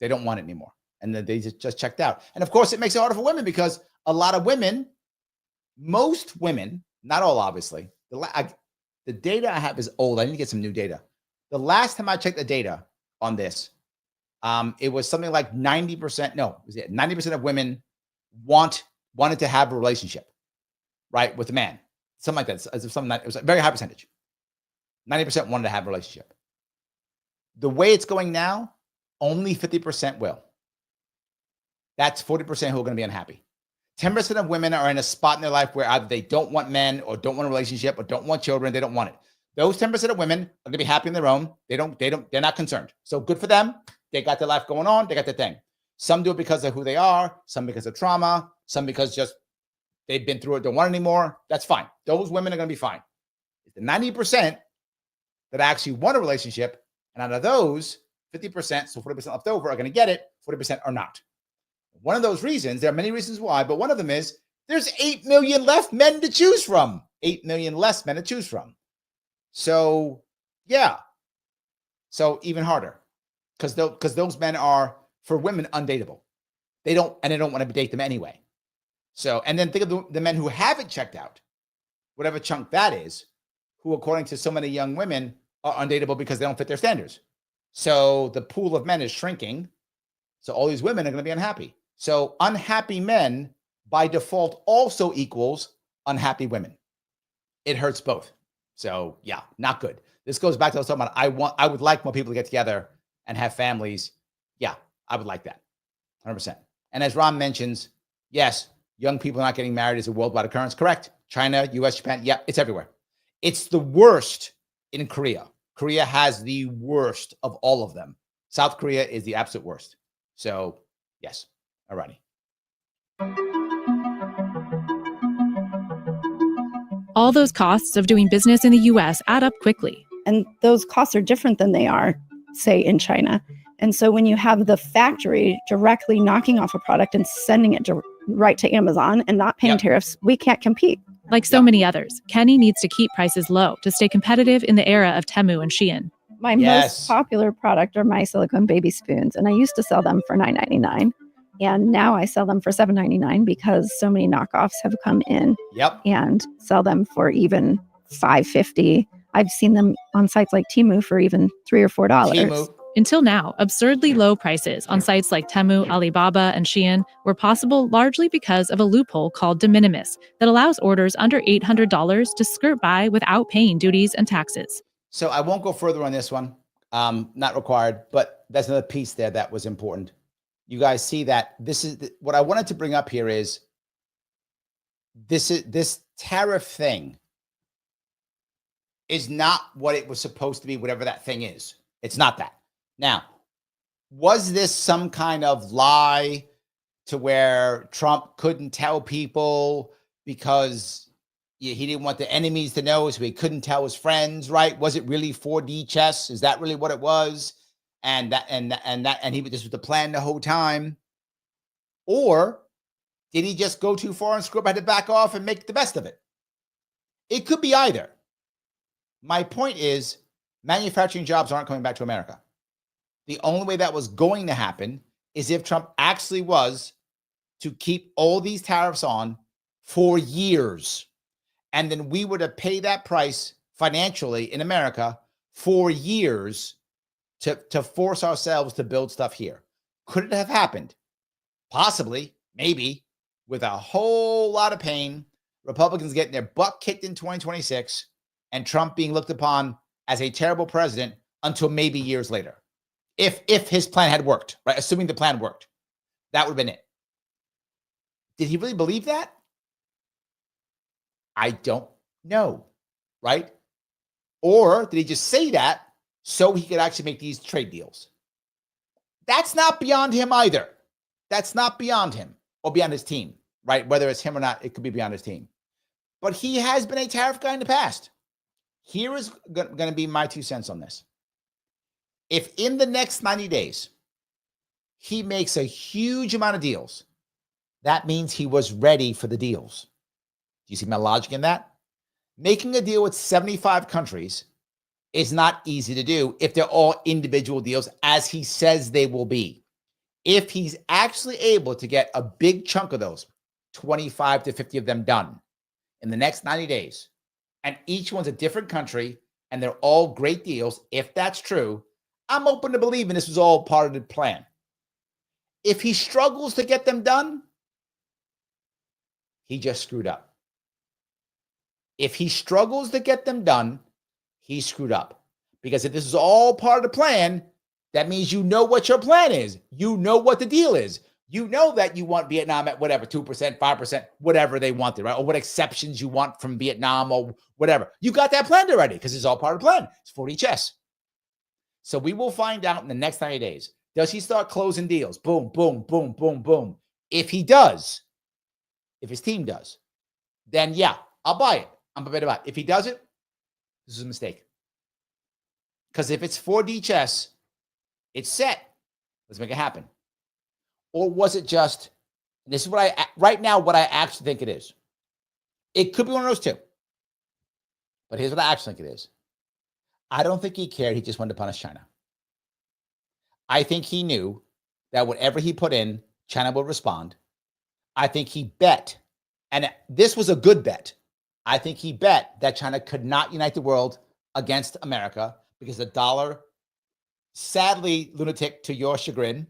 They don't want it anymore. And then they just checked out. And of course, it makes it harder for women because a lot of women, most women, not all obviously, the data I have is old. I need to get some new data. The last time I checked the data on this, it was something like 90%. No, was it 90% of women wanted to have a relationship, right, with a man, something like that. It was a very high percentage. 90% wanted to have a relationship. The way it's going now, only 50% will. That's 40% who are going to be unhappy. 10% of women are in a spot in their life where either they don't want men or don't want a relationship or don't want children. They don't want it. Those 10% of women are going to be happy on their own. They're not concerned. So good for them. They got their life going on. They got their thing. Some do it because of who they are. Some because of trauma. Some because just they've been through it, don't want it anymore. That's fine. Those women are going to be fine. It's the 90% that actually want a relationship. And out of those, 50%, so 40% left over, are going to get it. 40% are not. One of those reasons, there are many reasons why, but one of them is there's 8 million left men to choose from. 8 million less men to choose from. So, yeah. So even harder. Because those men are, for women, undateable. They don't want to date them anyway. So, and then think of the men who haven't checked out, whatever chunk that is, who, according to so many young women, are undateable because they don't fit their standards. So the pool of men is shrinking. So all these women are going to be unhappy. So unhappy men, by default, also equals unhappy women. it hurts both. So yeah, not good. This goes back to what I was talking about. I would like more people to get together and have families. Yeah, I would like that. 100%. And as Ron mentions, yes, young people not getting married is a worldwide occurrence. Correct. China, US, Japan. Yeah, it's everywhere. It's the worst in Korea. Korea has the worst of all of them. South Korea is the absolute worst. So yes. All righty. All those costs of doing business in the US add up quickly. And those costs are different than they are, say, in China. And so when you have the factory directly knocking off a product and sending it right to Amazon and not paying tariffs, we can't compete. Like so many others, Kenny needs to keep prices low to stay competitive in the era of Temu and Shein. My most popular product are my silicone baby spoons, and I used to sell them for $9.99. And now I sell them for $7.99 because so many knockoffs have come in and sell them for even $5.50. I've seen them on sites like Temu for even $3 or $4. Until now, absurdly low prices on sites like Temu, Alibaba, and Shein were possible largely because of a loophole called de minimis that allows orders under $800 to skirt by without paying duties and taxes. So I won't go further on this one, not required, but that's another piece there that was important. You guys see that this is what I wanted to bring up here is this tariff thing is not what it was supposed to be, whatever that thing is. It's not that. Now, was this some kind of lie to where Trump couldn't tell people because he didn't want the enemies to know, so he couldn't tell his friends, right? Was it really 4D chess? Is that really what it was? And this was the plan the whole time? Or did he just go too far and screw up, had to back off and make the best of it? It could be either. My point is, manufacturing jobs aren't coming back to America. The only way that was going to happen is if Trump actually was to keep all these tariffs on for years. And then we were to pay that price financially in America for years to force ourselves to build stuff here. Could it have happened? Possibly, maybe, with a whole lot of pain, Republicans getting their butt kicked in 2026, and Trump being looked upon as a terrible president until maybe years later. If his plan had worked, right? Assuming the plan worked, that would have been it. Did he really believe that? I don't know, right? Or did he just say that so he could actually make these trade deals? That's not beyond him either. That's not beyond him or beyond his team, right? Whether it's him or not, it could be beyond his team. But he has been a tariff guy in the past. Here is going to be my 2 cents on this. If in the next 90 days, he makes a huge amount of deals, that means he was ready for the deals. Do you see my logic in that? Making a deal with 75 countries is not easy to do if they're all individual deals, as he says they will be. If he's actually able to get a big chunk of those, 25 to 50 of them done in the next 90 days, and each one's a different country, and they're all great deals, if that's true, I'm open to believing this was all part of the plan. If he struggles to get them done, he just screwed up. If he struggles to get them done, he screwed up. Because if this is all part of the plan, that means you know what your plan is. You know what the deal is. You know that you want Vietnam at whatever, 2%, 5%, whatever they wanted, right? Or what exceptions you want from Vietnam or whatever. You got that planned already because it's all part of the plan. It's 4D chess. So we will find out in the next 90 days. Does he start closing deals? Boom, boom, boom, boom, boom. If he does, if his team does, then yeah, I'll buy it. I'm a bit about it. If he does it, this is a mistake. Because if it's 4D chess, it's set. Let's make it happen. Or was it just, this is what right now, what I actually think it is. It could be one of those two. But here's what I actually think it is. I don't think he cared. He just wanted to punish China. I think he knew that whatever he put in, China would respond. I think he bet, and this was a good bet. I think he bet that China could not unite the world against America because the dollar, sadly, lunatic to your chagrin,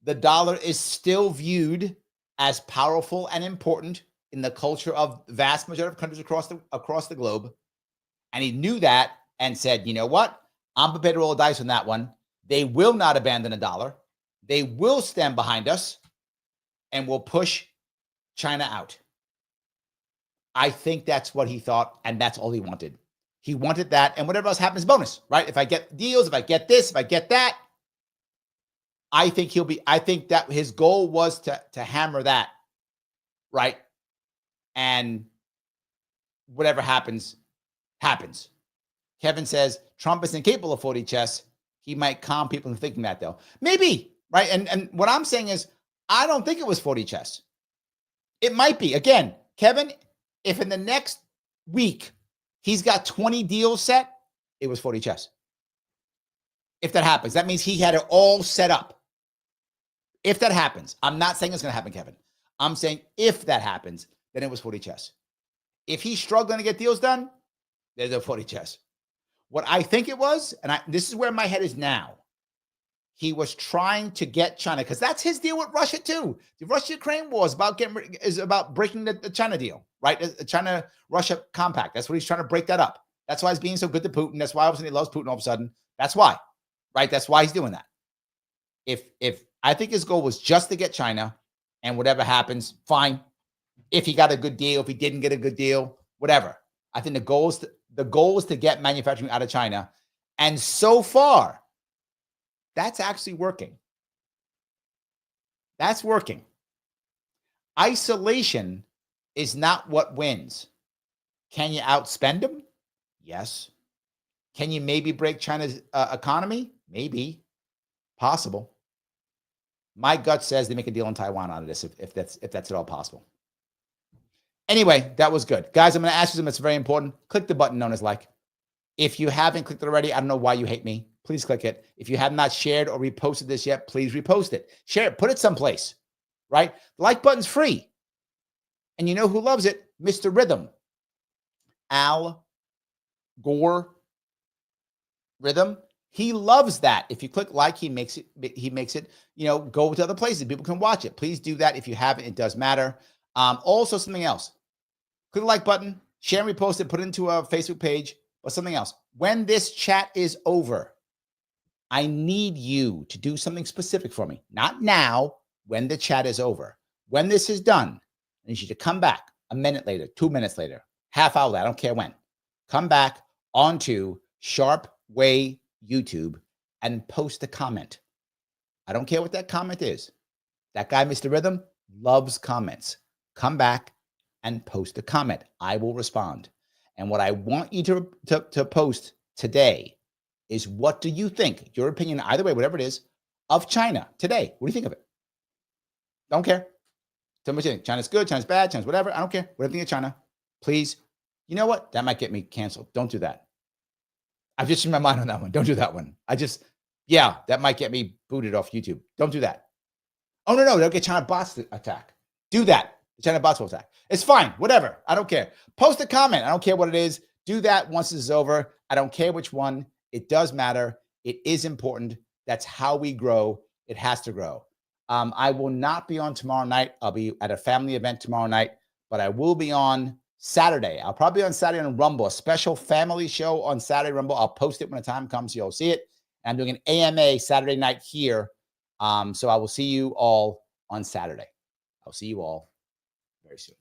the dollar is still viewed as powerful and important in the culture of vast majority of countries across the globe. And he knew that and said, you know what? I'm prepared to roll the dice on that one. They will not abandon a dollar. They will stand behind us and will push China out. I think that's what he thought, and that's all he wanted. He wanted that, and whatever else happens, bonus, right? If I get deals, if I get this, if I get that, I think that his goal was to hammer that, right? And whatever happens, happens. Kevin says Trump is incapable of 40 chess. He might calm people from thinking that, though. Maybe, right? And what I'm saying is, I don't think it was 40 chess. It might be. Again, Kevin, if in the next week he's got 20 deals set, it was 40 chess. If that happens, that means he had it all set up. If that happens, I'm not saying it's going to happen, Kevin. I'm saying if that happens, then it was 40 chess. If he's struggling to get deals done, there's a 40 chess. What I think it was, and this is where my head is now, he was trying to get China, because that's his deal with Russia too. The Russia-Ukraine war is about breaking the China deal, right? The China-Russia compact. That's what he's trying to break that up. That's why he's being so good to Putin. That's why all of a sudden he loves Putin all of a sudden. That's why, right? That's why he's doing that. If I think his goal was just to get China, and whatever happens, fine. If he got a good deal, if he didn't get a good deal, whatever. I think the goal is to get manufacturing out of China. And so far, that's actually working. That's working. Isolation is not what wins. Can you outspend them? Yes. Can you maybe break China's economy? Maybe. Possible. My gut says they make a deal in Taiwan out of this, if that's at all possible. Anyway, that was good. Guys, I'm going to ask you something that's very important. Click the button known as like. If you haven't clicked it already, I don't know why you hate me. Please click it. If you have not shared or reposted this yet, please repost it. Share it. Put it someplace, right? The like button's free. And you know who loves it? Mr. Rhythm. Al Gore Rhythm. He loves that. If you click like, he makes it, go to other places. People can watch it. Please do that. If you haven't, it does matter. Also, something else. Click the like button, share and repost it, put it into a Facebook page, or something else. When this chat is over, I need you to do something specific for me. Not now, when the chat is over. When this is done, I need you to come back a minute later, 2 minutes later, half hour later, I don't care when. Come back onto Sharpe Way YouTube and post a comment. I don't care what that comment is. That guy, Mr. Rhythm, loves comments. Come back and post a comment. I will respond. And what I want you to post today is, what do you think, your opinion, either way, whatever it is, of China today? What do you think of it? Don't care. Tell me what you think. China's good, China's bad, China's whatever. I don't care. Whatever you think of China, please. You know what? That might get me canceled. Don't do that. I've just changed my mind on that one. Don't do that one. That might get me booted off YouTube. Don't do that. Oh, no. They'll get China bots to attack. Do that. The China bots will attack. It's fine. Whatever. I don't care. Post a comment. I don't care what it is. Do that once this is over. I don't care which one. It does matter. It is important. That's how we grow. It has to grow. I will not be on tomorrow night. I'll be at a family event tomorrow night, but I will be on Saturday. I'll probably be on Saturday on Rumble, a special family show on Saturday Rumble. I'll post it when the time comes. So you'll see it. And I'm doing an AMA Saturday night here. So I will see you all on Saturday. I'll see you all very soon.